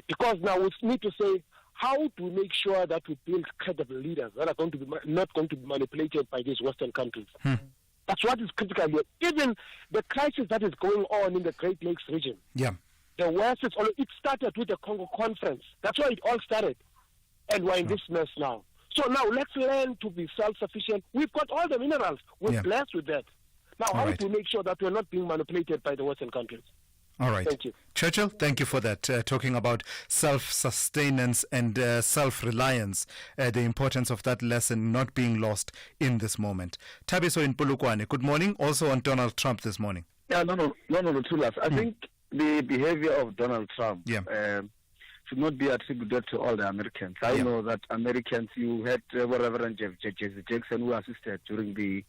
Because now we need to say, how do we make sure that we build credible leaders that are going to be not going to be manipulated by these Western countries? That's what is critical here. Even the crisis that is going on in the Great Lakes region. The West, it started with the Congo conference. that's where it all started. And we're in this mess now. So now let's learn to be self-sufficient. We've got all the minerals. We're blessed with that. Now, how do we make sure that we're not being manipulated by the Western countries? All right. Thank you. Churchill, thank you for that. Talking about self-sustenance and self-reliance, the importance of that lesson not being lost in this moment. Tabiso in Polokwane, good morning. Also on Donald Trump this morning. Tulas. I think the behavior of Donald Trump should not be attributed to all the Americans. I know that Americans, you had Reverend Jesse Jackson who assisted during the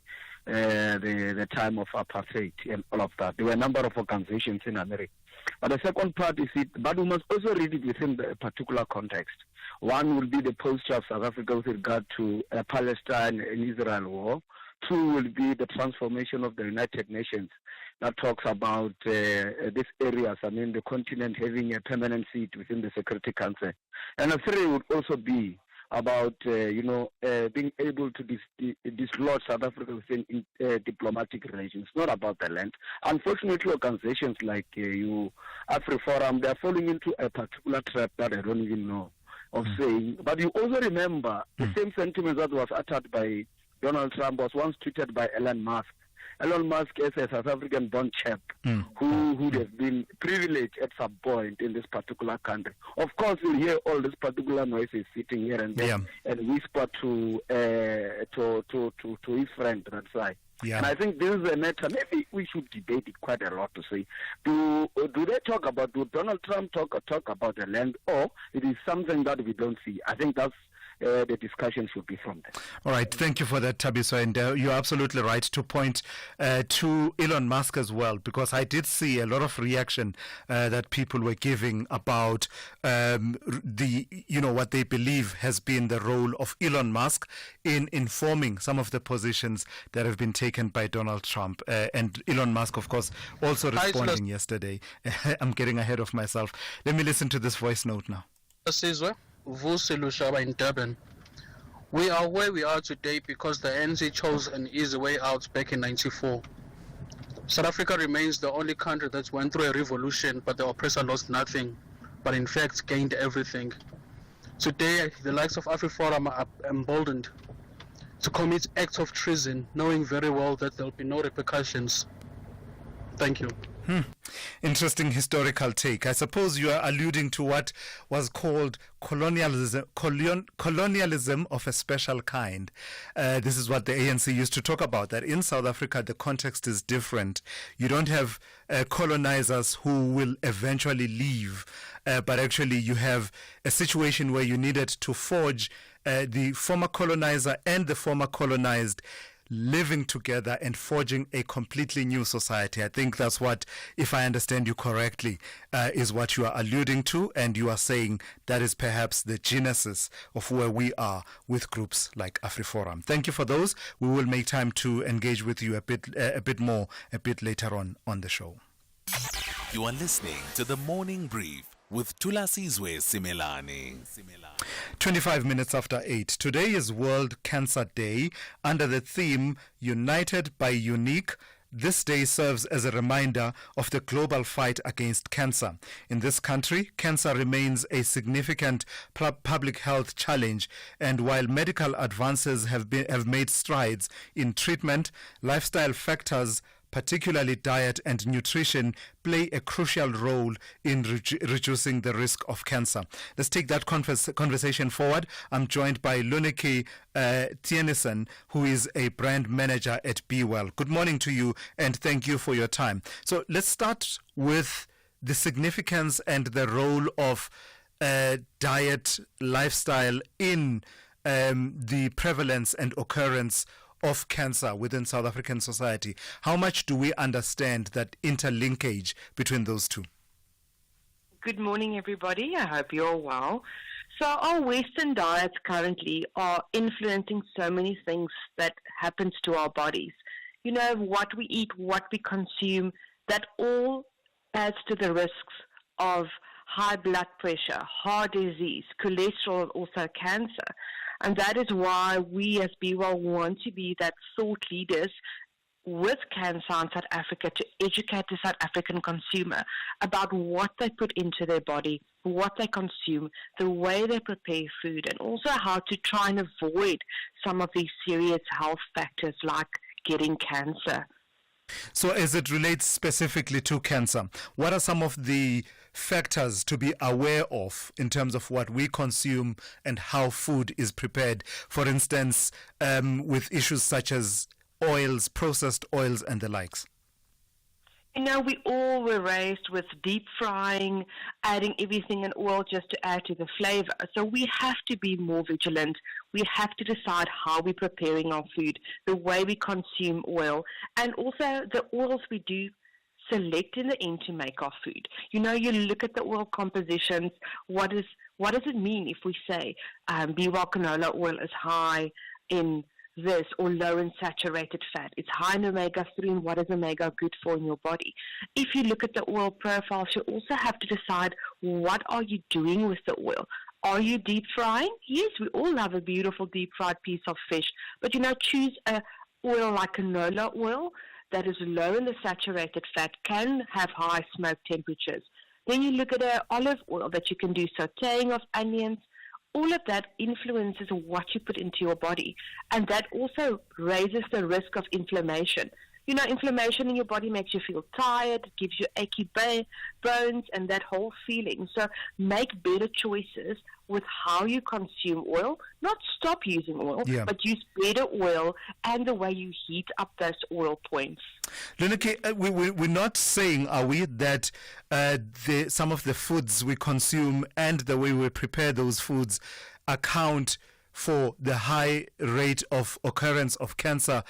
time of apartheid and all of that. There were a number of organizations in America. But the second part is but we must also read it within the particular context. One will be the posture of South Africa with regard to Palestine and Israel war. Two will be the transformation of the United Nations that talks about these areas, the continent having a permanent seat within the Security Council. And three would also be about, being able to dislodge South Africa within diplomatic relations. It's not about the land. Unfortunately, organizations like AfriForum, they're falling into a particular trap that I don't even know of saying. But you also remember the same sentiment that was uttered by Donald Trump was once tweeted by Elon Musk. Elon Musk is a South African born chap who would have been privileged at some point in this particular country. Of course, you'll hear all these particular noises sitting here and there and whisper to his friend that side. And I think this is a matter, maybe we should debate it quite a lot to say, do Donald Trump talk about the land, or it is something that we don't see? I think that's the discussion should be from there. All right, thank you for that, Tabiso, and you're absolutely right to point to Elon Musk as well, because I did see a lot of reaction that people were giving about what they believe has been the role of Elon Musk in informing some of the positions that have been taken by Donald Trump. And Elon Musk, of course, also responding yesterday. I'm getting ahead of myself. Let me listen to this voice note now. In Durban. We are where we are today because the ANC chose an easy way out back in '94. South Africa remains the only country that went through a revolution, but the oppressor lost nothing, but in fact gained everything. Today, the likes of AfriForum are emboldened to commit acts of treason, knowing very well that there will be no repercussions. Thank you. Interesting historical take. I suppose you are alluding to what was called colonialism of a special kind. This is what the ANC used to talk about, that in South Africa the context is different. You don't have colonizers who will eventually leave, but actually you have a situation where you needed to forge the former colonizer and the former colonized living together and forging a completely new society. I think that's what, if I understand you correctly, is what you are alluding to, and you are saying that is perhaps the genesis of where we are with groups like AfriForum. Thank you for those. We will make time to engage with you a bit more later on the show. You are listening to the Morning Brief with Thulasizwe Simelane. 25 minutes after 8. Today is World Cancer Day under the theme United by Unique. this day serves as a reminder of the global fight against cancer. In this country, cancer remains a significant public health challenge, and while medical advances have made strides in treatment, lifestyle factors, particularly diet and nutrition, play a crucial role in reducing the risk of cancer. Let's take that conversation forward. I'm joined by Luneke Tienison, who is a brand manager at Be Well. Good morning to you, and thank you for your time. So let's start with the significance and the role of diet, lifestyle in the prevalence and occurrence of cancer within South African society. How much do we understand that interlinkage between those two? Good morning, everybody. I hope you're well. So our Western diets currently are influencing so many things that happens to our bodies. You know, what we eat, what we consume, that all adds to the risks of high blood pressure, heart disease, cholesterol, also cancer. And that is why we as Be Well want to be that thought leaders with cancer in South Africa to educate the South African consumer about what they put into their body, what they consume, the way they prepare food, and also how to try and avoid some of these serious health factors like getting cancer. So as it relates specifically to cancer, what are some of the factors to be aware of in terms of what we consume and how food is prepared? For instance, with issues such as oils, processed oils and the likes. You know, we all were raised with deep frying, adding everything in oil just to add to the flavor. So we have to be more vigilant. We have to decide how we're preparing our food, the way we consume oil, and also the oils we do select in the end to make our food. You know, you look at the oil compositions. What does it mean if we say Be Well canola oil is high in this or low in saturated fat? It's high in omega-3, and what is omega good for in your body? If you look at the oil profiles, you also have to decide what are you doing with the oil. Are you deep frying? Yes, we all love a beautiful deep fried piece of fish, but you know, choose a oil like canola oil that is low in the saturated fat, can have high smoke temperatures. Then you look at an olive oil that you can do sauteing of onions. All of that influences what you put into your body, and that also raises the risk of inflammation. You know, inflammation in your body makes you feel tired, it gives you achy bones and that whole feeling. So make better choices with how you consume oil. Not stop using oil, but use better oil and the way you heat up those oil points. Luneke, we're not saying, are we, that some of the foods we consume and the way we prepare those foods account for the high rate of occurrence of cancer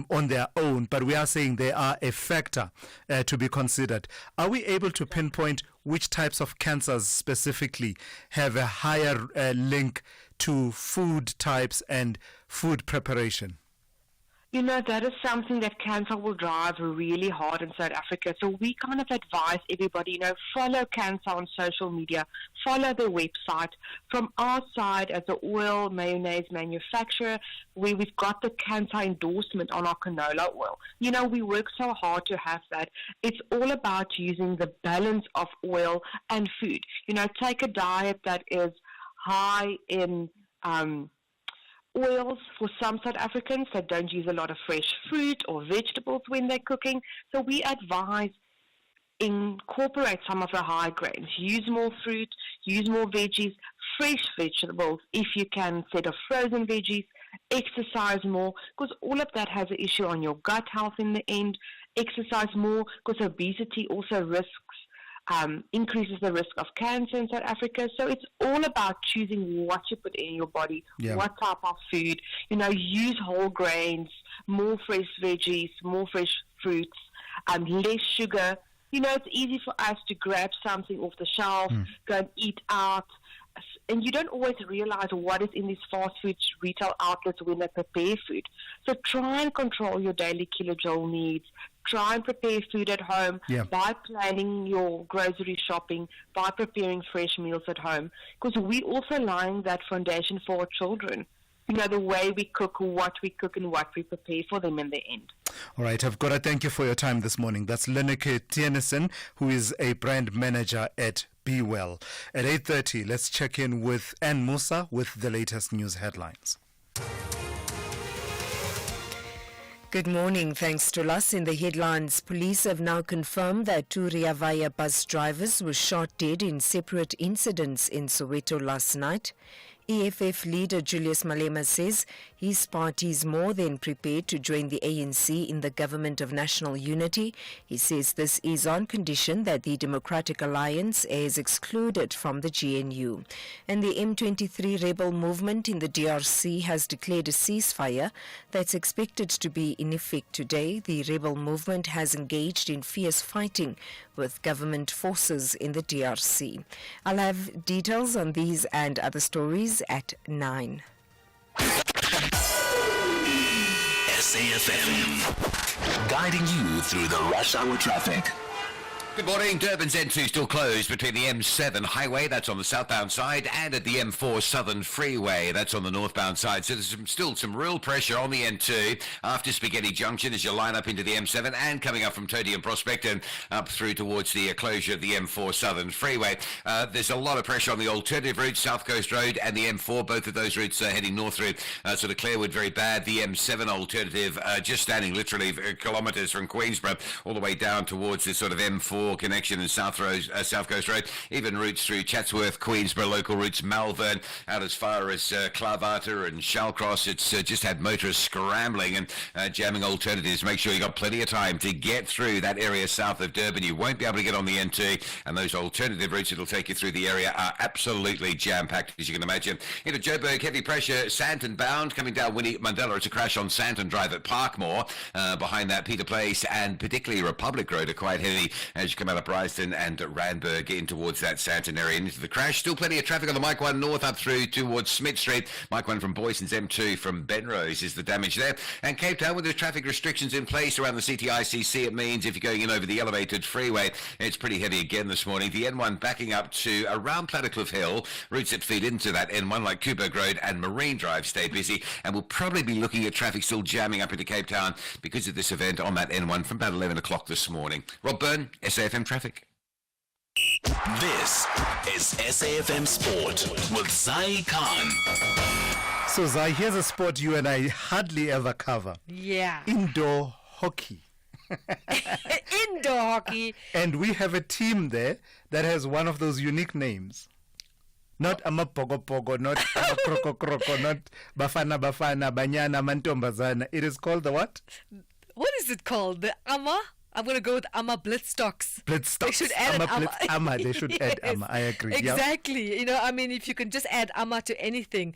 on their own, but we are saying they are a factor to be considered. Are we able to pinpoint which types of cancers specifically have a higher link to food types and food preparation? You know, that is something that cancer will drive really hard in South Africa. So we kind of advise everybody, you know, follow cancer on social media, follow their website. From our side as an oil mayonnaise manufacturer, we've got the cancer endorsement on our canola oil. You know, we work so hard to have that. It's all about using the balance of oil and food. You know, take a diet that is high in oils for some South Africans that don't use a lot of fresh fruit or vegetables when they're cooking. So we advise incorporate some of the high grains. Use more fruit, use more veggies, fresh vegetables if you can, instead of frozen veggies. Exercise more, because all of that has an issue on your gut health in the end. Exercise more, because obesity also increases the risk of cancer in South Africa. So it's all about choosing what you put in your body, what type of food. You know, use whole grains, more fresh veggies, more fresh fruits, less sugar. You know, it's easy for us to grab something off the shelf, go and eat out, and you don't always realize what is in these fast food retail outlets when they prepare food. So try and control your daily kilojoule needs. Try and prepare food at home by planning your grocery shopping, by preparing fresh meals at home. Because we're also laying that foundation for our children. You know, the way we cook, what we cook, and what we prepare for them in the end. All right, I've got to thank you for your time this morning. That's Lenneke Tienesen, who is a brand manager at Be Well. At 8:30, let's check in with Ann Musa with the latest news headlines. Good morning. Thanks to us. In the headlines, police have now confirmed that 2 Rea Vaya bus drivers were shot dead in separate incidents in Soweto last night. EFF leader Julius Malema says his party is more than prepared to join the ANC in the government of national unity. He says this is on condition that the Democratic Alliance is excluded from the GNU. And the M23 rebel movement in the DRC has declared a ceasefire that's expected to be in effect today. The rebel movement has engaged in fierce fighting with government forces in the DRC. I'll have details on these and other stories at 9. SAFM, guiding you through the rush hour traffic. Good morning. Durban's N2 still closed between the M7 highway, that's on the southbound side, and at the M4 Southern Freeway, that's on the northbound side. So there's still some real pressure on the N2 after Spaghetti Junction as you line up into the M7 and coming up from Tody and Prospect and up through towards the closure of the M4 Southern Freeway. There's a lot of pressure on the alternative route, South Coast Road and the M4. Both of those routes heading north through sort of Clarewood, very bad. The M7 alternative just standing literally kilometres from Queensborough all the way down towards this sort of M4 connection in South Coast Road, even routes through Chatsworth, Queensborough, local routes, Malvern, out as far as Clavata and Shallcross. It's just had motorists scrambling and jamming alternatives. Make sure you got plenty of time to get through that area south of Durban. You won't be able to get on the N2, and those alternative routes that'll take you through the area are absolutely jam-packed, as you can imagine. Into Joburg, heavy pressure, Santon bound, coming down Winnie Mandela. It's a crash on Santon Drive at Parkmore. Behind that, Peter Place and particularly Republic Road are quite heavy as you come out of Bryston and Randburg in towards that Santon area and into the crash. Still plenty of traffic on the Mike 1 north up through towards Smith Street. Mike 1 from Boyson's, M2 from Benrose is the damage there. And Cape Town, with the traffic restrictions in place around the CTICC, it means if you're going in over the elevated freeway, it's pretty heavy again this morning. The N1 backing up to around Plattercliff Hill. Routes that feed into that N1 like Kuberg Road and Marine Drive stay busy, and we'll probably be looking at traffic still jamming up into Cape Town because of this event on that N1 from about 11 o'clock this morning. Rob Byrne, SAFM Traffic. This is SAFM Sport with Zai Khan. So Zai, here's a sport you and I hardly ever cover. Yeah. Indoor hockey. Indoor hockey. And we have a team there that has one of those unique names. Not Amapogo, not Kroko, not Bafana, Banyana, Mantombazana. It is called the what? What is it called? The Ama? I'm going to go with Ama Blitzstocks. They should add Ama. They should add Ama. I agree. Exactly. Yep. You know, I mean, if you can just add Ama to anything,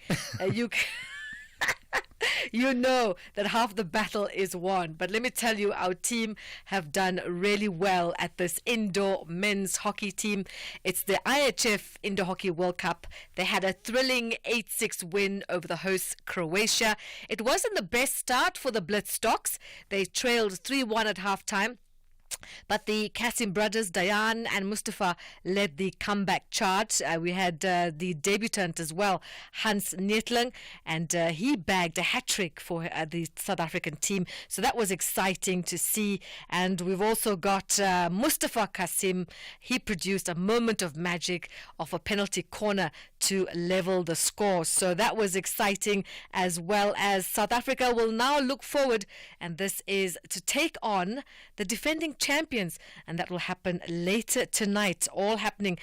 you know that half the battle is won. But let me tell you, our team have done really well at this indoor men's hockey team. It's the IHF Indoor Hockey World Cup. They had a thrilling 8-6 win over the hosts Croatia. It wasn't the best start for the Blitzstocks. They trailed 3-1 at halftime. But the Kasim brothers, Dayan and Mustafa, led the comeback charge. We had the debutant as well, Hans Nietling, and he bagged a hat-trick for the South African team. So that was exciting to see. And we've also got Mustafa Kasim. He produced a moment of magic of a penalty corner to level the score. So that was exciting, as well as South Africa will now look forward, and this is to take on the defending champions, and that will happen later tonight, all happening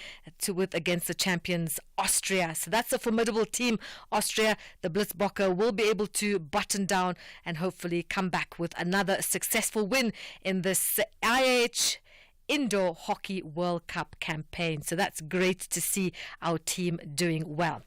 against the champions Austria. So that's a formidable team, Austria. The Blitzbokke will be able to button down and hopefully come back with another successful win in this IH Indoor Hockey World Cup campaign. So that's great to see our team doing well.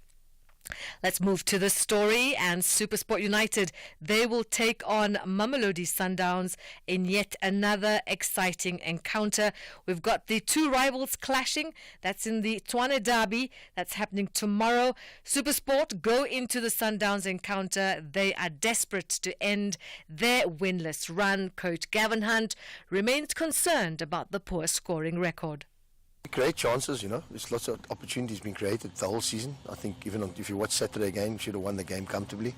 Let's move to the story, and SuperSport United, they will take on Mamelodi Sundowns in yet another exciting encounter. We've got the two rivals clashing. That's in the Tshwane Derby. That's happening tomorrow. SuperSport go into the Sundowns encounter. They are desperate to end their winless run. Coach Gavin Hunt remains concerned about the poor scoring record. Great chances, you know. There's lots of opportunities being created the whole season. I think even if you watch Saturday game, we should have won the game comfortably,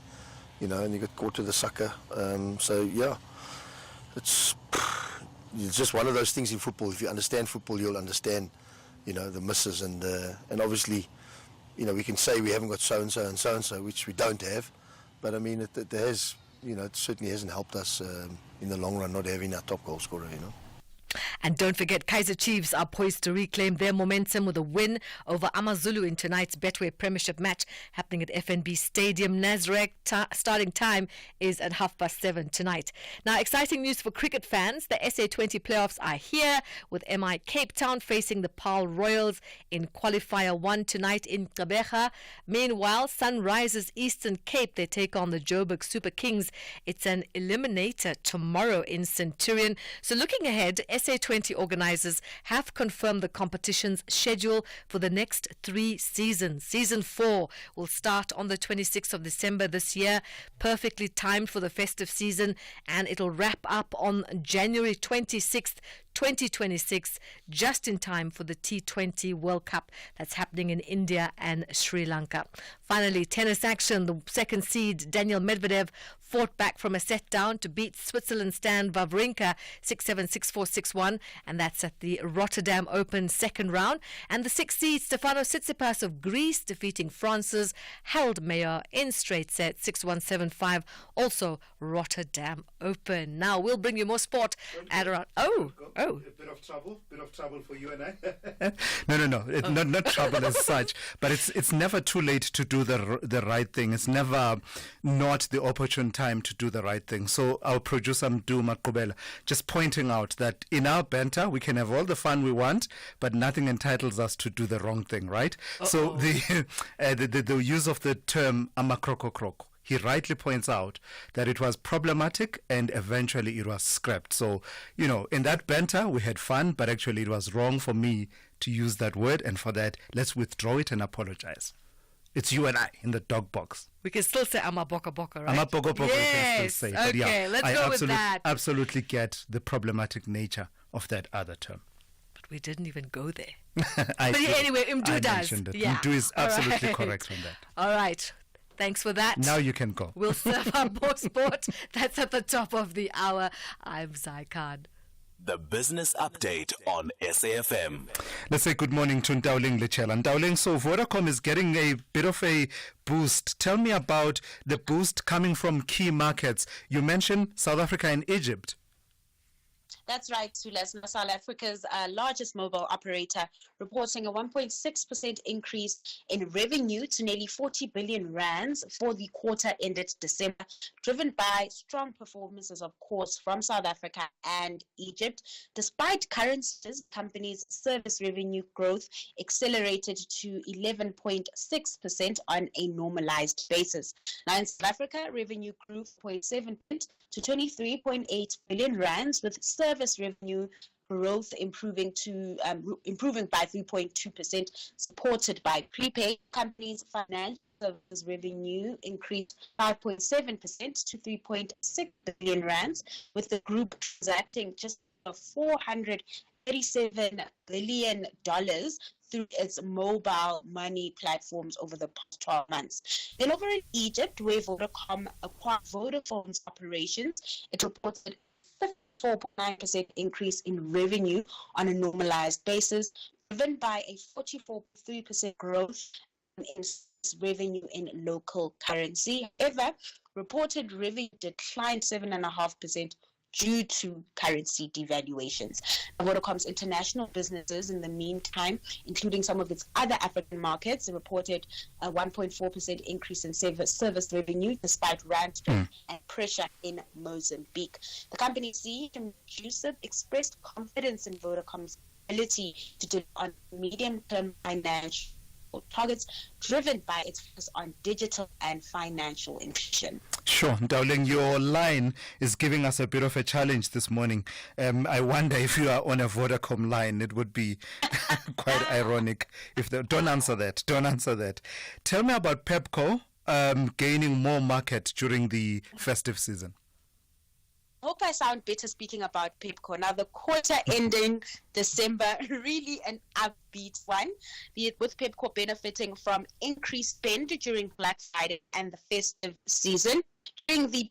you know, and you got caught to the sucker. So, yeah, it's just one of those things in football. If you understand football, you'll understand, the misses and obviously, we can say we haven't got so and so, which we don't have, but I mean, it has, it certainly hasn't helped us in the long run not having our top goal scorer. And don't forget, Kaizer Chiefs are poised to reclaim their momentum with a win over AmaZulu in tonight's Betway Premiership match happening at FNB Stadium. Nasrec starting time is at 7:30 tonight. Now, exciting news for cricket fans. The SA20 playoffs are here with MI Cape Town facing the Paarl Royals in Qualifier 1 tonight in Gqeberha. Meanwhile, Sunrisers Eastern Cape, they take on the Joburg Super Kings. It's an eliminator tomorrow in Centurion. So looking ahead, SA20 organisers have confirmed the competition's schedule for the next 3 seasons. Season 4 will start on the 26th of December this year, perfectly timed for the festive season, and it'll wrap up on January 26th, 2026, just in time for the T20 World Cup that's happening in India and Sri Lanka. Finally, tennis action. The second seed, Daniel Medvedev, fought back from a set down to beat Switzerland's Stan Wawrinka 6-7, 6-4, 6-1, and that's at the Rotterdam Open second round. And the 6th seed, Stefanos Tsitsipas of Greece, defeating France's Harold Meyer in straight sets 6-1, 7-5, also Rotterdam Open. Now we'll bring you more sport at around A bit of trouble for you and I. No. It's not trouble as such, but it's never too late to do the right thing. It's never not the opportune time to do the right thing. So our producer Mdu Makubela just pointing out that in our banter we can have all the fun we want, but nothing entitles us to do the wrong thing, right? So the use of the term amakroko. He rightly points out that it was problematic and eventually it was scrapped. So, in that banter, we had fun, but actually it was wrong for me to use that word. And for that, let's withdraw it and apologize. It's you and I in the dog box. We can still say amaboka, right? Amaboka, yes. we can still say. Okay, but yeah, let's go with that. I absolutely get the problematic nature of that other term. But we didn't even go there. But anyway, Mdu does. Yeah. Mdu is absolutely correct on that. All right. Thanks for that. Now you can go. We'll serve up more sport. That's at the top of the hour. I'm Zai Khan. The Business Update on SAFM. Let's say good morning to Ndauling Lechela. Ndauling, so Vodacom is getting a bit of a boost. Tell me about the boost coming from key markets. You mentioned South Africa and Egypt. That's right, Thulas. South Africa's largest mobile operator reporting a 1.6% increase in revenue to nearly 40 billion rands for the quarter ended December, driven by strong performances, of course, from South Africa and Egypt. Despite currencies, company's service revenue growth accelerated to 11.6% on a normalized basis. Now, in South Africa, revenue grew 0.7% to 23.8 billion rands, with service revenue growth improving by 3.2%, supported by prepaid. Companies' financial services revenue increased 5.7% to 3.6 billion rands, with the group transacting just $437 billion through its mobile money platforms over the past 12 months. Then over in Egypt, where Vodacom acquired Vodafone's operations, it reported 4.9% increase in revenue on a normalized basis, driven by a 44.3% growth in revenue in local currency. However, reported revenue declined 7.5% due to currency devaluations. Vodacom's international businesses, in the meantime, including some of its other African markets, reported a 1.4% increase in service revenue despite rand strength and pressure in Mozambique. The company's CEO, Joseph, expressed confidence in Vodacom's ability to deliver on medium-term financial targets, driven by its focus on digital and financial inclusion. Sure, Ndauling, your line is giving us a bit of a challenge this morning. I wonder if you are on a Vodacom line. It would be quite ironic if don't answer that. Tell me about Pepco gaining more market during the festive season. I hope I sound better speaking about Pepco. Now, the quarter ending December, really an upbeat one, with Pepco benefiting from increased spend during Black Friday and the festive season. During the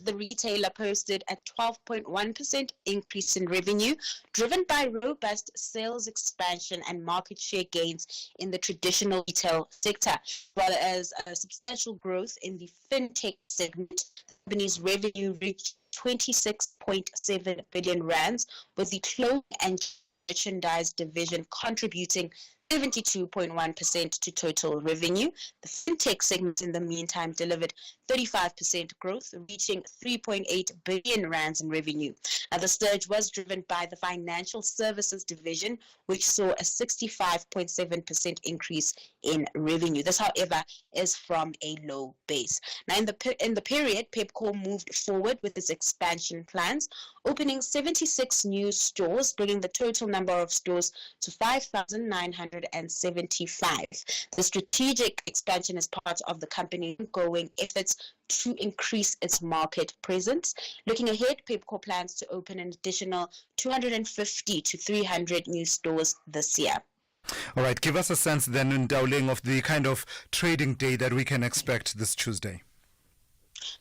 the retailer posted a 12.1% increase in revenue, driven by robust sales expansion and market share gains in the traditional retail sector, as well as a substantial growth in the fintech segment. The company's revenue reached 26.7 billion rands, with the clothing and merchandise division contributing 72.1% to total revenue. The fintech segment, in the meantime, delivered 35% growth, reaching 3.8 billion rands in revenue. Now, the surge was driven by the financial services division, which saw a 65.7% increase in revenue. This, however, is from a low base. Now, in the period, Pepkor moved forward with its expansion plans, opening 76 new stores, bringing the total number of stores to 5,975. The strategic expansion is part of the company's ongoing efforts to increase its market presence. Looking ahead, Pepkor plans to open an additional 250 to 300 new stores this year. All right, give us a sense then, Ndawling, of the kind of trading day that we can expect this Tuesday.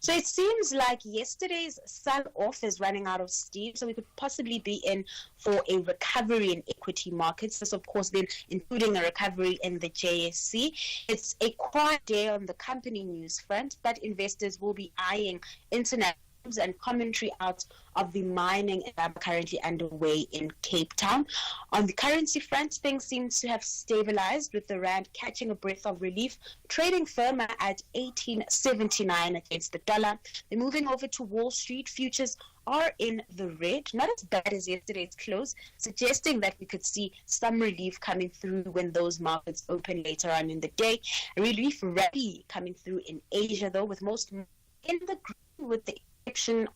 So it seems like yesterday's sell-off is running out of steam, so we could possibly be in for a recovery in equity markets. This, of course, then including a recovery in the JSE. It's a quiet day on the company news front, but investors will be eyeing international and commentary out of the mining currently underway in Cape Town. On the currency front, things seem to have stabilized, with the rand catching a breath of relief, trading firmer at 18.79 against the dollar. Then moving over to Wall Street, futures are in the red, not as bad as yesterday's close, suggesting that we could see some relief coming through when those markets open later on in the day. A relief rally coming through in Asia, though, with most in the green, with the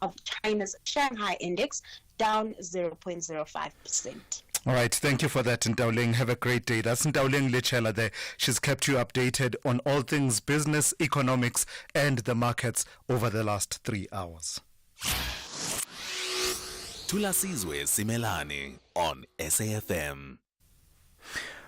of China's Shanghai index down 0.05%. All right, thank you for that, Ndawling. Have a great day. That's Ndawling Lichela there. She's kept you updated on all things business, economics, and the markets over the last 3 hours. Thulasizwe Simelane on SAFM.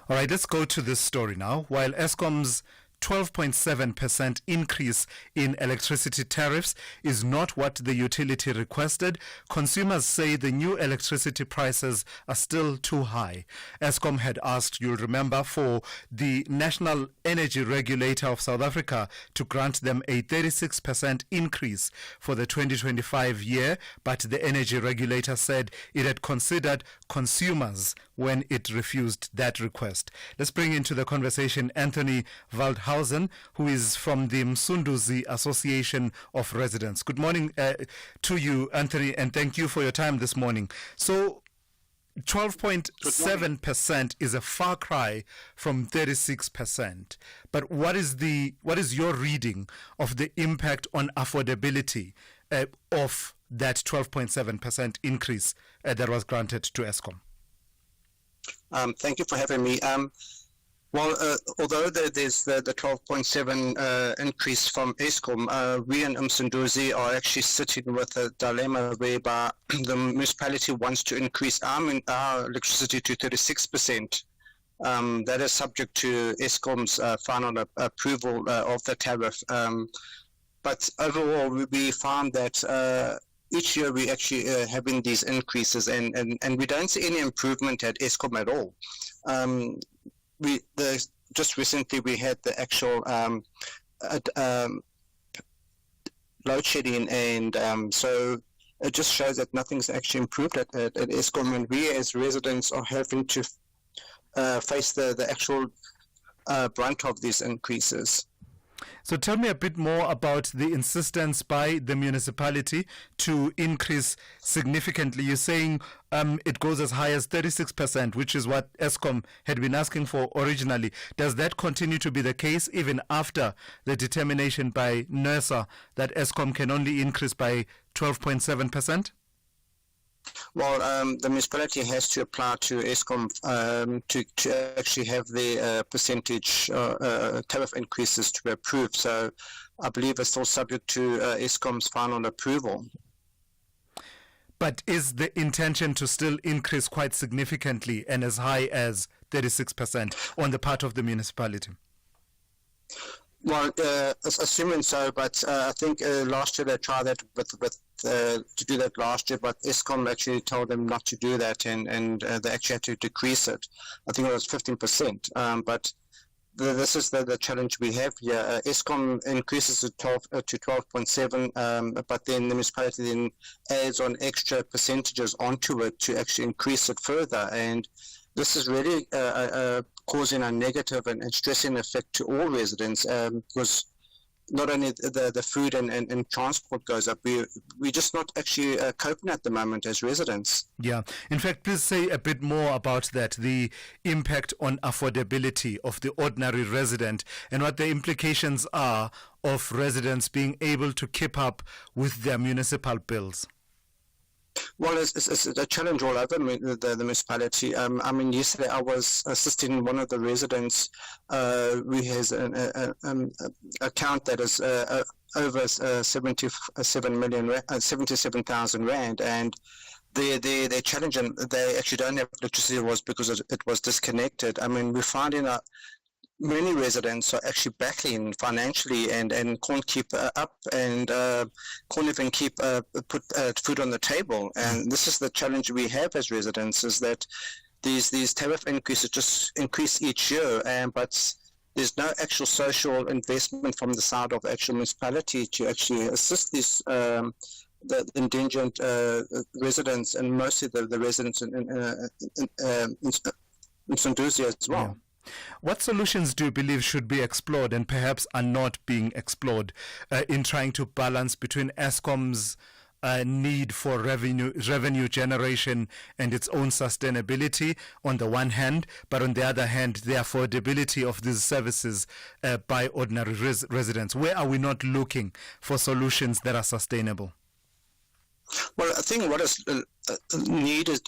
All right, let's go to this story now. While Eskom's 12.7% increase in electricity tariffs is not what the utility requested, consumers say the new electricity prices are still too high. Eskom had asked, you'll remember, for the National Energy Regulator of South Africa to grant them a 36% increase for the 2025 year, but the energy regulator said it had considered consumers when it refused that request. Let's bring into the conversation Anthony Waldhausen, who is from the Msunduzi Association of Residents. Good morning to you, Anthony, and thank you for your time this morning. So 12.7% is a far cry from 36%. But what is your reading of the impact on affordability of that 12.7% increase that was granted to Eskom? Thank you for having me. Although there's the 12.7 increase from Eskom, we in Msunduzi are actually sitting with a dilemma whereby the municipality wants to increase our electricity to 36%. That is subject to Eskom's final approval of the tariff. But overall, we found that each year we actually having these increases, and we don't see any improvement at Eskom at all. Just recently we had the actual load shedding, and so it just shows that nothing's actually improved at Eskom, and we as residents are having to face the actual brunt of these increases. So tell me a bit more about the insistence by the municipality to increase significantly. You're saying it goes as high as 36%, which is what Eskom had been asking for originally. Does that continue to be the case even after the determination by NERSA that Eskom can only increase by 12.7%? Well, the municipality has to apply to Eskom to actually have the percentage tariff increases to be approved. So I believe it's still subject to Eskom's final approval. But is the intention to still increase quite significantly and as high as 36% on the part of the municipality? Well, Well, assuming so, but I think last year they tried that to do that last year, but Eskom actually told them not to do that, and they actually had to decrease it. I think it was 15%. But this is the challenge we have here. Eskom increases it to 12.7, but then the municipality then adds on extra percentages onto it to actually increase it further, and this is really causing a negative and stressing effect to all residents, because not only the food and transport goes up, we're just not actually coping at the moment as residents. Yeah. In fact, please say a bit more about that, the impact on affordability of the ordinary resident and what the implications are of residents being able to keep up with their municipal bills. Well, it's a challenge all over the municipality. I mean, yesterday I was assisting one of the residents who has an account that is over 77,000 rand, and their challenge, and they actually don't have electricity, was because it was disconnected. I mean, we're finding out many residents are actually battling financially and can't keep up and can't even put food on the table. And this is the challenge we have as residents, is that these tariff increases just increase each year, but there's no actual social investment from the side of the actual municipality to actually assist these the indigent residents, and mostly the residents in Msunduzi as well. Yeah. What solutions do you believe should be explored and perhaps are not being explored in trying to balance between Eskom's need for revenue generation and its own sustainability on the one hand, but on the other hand, the affordability of these services by ordinary residents? Where are we not looking for solutions that are sustainable? Well, I think what is needed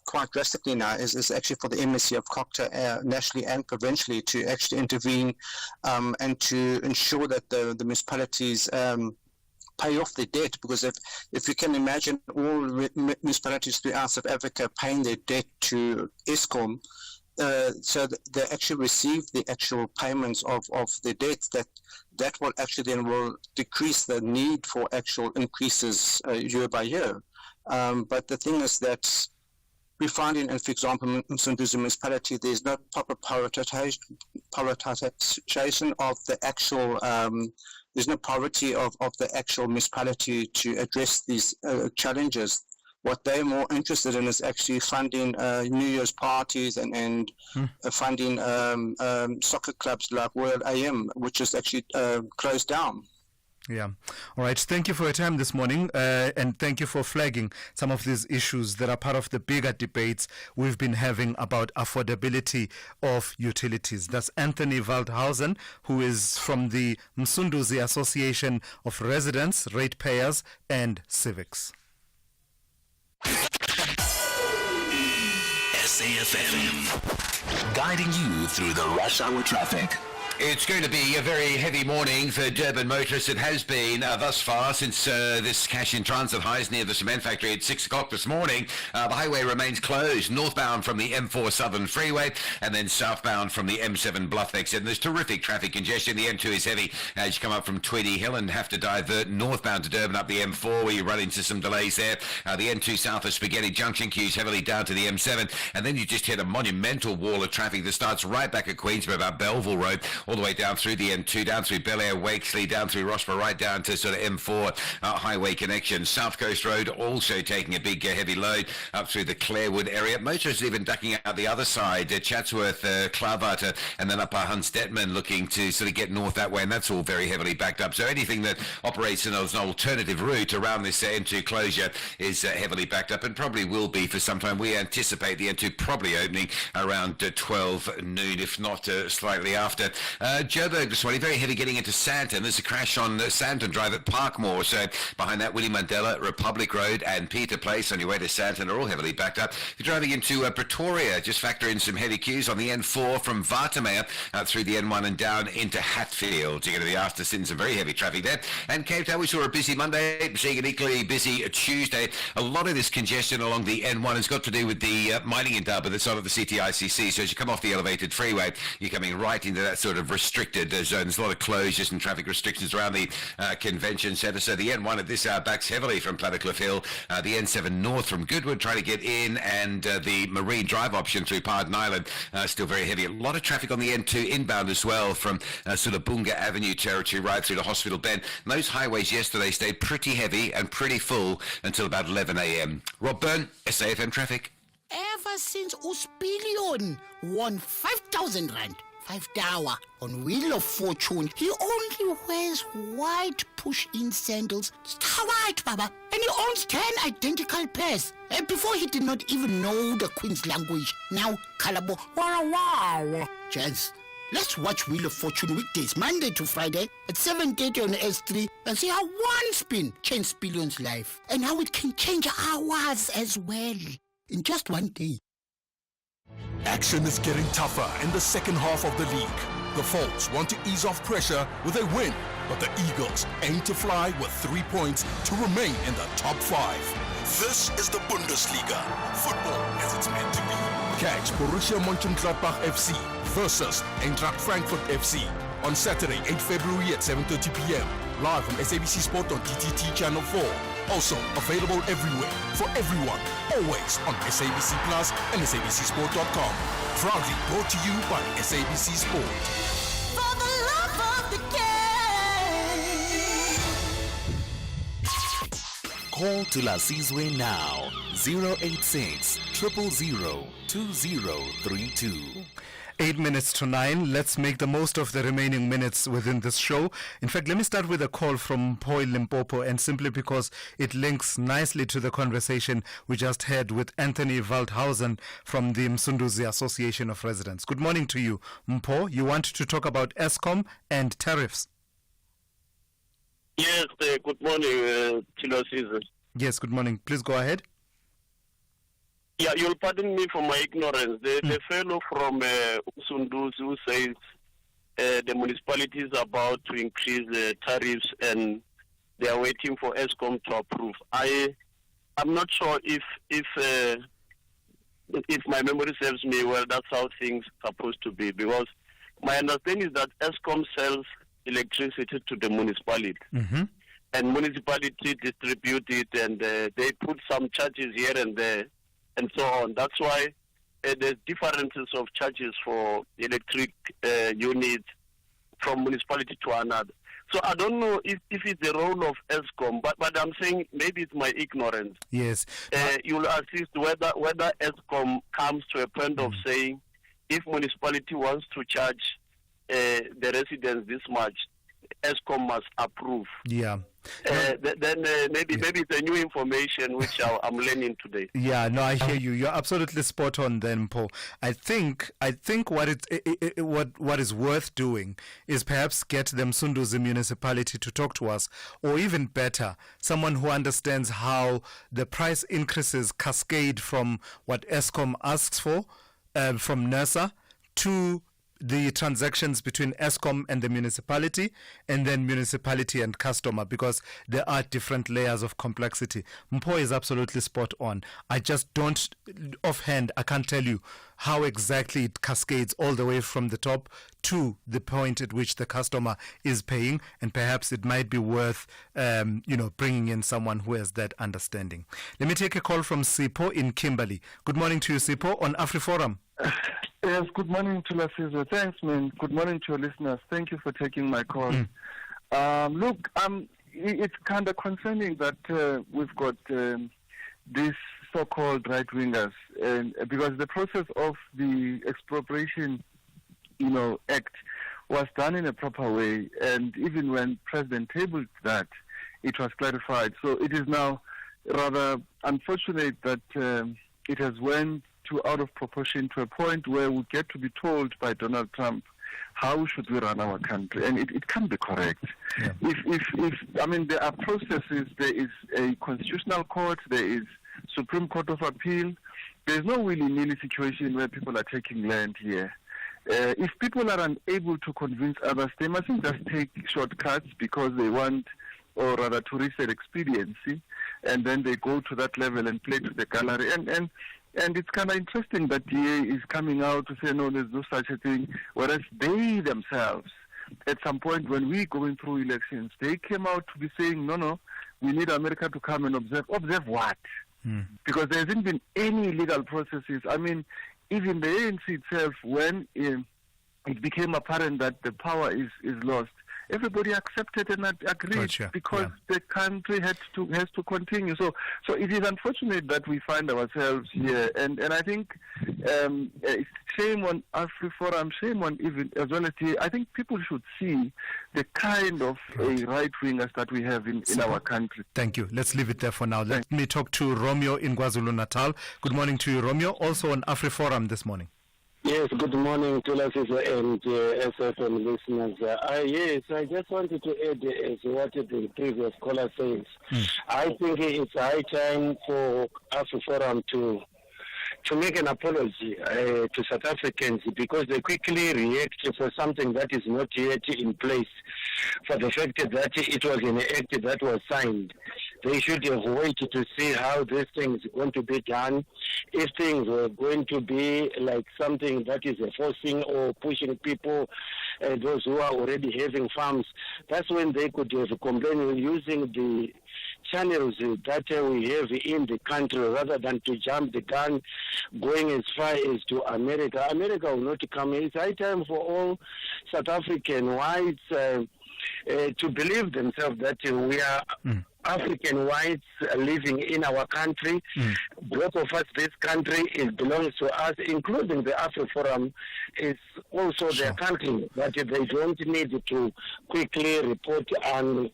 quite drastically now is actually for the MSC of COCTA, nationally and provincially, to actually intervene and to ensure that the municipalities pay off their debt. Because if you can imagine all municipalities throughout South Africa paying their debt to Eskom, so they actually receive the actual payments of their debts, that will actually then will decrease the need for actual increases year by year. But the thing is that we find in for example, in Msunduzi municipality, there's no proper prioritization of the actual, there's no priority of the actual municipality to address these challenges. What they're more interested in is actually funding New Year's parties and funding soccer clubs like Royal AM, which is actually closed down. Yeah. All right. Thank you for your time this morning, and thank you for flagging some of these issues that are part of the bigger debates we've been having about affordability of utilities. That's Anthony Waldhausen, who is from the Msunduzi Association of Residents, Ratepayers and Civics. SAFM, guiding you through the rush hour traffic. It's going to be a very heavy morning for Durban motorists. It has been thus far since this cash in transit highs near the cement factory at 6 o'clock this morning. The highway remains closed, northbound from the M4 Southern Freeway and then southbound from the M7 Bluff exit. And there's terrific traffic congestion. The M2 is heavy as you come up from Tweedy Hill and have to divert northbound to Durban up the M4 where you run into some delays there. The N2 south of Spaghetti Junction queues heavily down to the M7, and then you just hit a monumental wall of traffic that starts right back at Queensborough about Belleville Road, all the way down through the N2, down through Bel Air, Wakesley, down through Rossborough, right down to sort of M4 highway connection. South Coast Road also taking a big heavy load up through the Clarewood area. Motorists even ducking out the other side, Chatsworth, Klaarwater, and then up Hans Detman looking to sort of get north that way, and that's all very heavily backed up. So anything that operates in an alternative route around this N2 closure is heavily backed up, and probably will be for some time. We anticipate the N2 probably opening around 12 noon, if not slightly after. Joburg this morning, very heavy getting into Sandton. There's a crash on Sandton Drive at Parkmore. So behind that, Willie Mandela, Republic Road and Peter Place on your way to Sandton are all heavily backed up. If you're driving into Pretoria, just factor in some heavy queues on the N4 from Watermeer through the N1 and down into Hatfield. You get to the After-Sin, some very heavy traffic there. And Cape Town, we saw a busy Monday, seeing an equally busy Tuesday. A lot of this congestion along the N1 has got to do with the mining indaba that's on at the CTICC. So as you come off the elevated freeway, you're coming right into that sort of of restricted zones. There's a lot of closures and traffic restrictions around the convention centre. So the N1 at this hour backs heavily from Plattekloof Hill, the N7 north from Goodwood trying to get in, and the Marine Drive option through Pardon Island still very heavy. A lot of traffic on the N2 inbound as well from Sulabunga Avenue territory right through to Hospital Bend. And those highways yesterday stayed pretty heavy and pretty full until about 11 a.m. Rob Byrne, SAFM Traffic. Ever since Uspillion won 5,000 rand, 5 hour on Wheel of Fortune, he only wears white push-in sandals. Star white, Baba. And he owns 10 identical pairs. And before he did not even know the Queen's language. Now, Kalabo, wow. Jazz. Let's watch Wheel of Fortune weekdays, Monday to Friday at 7:30 on S3 and see how one spin changed Spillion's life and how it can change ours as well in just one day. Action is getting tougher in the second half of the league. The Folks want to ease off pressure with a win, but the Eagles aim to fly with 3 points to remain in the top 5. This is the Bundesliga, football as it's meant to be. Catch Borussia Mönchengladbach FC versus Eintracht Frankfurt FC on Saturday, 8 February at 7:30 p.m. live on SABC Sport on DTT Channel 4. Also available everywhere, for everyone, always on SABC Plus and SABCSport.com. Proudly brought to you by SABC Sport. For the love of the game. Call Thulasizwe now, 086 000 2032. 8 minutes to 9. Let's make the most of the remaining minutes within this show. In fact, let me start with a call from Poi Limpopo, and simply because it links nicely to the conversation we just had with Anthony Waldhausen from the Msunduzi Association of Residents. Good morning to you, Mpo. You want to talk about Eskom and tariffs? Yes, good morning, Thulasizwe. Yes, good morning. Please go ahead. Yeah, you'll pardon me for my ignorance. The fellow from Msunduzi who says the municipality is about to increase the tariffs and they are waiting for Eskom to approve. I'm not sure if my memory serves me well, that's how things are supposed to be, because my understanding is that Eskom sells electricity to the municipality. Mm-hmm. And municipality distribute it, and they put some charges here and there, and so on. That's why there's differences of charges for electric units from municipality to another. So I don't know if it's the role of Eskom, but I'm saying maybe it's my ignorance. Yes. You'll assist whether Eskom comes to a point of saying if municipality wants to charge the residents this much, Eskom must approve. Yeah. Then maybe it's a new information which I'm learning today. Yeah, no, I hear you. You're absolutely spot on, then, Paul. I think what is worth doing is perhaps get the Msunduzi municipality to talk to us, or even better, someone who understands how the price increases cascade from what Eskom asks for, from NERSA, to the transactions between Eskom and the municipality, and then municipality and customer, because there are different layers of complexity. Mpo is absolutely spot on. I just don't, offhand, I can't tell you how exactly it cascades all the way from the top to the point at which the customer is paying, and perhaps it might be worth, bringing in someone who has that understanding. Let me take a call from Sipho in Kimberley. Good morning to you, Sipho, on AfriForum. Yes, good morning to Thulasizwe. Thanks, man. Good morning to your listeners. Thank you for taking my call. Look, it's kind of concerning that we've got these so-called right-wingers, because the process of the Expropriation, Act was done in a proper way, and even when President tabled that, it was clarified. So it is now rather unfortunate that it has went out of proportion to a point where we get to be told by Donald Trump how should we run our country, and it can't be correct. Yeah. If there are processes, there is a constitutional court, there is Supreme Court of Appeal. There's no willy-nilly situation where people are taking land here. If people are unable to convince others, they mustn't just take shortcuts because they want, or rather to reach their expediency, and then they go to that level and play to the gallery. And And it's kind of interesting that DA is coming out to say, no, there's no such a thing, whereas they themselves, at some point when we're going through elections, they came out to be saying, no, we need America to come and observe. Observe what? Because there hasn't been any legal processes. I mean, even the ANC itself, when it became apparent that the power is lost, everybody accepted and agreed because the country has to continue. So it is unfortunate that we find ourselves here, and I think shame on AfriForum, shame on even as well as here. I think people should see the kind of right wingers that we have in our country. Thank you. Let's leave it there for now. Let me talk to Romeo in KwaZulu-Natal. Good morning to you, Romeo. Also on AfriForum this morning. Yes, good morning to Thulasizwe and SFM listeners. Yes, I just wanted to add as what the previous caller says. I think it's high time for AfriForum to make an apology to South Africans because they quickly react for something that is not yet in place. For the fact that it was an act that was signed, they should have waited to see how this thing is going to be done. If things were going to be like something that is forcing or pushing people, those who are already having farms, that's when they could have complained using the channels that we have in the country rather than to jump the gun going as far as to America. America will not come. It's high time for all South African whites to believe themselves that we are African whites living in our country. Both of us, this country, it belongs to us, including the AfriForum, is also their country, but they don't need to quickly report and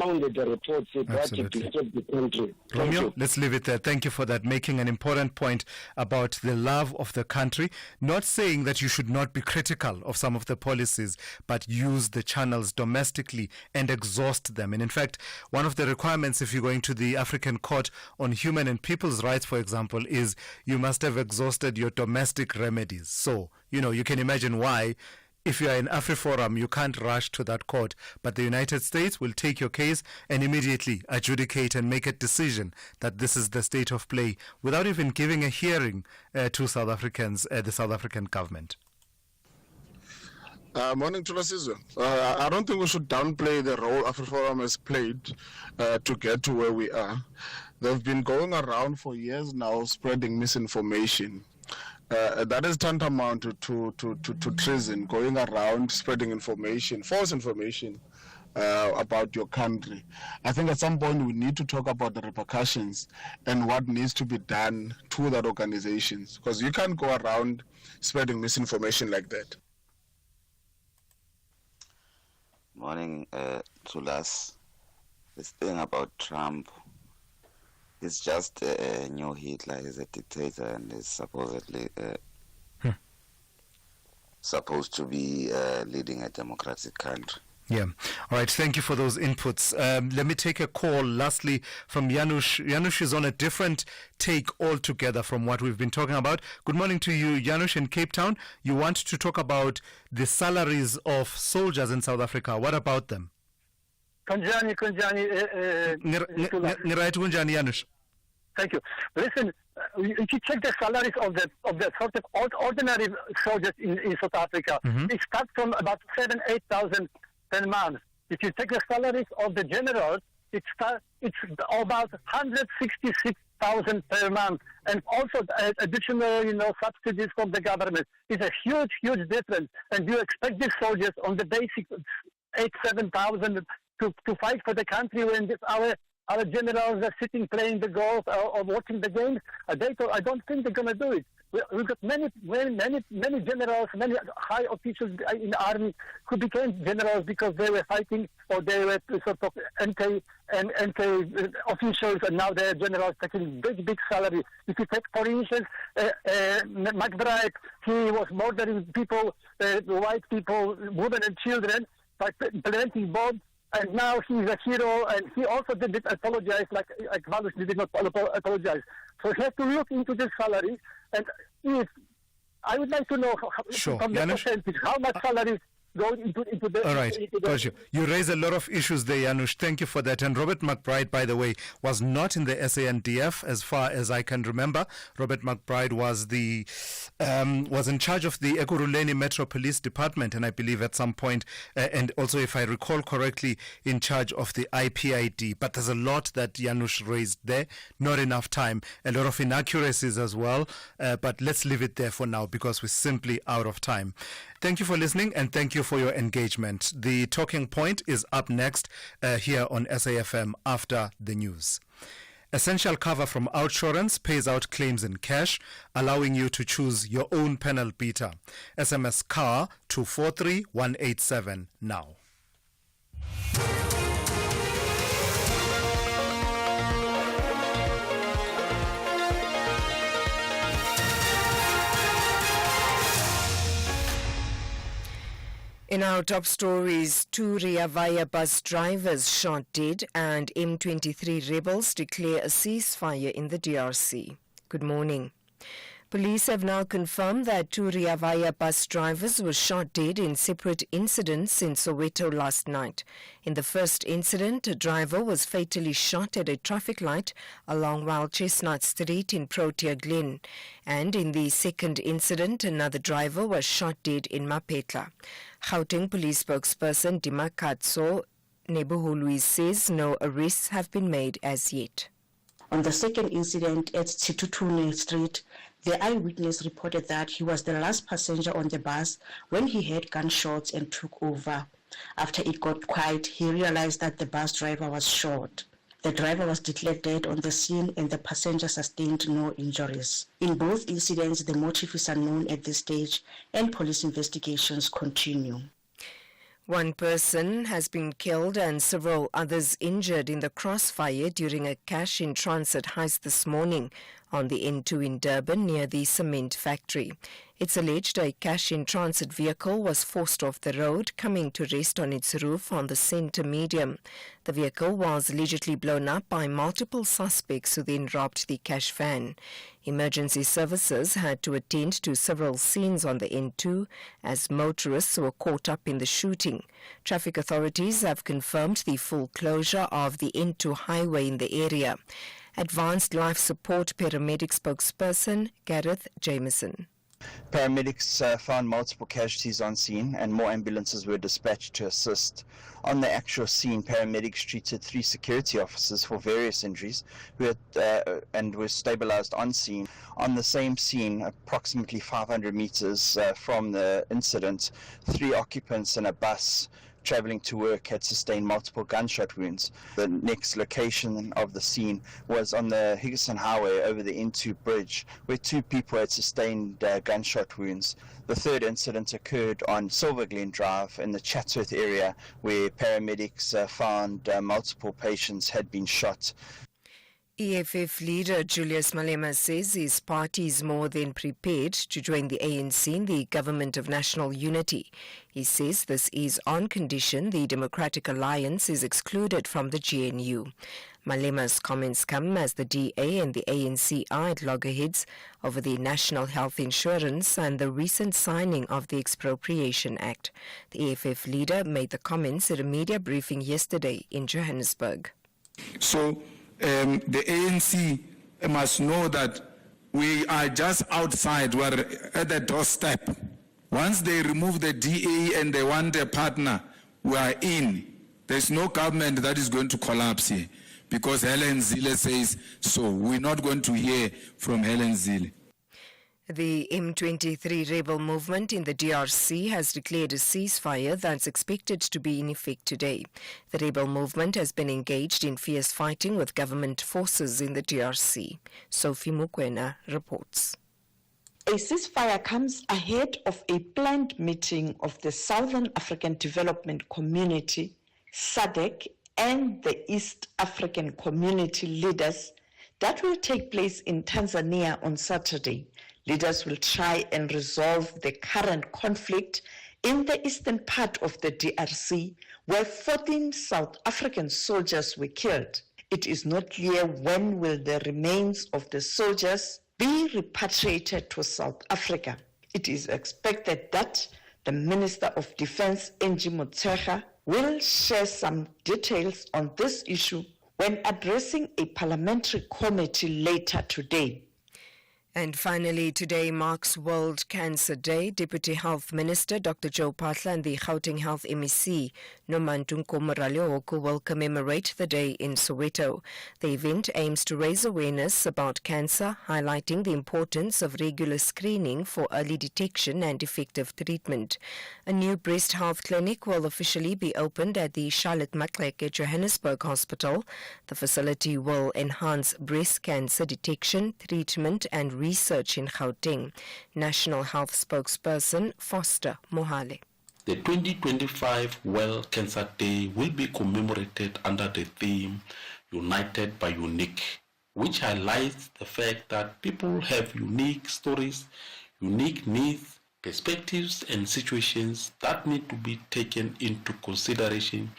founded the reports that disturb the country. Romeo, let's leave it there. Thank you for that, making an important point about the love of the country. Not saying that you should not be critical of some of the policies, but use the channels domestically and exhaust them. And in fact, one of the requirements if you're going to the African Court on Human and People's Rights, for example, is you must have exhausted your domestic remedies. So, you can imagine why if you are in AfriForum, you can't rush to that court. But the United States will take your case and immediately adjudicate and make a decision that this is the state of play without even giving a hearing to South Africans, the South African government. Morning, Thulasizwe. I don't think we should downplay the role AfriForum has played to get to where we are. They've been going around for years now spreading misinformation. That is tantamount to treason, going around spreading information, false information about your country. I think at some point we need to talk about the repercussions and what needs to be done to that organizations, because you can't go around spreading misinformation like that. Morning, Thulas. This thing about Trump, he's just a new Hitler. He's a dictator and is supposedly supposed to be leading a democratic country. Yeah. All right. Thank you for those inputs. Let me take a call lastly from Janusz. Janusz is on a different take altogether from what we've been talking about. Good morning to you, Janusz, in Cape Town. You want to talk about the salaries of soldiers in South Africa. What about them? Kunjani. Janusz. Thank you. Listen, if you check the salaries of the sort of ordinary soldiers in South Africa, it starts from about 7,000-8,000 per month. If you take the salaries of the generals, it's about 166,000 per month, and also additional, subsidies from the government. It's a huge, huge difference. And you expect these soldiers on the basic 8,000-7,000 to fight for the country when our generals are sitting playing the golf or watching the games? I don't think they're going to do it. We've got many generals, many high officials in the army who became generals because they were fighting or they were sort of anti officials, and now they're generals taking big salary. If you take, for instance, McBride, he was murdering people, white people, women and children by planting bombs. And now he's a hero, and he also did not apologize, like Valush did not apologize. So he has to look into this salary, and if I would like to know from the percentage how much salary going into the... All right, got you. You raise a lot of issues there, Janusz. Thank you for that. And Robert McBride, by the way, was not in the SANDF as far as I can remember. Robert McBride was was in charge of the Ekurhuleni Metro Police Department, and I believe at some point, and also, if I recall correctly, in charge of the IPID. But there's a lot that Janusz raised there. Not enough time. A lot of inaccuracies as well. But let's leave it there for now because we're simply out of time. Thank you for listening and thank you for your engagement. The Talking Point is up next here on SAFM after the news. Essential cover from Outsurance pays out claims in cash, allowing you to choose your own panel beater. SMS CAR to 43187 now. In our top stories, 2 Rea Vaya bus drivers shot dead and M23 rebels declare a ceasefire in the DRC. Good morning. Police have now confirmed that 2 Rea Vaya bus drivers were shot dead in separate incidents in Soweto last night. In the first incident, a driver was fatally shot at a traffic light along Wild Chestnut Street in Protea Glen. And in the second incident, another driver was shot dead in Mapetla. Gauteng Police spokesperson Dimakatso Nebuhului says no arrests have been made as yet. On the second incident at Situtune Street, the eyewitness reported that he was the last passenger on the bus when he heard gunshots and took over. After it got quiet, he realized that the bus driver was shot. The driver was declared dead on the scene and the passenger sustained no injuries. In both incidents, the motive is unknown at this stage and police investigations continue. One person has been killed and several others injured in the crossfire during a cash-in-transit heist this morning on the N2 in Durban near the cement factory. It's alleged a cash-in-transit vehicle was forced off the road, coming to rest on its roof on the centre medium. The vehicle was allegedly blown up by multiple suspects who then robbed the cash van. Emergency services had to attend to several scenes on the N2 as motorists were caught up in the shooting. Traffic authorities have confirmed the full closure of the N2 highway in the area. Advanced Life Support Paramedic spokesperson Gareth Jameson. Paramedics found multiple casualties on scene and more ambulances were dispatched to assist. On the actual scene, paramedics treated 3 security officers for various injuries and were stabilized on scene. On the same scene, approximately 500 meters from the incident, 3 occupants in a bus traveling to work had sustained multiple gunshot wounds. The next location of the scene was on the Higginson Highway over the N2 bridge, where 2 people had sustained gunshot wounds. The third incident occurred on Silver Glen Drive in the Chatsworth area, where paramedics found multiple patients had been shot. EFF leader Julius Malema says his party is more than prepared to join the ANC in the Government of National Unity. He says this is on condition the Democratic Alliance is excluded from the GNU. Malema's comments come as the DA and the ANC are at loggerheads over the National Health Insurance and the recent signing of the Expropriation Act. The EFF leader made the comments at a media briefing yesterday in Johannesburg. So the ANC must know that we are just outside, we're at the doorstep. Once they remove the DA and they want a partner, we are in. There's no government that is going to collapse here because Helen Zille says so. We're not going to hear from Helen Zille. The M23 rebel movement in the DRC has declared a ceasefire that's expected to be in effect today. The rebel movement has been engaged in fierce fighting with government forces in the DRC. Sophie Mukwena reports. A ceasefire comes ahead of a planned meeting of the Southern African Development Community, SADC, and the East African Community leaders that will take place in Tanzania on Saturday. Leaders will try and resolve the current conflict in the eastern part of the DRC, where 14 South African soldiers were killed. It is not clear when will the remains of the soldiers be repatriated to South Africa. It is expected that The Minister of Defence, Angie Motshekga, will share some details on this issue when addressing a parliamentary committee later today. And finally, today marks World Cancer Day. Deputy Health Minister Dr. Joe Phatla and the Gauteng Health MEC Nomantunko Moralehoku will commemorate the day in Soweto. The event aims to raise awareness about cancer, highlighting the importance of regular screening for early detection and effective treatment. A new breast health clinic will officially be opened at the Charlotte Maxeke Johannesburg Hospital. The facility will enhance breast cancer detection, treatment and research in Gauteng. National Health Spokesperson Foster Mohale. The 2025 World Cancer Day will be commemorated under the theme United by Unique, which highlights the fact that people have unique stories, unique needs, perspectives and situations that need to be taken into consideration